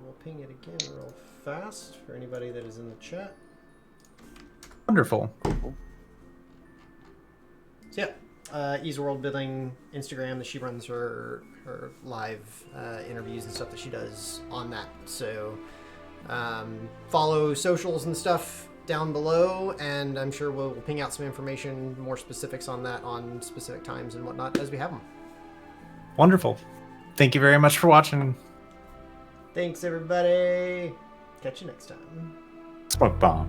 Speaker 4: we'll ping it again real fast for anybody that is in the chat.
Speaker 1: Wonderful.
Speaker 4: So yeah, Ease World Building Instagram, that she runs her live interviews and stuff that she does on that. So follow socials and stuff down below, and I'm sure we'll ping out some information, more specifics on that, on specific times and whatnot as we have them.
Speaker 1: Wonderful. Thank you very much for watching.
Speaker 4: Thanks, everybody. Catch you next time.
Speaker 1: Smoke bomb.